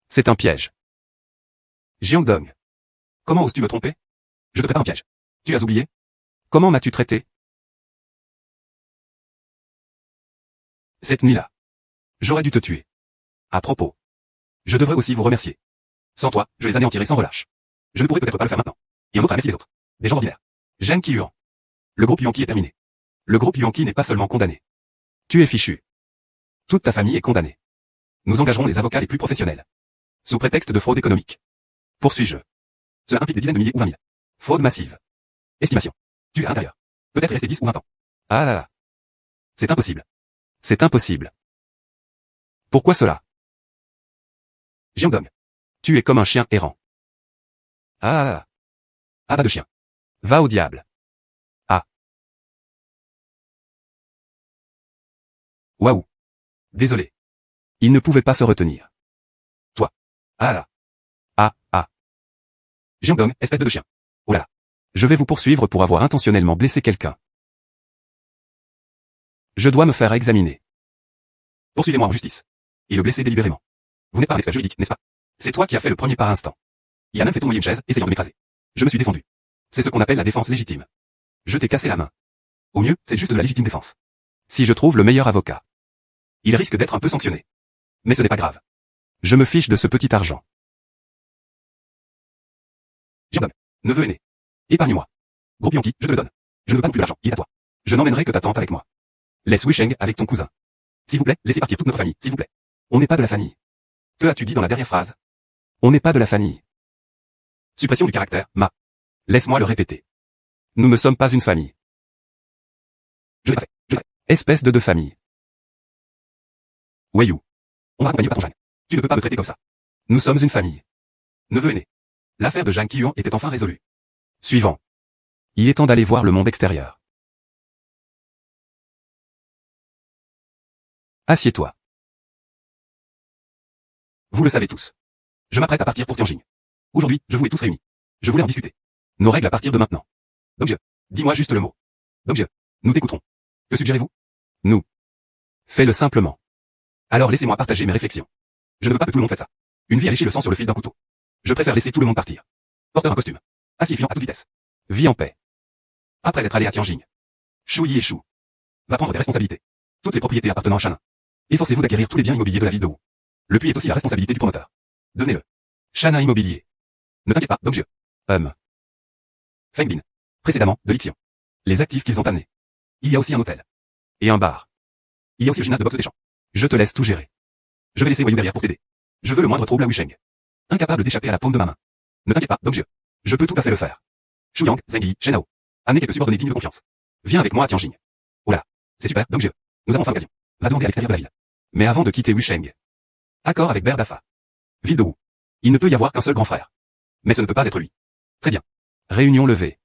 C'est un piège. Jiang Dong. Comment oses-tu me tromper? Je te prépare un piège. Tu as oublié? Comment m'as-tu traité? Cette nuit-là. J'aurais dû te tuer. À propos. Je devrais aussi vous remercier. Sans toi, je les anéantirais sans relâche. Je ne pourrais peut-être pas le faire maintenant. Et un autre à remercier les autres. Des gens ordinaires. Zhang Qiuan. Le groupe Yankee est terminé. Le groupe Yankee n'est pas seulement condamné. Tu es fichu. Toute ta famille est condamnée. Nous engagerons les avocats les plus professionnels. Sous prétexte de fraude économique. Poursuis-je. Cela implique des dizaines de milliers ou 20 000. Fraude massive. Estimation. Tu es à l'intérieur. Peut-être rester 10 ou 20 ans. Ah là là. C'est impossible. C'est impossible. Pourquoi cela? Jiang Dong. Tu es comme un chien errant. Ah là là. Ah bas de chien. Va au diable. Ah. Waouh. Désolé. Il ne pouvait pas se retenir. Toi. Ah là. Ah. Jiang Dong, espèce de chien. Oh là là. Je vais vous poursuivre pour avoir intentionnellement blessé quelqu'un. Je dois me faire examiner. Poursuivez-moi en justice. Et le blesser délibérément. Vous n'êtes pas un expert juridique, n'est-ce pas? C'est toi qui as fait le premier par instant. Il a même fait tournoyer une chaise, essayant de m'écraser. Je me suis défendu. C'est ce qu'on appelle la défense légitime. Je t'ai cassé la main. Au mieux, c'est juste de la légitime défense. Si je trouve le meilleur avocat, il risque d'être un peu sanctionné. Mais ce n'est pas grave. Je me fiche de ce petit argent. Jiang Dong, neveu aîné. Épargne-moi. Groupe Yankee, je te le donne. Je ne veux pas non plus l'argent, il est à toi. Je n'emmènerai que ta tante avec moi. Laisse Wusheng avec ton cousin. S'il vous plaît, laissez partir toute notre famille, s'il vous plaît. On n'est pas de la famille. Que as-tu dit dans la dernière phrase? On n'est pas de la famille. Suppression du caractère, ma. Laisse-moi le répéter. Nous ne sommes pas une famille. Je l'ai pas fait. Espèce de famille. Weiyu. On va accompagner patron Zhang. Tu ne peux pas me traiter comme ça. Nous sommes une famille. Neveu aîné. L'affaire de Zhang Qiuan était enfin résolue. Suivant. Il est temps d'aller voir le monde extérieur. Assieds-toi. Vous le savez tous. Je m'apprête à partir pour Tianjin. Aujourd'hui, je vous ai tous réunis. Je voulais en discuter. Nos règles à partir de maintenant. Dongje, dis-moi juste le mot. Dongje, nous t'écouterons. Que suggérez-vous? Nous. Fais-le simplement. Alors laissez-moi partager mes réflexions. Je ne veux pas que tout le monde fasse ça. Une vie à lécher le sang sur le fil d'un couteau. Je préfère laisser tout le monde partir. Porteur un costume. Assis et filant à toute vitesse. Vie en paix. Après être allé à Tianjin. Shu Yishu. Va prendre des responsabilités. Toutes les propriétés appartenant à Shannon. Efforcez-vous d'acquérir tous les biens immobiliers de la ville de Wu. Le puits est aussi la responsabilité du promoteur. Devenez-le. Shannon Immobilier. Ne t'inquiète pas, Dongje. Feng Bin. Précédemment, de Lixion. Les actifs qu'ils ont amenés. Il y a aussi un hôtel. Et un bar. Il y a aussi le gymnase de boxe de Deschamps. Je te laisse tout gérer. Je vais laisser Weiyu derrière pour t'aider. Je veux le moindre trouble à Wusheng. Incapable d'échapper à la paume de ma main. Ne t'inquiète pas, Dongje. Je peux tout à fait le faire. Shuyang, Zengyi, Shenhao. Amenez quelques subordonnés dignes de confiance. Viens avec moi à Tianjin. Oh là. C'est super, Dongje. Nous avons enfin l'occasion. Va demander à l'extérieur de la ville. Mais avant de quitter Wusheng. Accord avec Berdafa. Ville de Wu. Il ne peut y avoir qu'un seul grand frère. Mais ce ne peut pas être lui. Très bien. Réunion levée.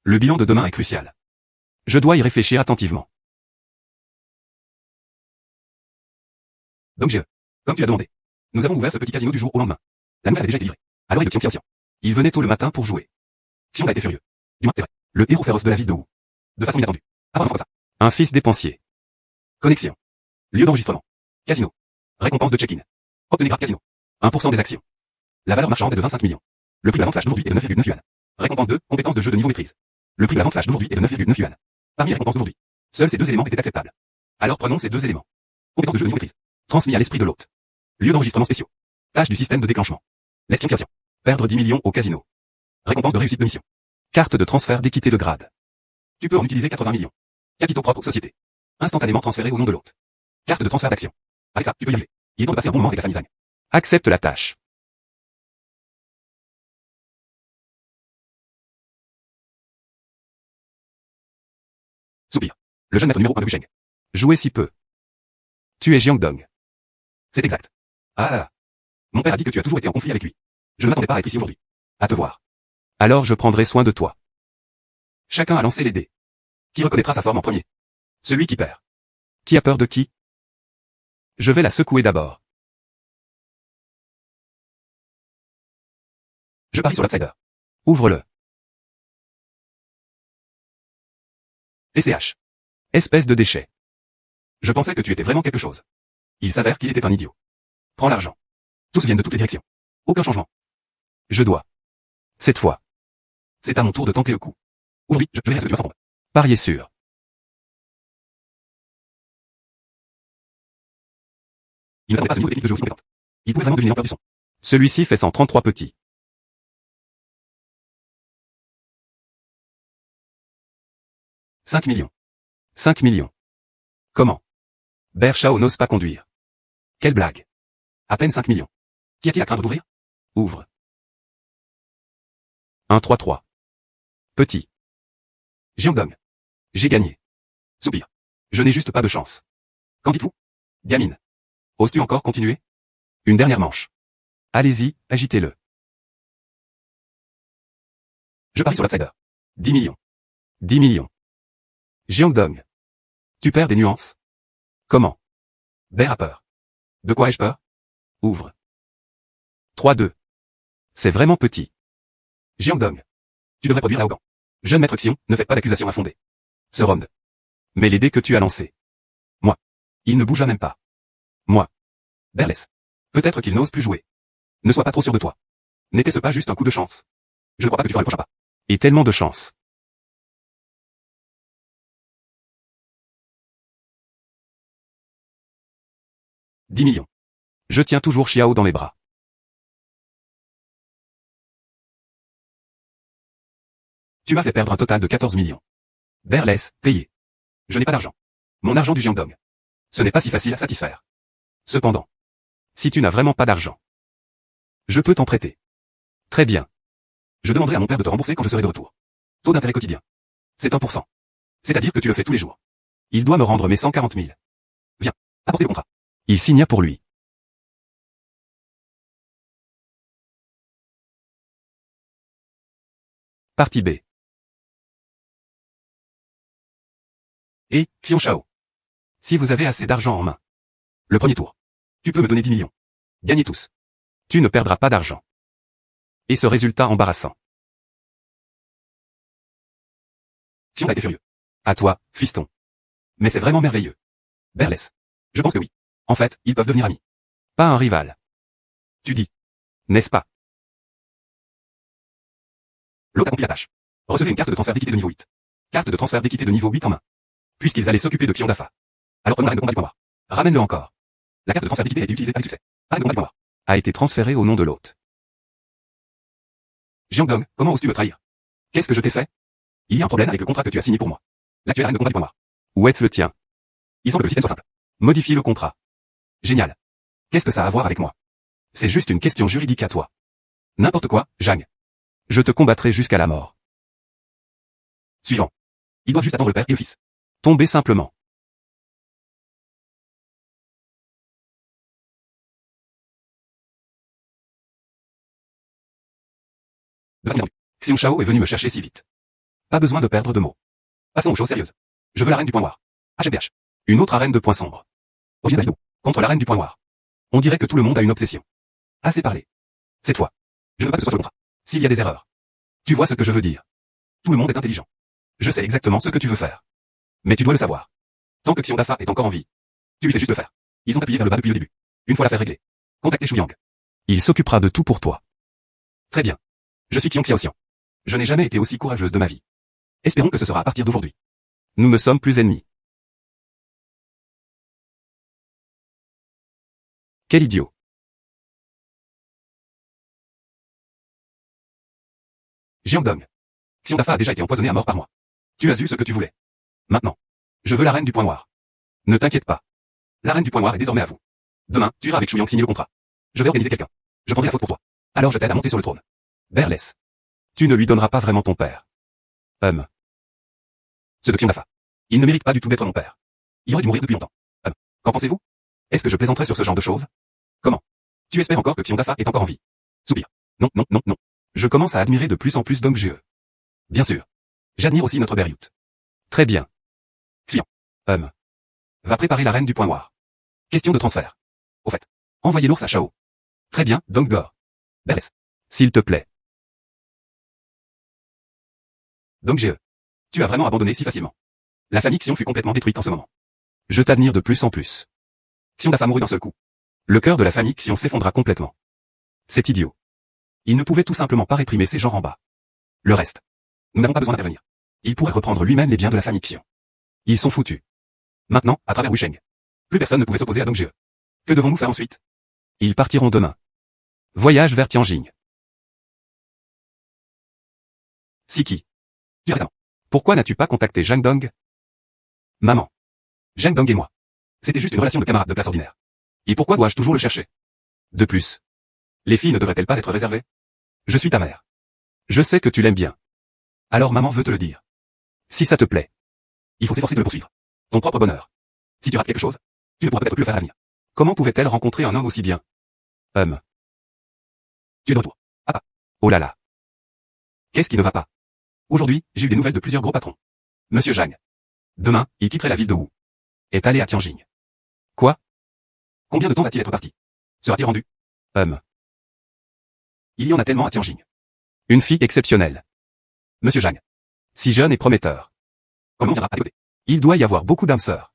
Le bilan de demain est crucial. Je dois y réfléchir attentivement. Donc GE. Comme tu l'as demandé. Nous avons ouvert ce petit casino du jour au lendemain. La nouvelle a déjà été livrée. À l'oreille de Xian. Il venait tôt le matin pour jouer. Xiang a été furieux. Du moins, c'est vrai. Le héros féroce de la ville de Wu. De façon inattendue. Avoir un enfant comme ça. Un fils dépensier. Connexion. Lieu d'enregistrement. Casino. Récompense de check-in. Obtenez grade casino. 1% des actions. La valeur marchande est de 25 millions. Le prix de la vente flash d'aujourd'hui est de 9,9 yuan. Récompense 2, compétence de jeu de niveau maîtrise. Le prix de la vente flash d'aujourd'hui est de 9,9 yuan. Parmi les récompenses d'aujourd'hui, seuls ces deux éléments étaient acceptables. Alors prenons ces deux éléments. Compétence de jeu de niveau maîtrise. Transmis à l'esprit de l'hôte. Lieu d'enregistrement spéciaux. Tâche du système de déclenchement. L'estimation. Perdre 10 millions au casino. Récompense de réussite de mission. Carte de transfert d'équité de grade. Tu peux en utiliser 80 millions. Capitaux propres aux sociétés. Instantanément transférés au nom de l'hôte. Carte de transfert d'action. Avec ça, tu peux y arriver. Il est temps de passer un bon moment avec la famille Zhang. Accepte la tâche. Soupir. Le jeune maître numéro 1 de Wusheng. Jouer si peu. Tu es Jiangdong. C'est exact. Ah là là. Mon père a dit que tu as toujours été en conflit avec lui. Je ne m'attendais pas à être ici aujourd'hui. À te voir. Alors je prendrai soin de toi. Chacun a lancé les dés. Qui reconnaîtra sa forme en premier? Celui qui perd. Qui a peur de qui? Je vais la secouer d'abord. Je parie sur l'outsider. Ouvre-le. TCH. Espèce de déchet. Je pensais que tu étais vraiment quelque chose. Il s'avère qu'il était un idiot. Prends l'argent. Tous viennent de toutes les directions. Aucun changement. Je dois. Cette fois. C'est à mon tour de tenter le coup. Aujourd'hui, je verrai ce que tu vas s'en prendre. Parier sûr. Il ne savait pas ce niveau de technique de jeu aussi compétente. Il pouvait vraiment deviner l'ampleur du son. Celui-ci fait 133 petits. « 5 millions. 5 millions. Comment? Berchao n'ose pas conduire. Quelle blague. À peine 5 millions. Qu'y a-t-il à craindre d'ouvrir? Ouvre. 1-3-3. Petit. Jiangdong. J'ai gagné. Soupir. Je n'ai juste pas de chance. Qu'en dites-vous? Gamine. Oses-tu encore continuer? Une dernière manche. Allez-y, agitez-le. Je parie sur l'outsider. 10 millions. 10 millions. Jiangdong. Tu perds des nuances? Comment? Bear a peur. De quoi ai-je peur? Ouvre. 3-2. C'est vraiment petit. Jiangdong. Tu devrais produire l'arrogant. Jeune maître Xion, ne faites pas d'accusations infondées. Ce round. Mais les dés que tu as lancés. Moi. Il ne bougea même pas. Moi. Berless. Peut-être qu'il n'ose plus jouer. Ne sois pas trop sûr de toi. N'était-ce pas juste un coup de chance? Je ne crois pas que tu feras le prochain pas. Et tellement de chance. « 10 millions. Je tiens toujours Xiao dans les bras. Tu m'as fait perdre un total de 14 millions. Berless, payé. Je n'ai pas d'argent. Mon argent du Jiangdong. Ce n'est pas si facile à satisfaire. Cependant, si tu n'as vraiment pas d'argent, je peux t'en prêter. Très bien. Je demanderai à mon père de te rembourser quand je serai de retour. Taux d'intérêt quotidien. C'est 1%. C'est-à-dire que tu le fais tous les jours. Il doit me rendre mes 140 000. Viens, apportez le contrat. Il signa pour lui. Partie B. Et, Xion Shao. Si vous avez assez d'argent en main. Le premier tour. Tu peux me donner 10 millions. Gagnez tous. Tu ne perdras pas d'argent. Et ce résultat embarrassant. Xion a été furieux. À toi, fiston. Mais c'est vraiment merveilleux. Berless. Je pense que oui. En fait, ils peuvent devenir amis. Pas un rival. Tu dis. N'est-ce pas? L'hôte accomplit la tâche. Recevez une carte de transfert d'équité de niveau 8. Carte de transfert d'équité de niveau 8 en main. Puisqu'ils allaient s'occuper de Xion Dafa. Alors prenons l'arène de combat du point noir. Ramène-le encore. La carte de transfert d'équité a été utilisée avec succès. Arène de combat du point noir. A été transférée au nom de l'hôte. Jiangdong, comment oses-tu me trahir? Qu'est-ce que je t'ai fait? Il y a un problème avec le contrat que tu as signé pour moi. L'actuelle arène de combat du point noir. Où est-ce le tien? Il semble que le système soit simple. Modifier le contrat. Génial. Qu'est-ce que ça a à voir avec moi? C'est juste une question juridique à toi. N'importe quoi, Zhang. Je te combattrai jusqu'à la mort. Suivant. Ils doivent juste attendre le père et le fils. Tomber simplement. De façon inattendue. Xion Shao est venu me chercher si vite. Pas besoin de perdre de mots. Passons aux choses sérieuses. Je veux l'arène du point noir. HMDH. Une autre arène de points sombres. Origine Davido. Contre l'arène du point noir. On dirait que tout le monde a une obsession. Assez parlé. Cette fois. Je ne veux pas que ce soit sur le contrat. S'il y a des erreurs. Tu vois ce que je veux dire. Tout le monde est intelligent. Je sais exactement ce que tu veux faire. Mais tu dois le savoir. Tant que Xion Dafa est encore en vie, tu lui fais juste le faire. Ils ont appuyé vers le bas depuis le début. Une fois l'affaire réglée. Contactez Shu Yang. Il s'occupera de tout pour toi. Très bien. Je suis Xiong Xiaoxian. Je n'ai jamais été aussi courageuse de ma vie. Espérons que ce sera à partir d'aujourd'hui. Nous ne sommes plus ennemis. Quel idiot. Jiangdong. Xiong Dafa a déjà été empoisonné à mort par moi. Tu as eu ce que tu voulais. Maintenant. Je veux la reine du point noir. Ne t'inquiète pas. La reine du point noir est désormais à vous. Demain, tu iras avec Shu Yang signer le contrat. Je vais organiser quelqu'un. Je prendrai la faute pour toi. Alors je t'aide à monter sur le trône. Berless. Tu ne lui donneras pas vraiment ton père. Ce de Xiong Dafa. Il ne mérite pas du tout d'être mon père. Il aurait dû mourir depuis longtemps. Qu'en pensez-vous? Est-ce que je plaisanterais sur ce genre de choses? Comment? Tu espères encore que Xiong Dafa est encore en vie? Soupir. Non, non, non, non. Je commence à admirer de plus en plus Dong Jie. Bien sûr. J'admire aussi notre Beryut. Très bien. Xian. Va préparer la reine du point noir. Question de transfert. Au fait. Envoyez l'ours à Shao. Très bien, Dong Gore. Berless. S'il te plaît. Dong Jie. Tu as vraiment abandonné si facilement. La famille Xion fut complètement détruite en ce moment. Je t'admire de plus en plus. Xiong Dafa mourut d'un seul coup. Le cœur de la famille Xion s'effondra complètement. C'est idiot. Il ne pouvait tout simplement pas réprimer ces gens en bas. Le reste. Nous n'avons pas besoin d'intervenir. Il pourrait reprendre lui-même les biens de la famille Xion. Ils sont foutus. Maintenant, à travers Wusheng. Plus personne ne pouvait s'opposer à Dong Jie. Que devons-nous faire ensuite? Ils partiront demain. Voyage vers Tianjin. Siki. Tu as raison. Pourquoi n'as-tu pas contacté Zhang Dong? Maman. Zhang Dong et moi. C'était juste une relation de camarade de classe ordinaire. Et pourquoi dois-je toujours le chercher? De plus. Les filles ne devraient-elles pas être réservées? Je suis ta mère. Je sais que tu l'aimes bien. Alors maman veut te le dire. Si ça te plaît. Il faut s'efforcer de le poursuivre. Ton propre bonheur. Si tu rates quelque chose, tu ne pourras peut-être plus le faire à l'avenir. Comment pouvait-elle rencontrer un homme aussi bien? Tu es de retour. Ah. Oh là là. Qu'est-ce qui ne va pas? Aujourd'hui, j'ai eu des nouvelles de plusieurs gros patrons. Monsieur Zhang. Demain, il quitterait la ville de Wu. Est allé à Tianjin. Quoi? Combien de temps va-t-il être parti? Sera-t-il rendu? Il y en a tellement à Tianjin. Une fille exceptionnelle. Monsieur Zhang. Si jeune et prometteur. Comment viendra à tes côtés? Il doit y avoir beaucoup d'âmes sœurs.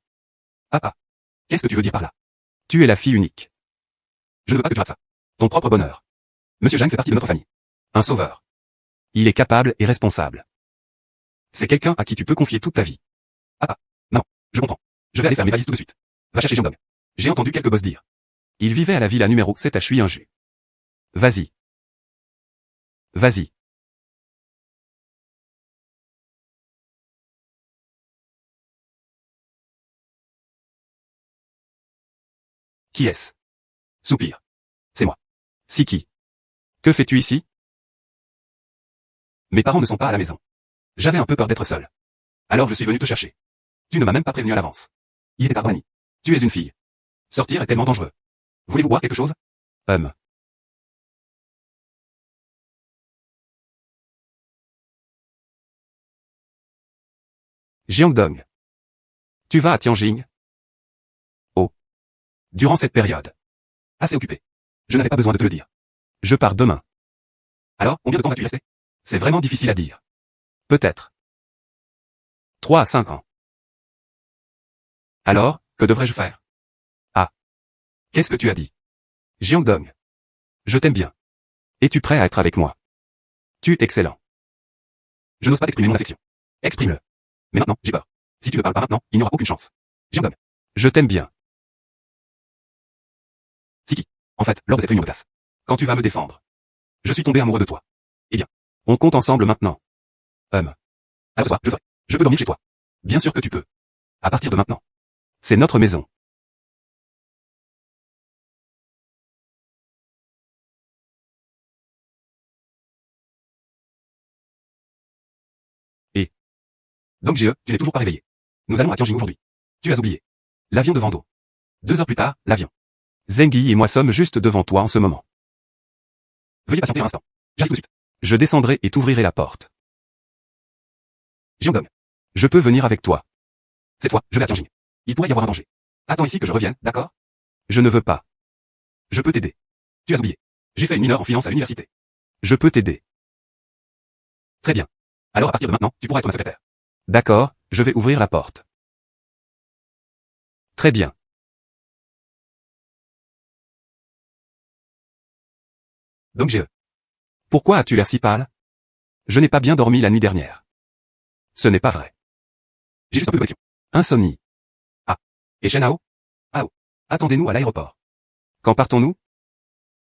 Ah. Qu'est-ce que tu veux dire par là? Tu es la fille unique. Je ne veux pas que tu rates ça. Ton propre bonheur. Monsieur Zhang fait partie de notre famille. Un sauveur. Il est capable et responsable. C'est quelqu'un à qui tu peux confier toute ta vie. Ah. Non, je comprends. Je vais aller faire mes valises tout de suite. Va chercher Jiangdong. J'ai entendu quelques boss dire. Il vivait à la villa numéro 7 à Shui-Inju. Vas-y. Vas-y. Qui est-ce? Soupir. C'est moi. Siki. Que fais-tu ici? Mes parents ne sont pas à la maison. J'avais un peu peur d'être seul. Alors je suis venu te chercher. Tu ne m'as même pas prévenu à l'avance. Il était tard, Rani. Tu es une fille. Sortir est tellement dangereux. Voulez-vous boire quelque chose? Jiangdong. Tu vas à Tianjin? Oh. Durant cette période. Assez occupé. Je n'avais pas besoin de te le dire. Je pars demain. Alors, combien de temps vas-tu y rester? C'est vraiment difficile à dire. Peut-être. 3 à 5 ans. Alors, que devrais-je faire? Ah. Qu'est-ce que tu as dit? Jiangdong. Je t'aime bien. Es-tu prêt à être avec moi? Tu es excellent. Je n'ose pas t'exprimer mon affection. Exprime-le. Mais maintenant, j'ai peur. Si tu ne parles pas maintenant, il n'y aura aucune chance. Jiangdong. Je t'aime bien. Siki. En fait, lors de cette réunion de classe. Quand tu vas me défendre. Je suis tombé amoureux de toi. Eh bien. On compte ensemble maintenant. Alors ce soir, je peux dormir chez toi. Bien sûr que tu peux. À partir de maintenant. C'est notre maison. Et. Donc Jie, tu n'es toujours pas réveillé. Nous allons à Tianjin aujourd'hui. Tu as oublié. L'avion devant dos. 2 heures plus tard, l'avion. Zengyi et moi sommes juste devant toi en ce moment. Veuillez patienter un instant. J'arrive tout de suite. Je descendrai et t'ouvrirai la porte. Jiangdong. Je peux venir avec toi. Cette fois, je vais à Tianjin. Il pourrait y avoir un danger. Attends ici que je revienne, d'accord? Je ne veux pas. Je peux t'aider. Tu as oublié. J'ai fait une mineure en finance à l'université. Je peux t'aider. Très bien. Alors à partir de maintenant, tu pourras être ma secrétaire. D'accord, je vais ouvrir la porte. Très bien. Donc Pourquoi as-tu l'air si pâle? Je n'ai pas bien dormi la nuit dernière. Ce n'est pas vrai. J'ai juste un peu de connexion. Insomnie. Ah. Et Shenao? Ah oh. Attendez-nous à l'aéroport. Quand partons-nous?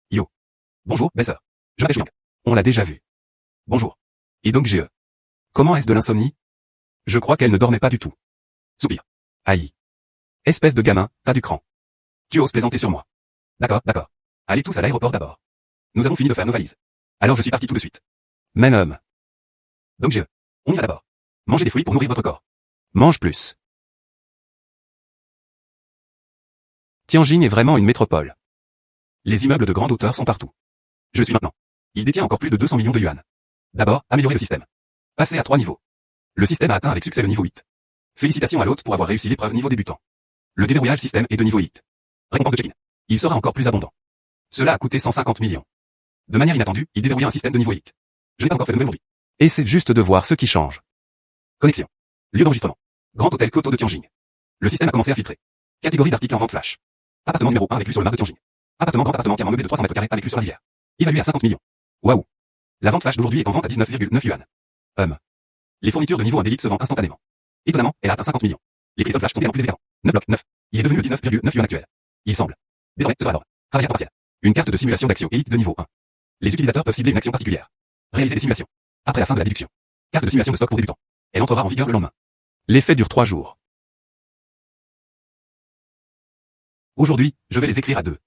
Yo. Bonjour, belle sœur. Je m'appelle Shuang. On l'a déjà vu. Bonjour. Et donc Comment est-ce de l'insomnie? Je crois qu'elle ne dormait pas du tout. Soupir. Aïe. Espèce de gamin, t'as du cran. Tu oses plaisanter sur moi. D'accord, d'accord. Allez tous à l'aéroport d'abord. Nous avons fini de faire nos valises. Alors je suis parti tout de suite. Même homme. Donc on y va d'abord. Mangez des fruits pour nourrir votre corps. Mange plus. Tianjin est vraiment une métropole. Les immeubles de grande hauteur sont partout. Je le suis maintenant. Il détient encore plus de 200 millions de yuan. D'abord, améliorer le système. Passer à 3 niveaux. Le système a atteint avec succès le niveau 8. Félicitations à l'hôte pour avoir réussi l'épreuve niveau débutant. Le déverrouillage système est de niveau 8. Récompense de check-in. Il sera encore plus abondant. Cela a coûté 150 millions. De manière inattendue, il déverrouilla un système de niveau 8. Je n'ai pas encore fait de nouvelles aujourd'hui. Et c'est juste de voir ce qui change. Connexion. Lieu d'enregistrement. Grand hôtel Koto de Tianjin. Le système a commencé à filtrer. Catégorie d'articles en vente flash. Appartement numéro 1 avec vue sur le mar de Tianjin. Appartement grand appartement entièrement meublé de 300 mètres carrés avec vue sur la rivière. Évalué à 50 millions. Waouh. La vente flash d'aujourd'hui est en vente à 19,9 yuan. Les fournitures de niveau 1 d'élite se vendent instantanément. Étonnamment, elle a atteint 50 millions. Les prix sold flash sont également plus élevés. 9 blocs, 9. Il est devenu le 19,9 yuan actuel. Il semble. Désormais, ce sera l'ordre. Travail à temps partiel. Une carte de simulation d'action élite de niveau 1. Les utilisateurs peuvent cibler une action particulière. Réaliser des simulations. Après la fin de la déduction. Carte de simulation de stock pour débutants. Elle entrera en vigueur le lendemain. L'effet dure 3 jours. Aujourd'hui, je vais les écrire à 2.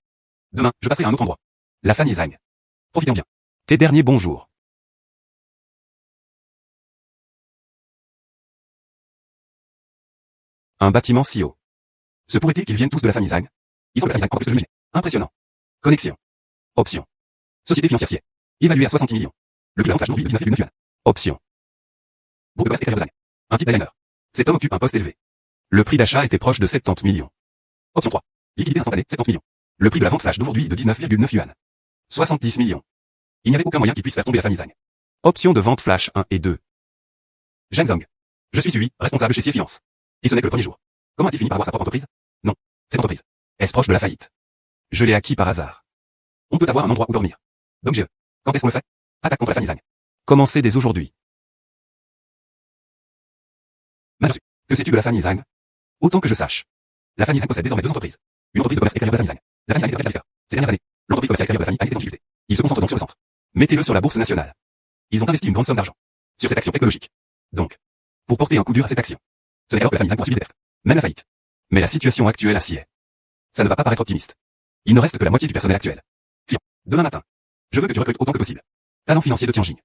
Demain, je passerai à un autre endroit. La famille Zhang. Profitons bien. Tes derniers bonjours. Un bâtiment si haut. Se pourrait-il qu'ils viennent tous de la famille Zhang? Ils sont de la famille Zhang encore plus que je l'imaginais. Impressionnant. Connexion. Option. Société financière CIE. Évaluée à 60 millions. Le prix de la vente flash d'aujourd'hui de 19,9 yuan. Option. Groupe de presse extérieur de Zhang. Un type designer. Cet homme occupe un poste élevé. Le prix d'achat était proche de 70 millions. Option 3. Liquidité instantanée, 70 millions. Le prix de la vente flash d'aujourd'hui de 19,9 yuan. 70 millions. Il n'y avait aucun moyen qu'il puisse faire tomber la famille Zhang. Option de vente flash 1 et 2. Zhang Zhang. Je suis Sui, responsable chez CIE Finance. Et ce n'est que le premier jour. Comment a-t-il fini par avoir sa propre entreprise? Non. Cette entreprise. Est-ce proche de la faillite? Je l'ai acquis par hasard. On peut avoir un endroit où dormir. Donc quand est-ce qu'on le fait? Attaque contre la famille Zhang. Commencez dès aujourd'hui. Madame, que sais-tu de la famille Zhang? Autant que je sache. La famille Zhang possède désormais 2 entreprises. Une entreprise de commerce extérieur de la famille Zhang. La famille Zhang est très investisseur. Ces dernières années, l'entreprise commerciale extérieure de la famille Zhang est en difficulté. Ils se concentrent donc sur le centre. Mettez-le sur la bourse nationale. Ils ont investi une grande somme d'argent. Sur cette action technologique. Donc, pour porter un coup dur à cette action. Ce n'est alors que la famille Zhang poursuit des pertes. Même la faillite. Mais la situation actuelle à CIE. Ça ne va pas paraître optimiste. Il ne reste que la moitié du personnel actuel. Tiens, demain matin. Je veux que tu recrutes autant que possible. Talent financier de Tianjin.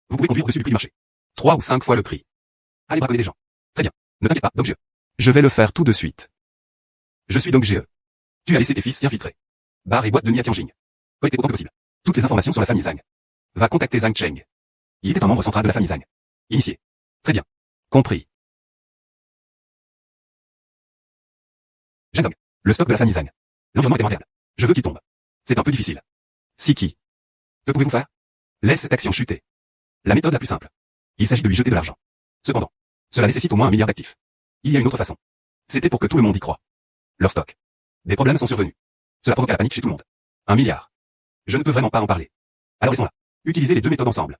Vous pouvez conduire au-dessus du prix du marché. 3 ou 5 fois le prix. Allez bracoler des gens. Très bien. Ne t'inquiète pas, donc Je vais le faire tout de suite. Je suis donc Tu as laissé tes fils s'y infiltrer. Bar et boîte de nuit à Tianjin. Collectez autant que possible. Toutes les informations sur la famille Zhang. Va contacter Zhang Cheng. Il était un membre central de la famille Zhang. Initié. Très bien. Compris. Zhang Zhang. Le stock de la famille Zhang. L'environnement est immanquable. Je veux qu'il tombe. C'est un peu difficile. Siki. Que pouvez-vous faire? Laisse cette action chuter. La méthode la plus simple. Il s'agit de lui jeter de l'argent. Cependant, cela nécessite au moins 1 milliard d'actifs. Il y a une autre façon. C'était pour que tout le monde y croie. Leur stock. Des problèmes sont survenus. Cela provoqua la panique chez tout le monde. 1 milliard. Je ne peux vraiment pas en parler. Alors laissons-la. Utilisez les 2 méthodes ensemble.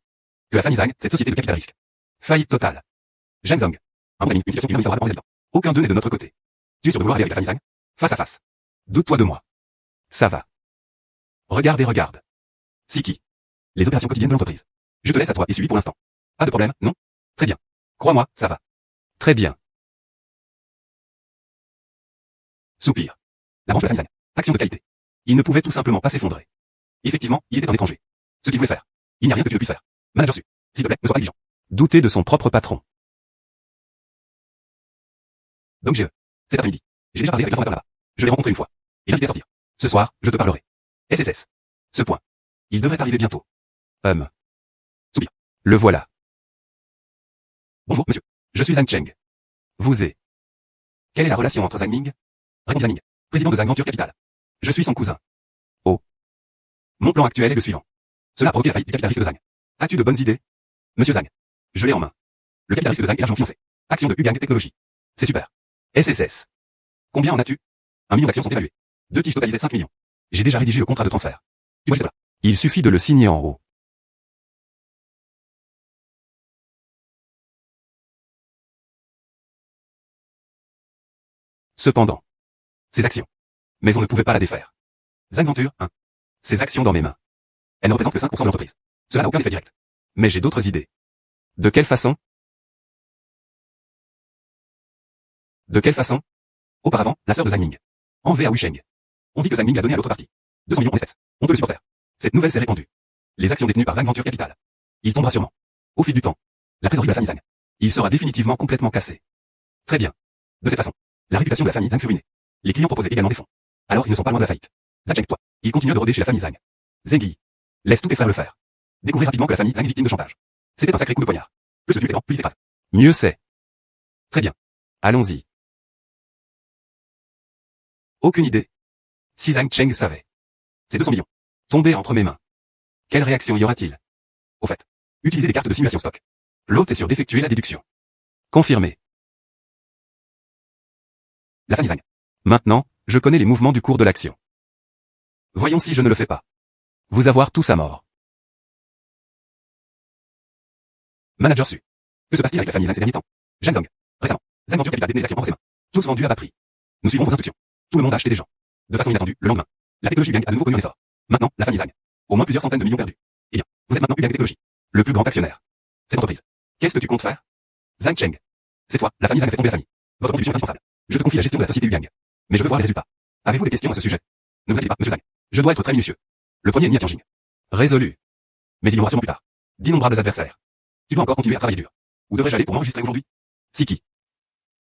Que la famille Zhang, cette société de capital risque. Faillite totale. Zhang Zhang. Un bon ami, une situation humaine favorable pour les habitants. Aucun d'eux n'est de notre côté. Tu es sûr de vouloir aller avec la famille Zhang? Face à face. Doute-toi de moi. Ça va. Regarde et regarde. Siki. Les opérations quotidiennes de l'entreprise. Je te laisse à toi et Sui pour l'instant. Pas de problème, non? Très bien. Crois-moi, ça va. Très bien. Soupir. La branche de la famille Zhang. Action de qualité. Il ne pouvait tout simplement pas s'effondrer. Effectivement, il était un étranger. Ce qu'il voulait faire. Il n'y a rien que tu ne puisses faire. Manager Sui. S'il te plaît, ne sois pas négligent. Douter de son propre patron. Donc cet après-midi. J'ai déjà parlé avec l'informateur là-bas. Je l'ai rencontré une fois. Et l'invité à sortir. Ce soir, je te parlerai. SSS. Ce point. Il devrait arriver bientôt. Soupir. Le voilà. Bonjour, monsieur. Je suis Zhang Cheng. Vous êtes. Quelle est la relation entre Zhang Ming? Raymond Zhang Ming. Président de Zhang Venture Capital. Je suis son cousin. Oh. Mon plan actuel est le suivant. Cela a provoqué la faillite du capitaliste de Zhang. As-tu de bonnes idées? Monsieur Zhang. Je l'ai en main. Le capitaliste de Zhang est l'argent financé. Action de Hugang Technologies. C'est super. SSS. Combien en as-tu? 1 million d'actions sont évaluées. 2 tiges totalisaient 5 millions. J'ai déjà rédigé le contrat de transfert. Tu vois, là. Il suffit de le signer en haut. Cependant. Ces actions. Mais on ne pouvait pas la défaire. Zhang Venture, 1. Ces actions dans mes mains. Elles ne représentent que 5% de l'entreprise. Cela n'a aucun effet direct. Mais j'ai d'autres idées. De quelle façon? De quelle façon? Auparavant, la sœur de Zhang Ming. Enlevée à Wusheng. On dit que Zhang Ming l'a donné à l'autre partie. 200 millions en espèces. On te le supporter. Cette nouvelle s'est répandue. Les actions détenues par Zhang Venture Capital. Il tombera sûrement. Au fil du temps. La trésorerie de la famille Zhang. Il sera définitivement complètement cassé. Très bien. De cette façon, la réputation de la famille Zhang fut ruinée. Les clients proposaient également des fonds. Alors ils ne sont pas loin de la faillite. Zhang toi. Il continue de rôder chez la famille Zhang. Zheng Yi. Laisse tous tes frères le faire. Découvrez rapidement que la famille Zhang est victime de chantage. C'était un sacré coup de poignard. Plus le tue les plus il s'écrase. Mieux c'est. Très bien. Allons-y. Aucune idée. Si Zhang Cheng savait. Ces 200 millions. Tombaient entre mes mains. Quelle réaction y aura-t-il? Au fait. Utilisez des cartes de simulation stock. L'hôte est sûr d'effectuer la déduction. Confirmé. La famille Zhang. Maintenant, je connais les mouvements du cours de l'action. Voyons si je ne le fais pas. Vous avoir tous à mort. Manager su. Que se passe-t-il avec la famille Zhang ces derniers temps? Zhang Zong. Récemment. Zhang Venture Capital détenait des actions en ses mains. Tous vendus à bas prix. Nous suivons vos instructions. Tout le monde a acheté des gens. De façon inattendue, le lendemain. La technologie Hugang a de nouveau connu un essor. Maintenant, la famille Zhang. Au moins plusieurs centaines de millions perdus. Eh bien, vous êtes maintenant Hugang Technologies. Le plus grand actionnaire. Cette entreprise. Qu'est-ce que tu comptes faire? Zhang Cheng. Cette fois, la famille Zhang a fait tomber la famille. Votre contribution est indispensable. Je te confie la gestion de la société Hugang. Mais je veux voir les résultats. Avez-vous des questions à ce sujet? Ne vous inquiétez pas, monsieur Zhang. Je dois être très minutieux. Le premier ennemi à Tianjin. Résolu. Mais il y aura sûrement plus tard. D'innombrables adversaires. Tu dois encore continuer à travailler dur. Où devrais-je aller pour m'enregistrer aujourd'hui? Siki.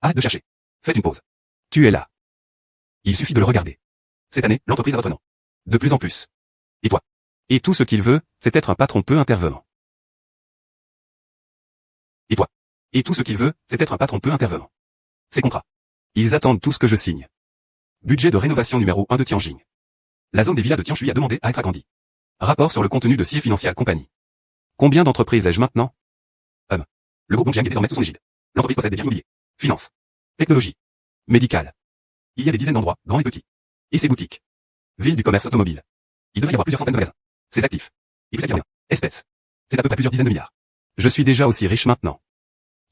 Arrête de chercher. Faites une pause. Tu es là. Il suffit de le regarder. Cette année, l'entreprise a votre nom. De plus en plus. Et toi? Et tout ce qu'il veut, c'est être un patron peu intervenant. Et toi? Et tout ce qu'il veut, c'est être un patron peu intervenant. Ces contrats. Ils attendent tout ce que je signe. Budget de rénovation numéro 1 de Tianjin. La zone des villas de Tianshui a demandé à être agrandie. Rapport sur le contenu de CIE Financial Company. Combien d'entreprises ai-je maintenant? Le groupe Dongjiang est désormais sous son égide. L'entreprise possède des biens immobiliers, finance, technologie, médicale. Il y a des dizaines d'endroits, grands et petits. Et ses boutiques. Ville du commerce automobile. Il devrait y avoir plusieurs centaines de magasins. Ses actifs. Et plus rien. Espèces. C'est à peu près plusieurs dizaines de milliards. Je suis déjà aussi riche maintenant.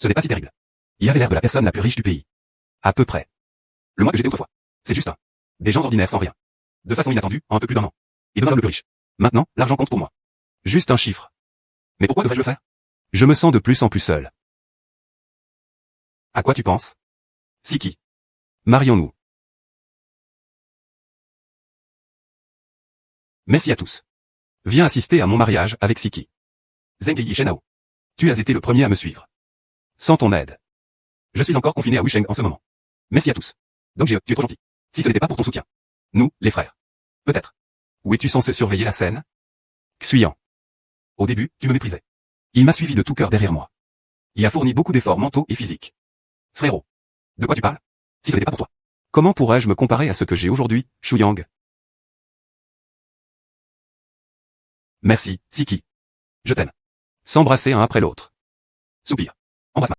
Ce n'est pas si terrible. Il avait l'air de la personne la plus riche du pays. À peu près. Le mois que j'étais autrefois. C'est juste un. Des gens ordinaires sans rien. De façon inattendue, en un peu plus d'1 an. Et devenir le plus riche. Maintenant, l'argent compte pour moi. Juste un chiffre. Mais pourquoi devrais-je le faire? Je me sens de plus en plus seul. À quoi tu penses? Siki. Marions-nous. Merci à tous. Viens assister à mon mariage avec Siki. Zheng Yi Shenao. Tu as été le premier à me suivre. Sans ton aide. Je suis encore confiné à Wusheng en ce moment. Merci à tous. Donc tu es trop gentil. Si ce n'était pas pour ton soutien. Nous, les frères. Peut-être. Où es-tu censé surveiller la scène? Xuyan. Au début, tu me méprisais. Il m'a suivi de tout cœur derrière moi. Il a fourni beaucoup d'efforts mentaux et physiques. Frérot. De quoi tu parles? Si ce n'était pas pour toi. Comment pourrais-je me comparer à ce que j'ai aujourd'hui, Shuyang? Merci, Siki. Je t'aime. S'embrasser un après l'autre. Soupir. Embrasse-moi.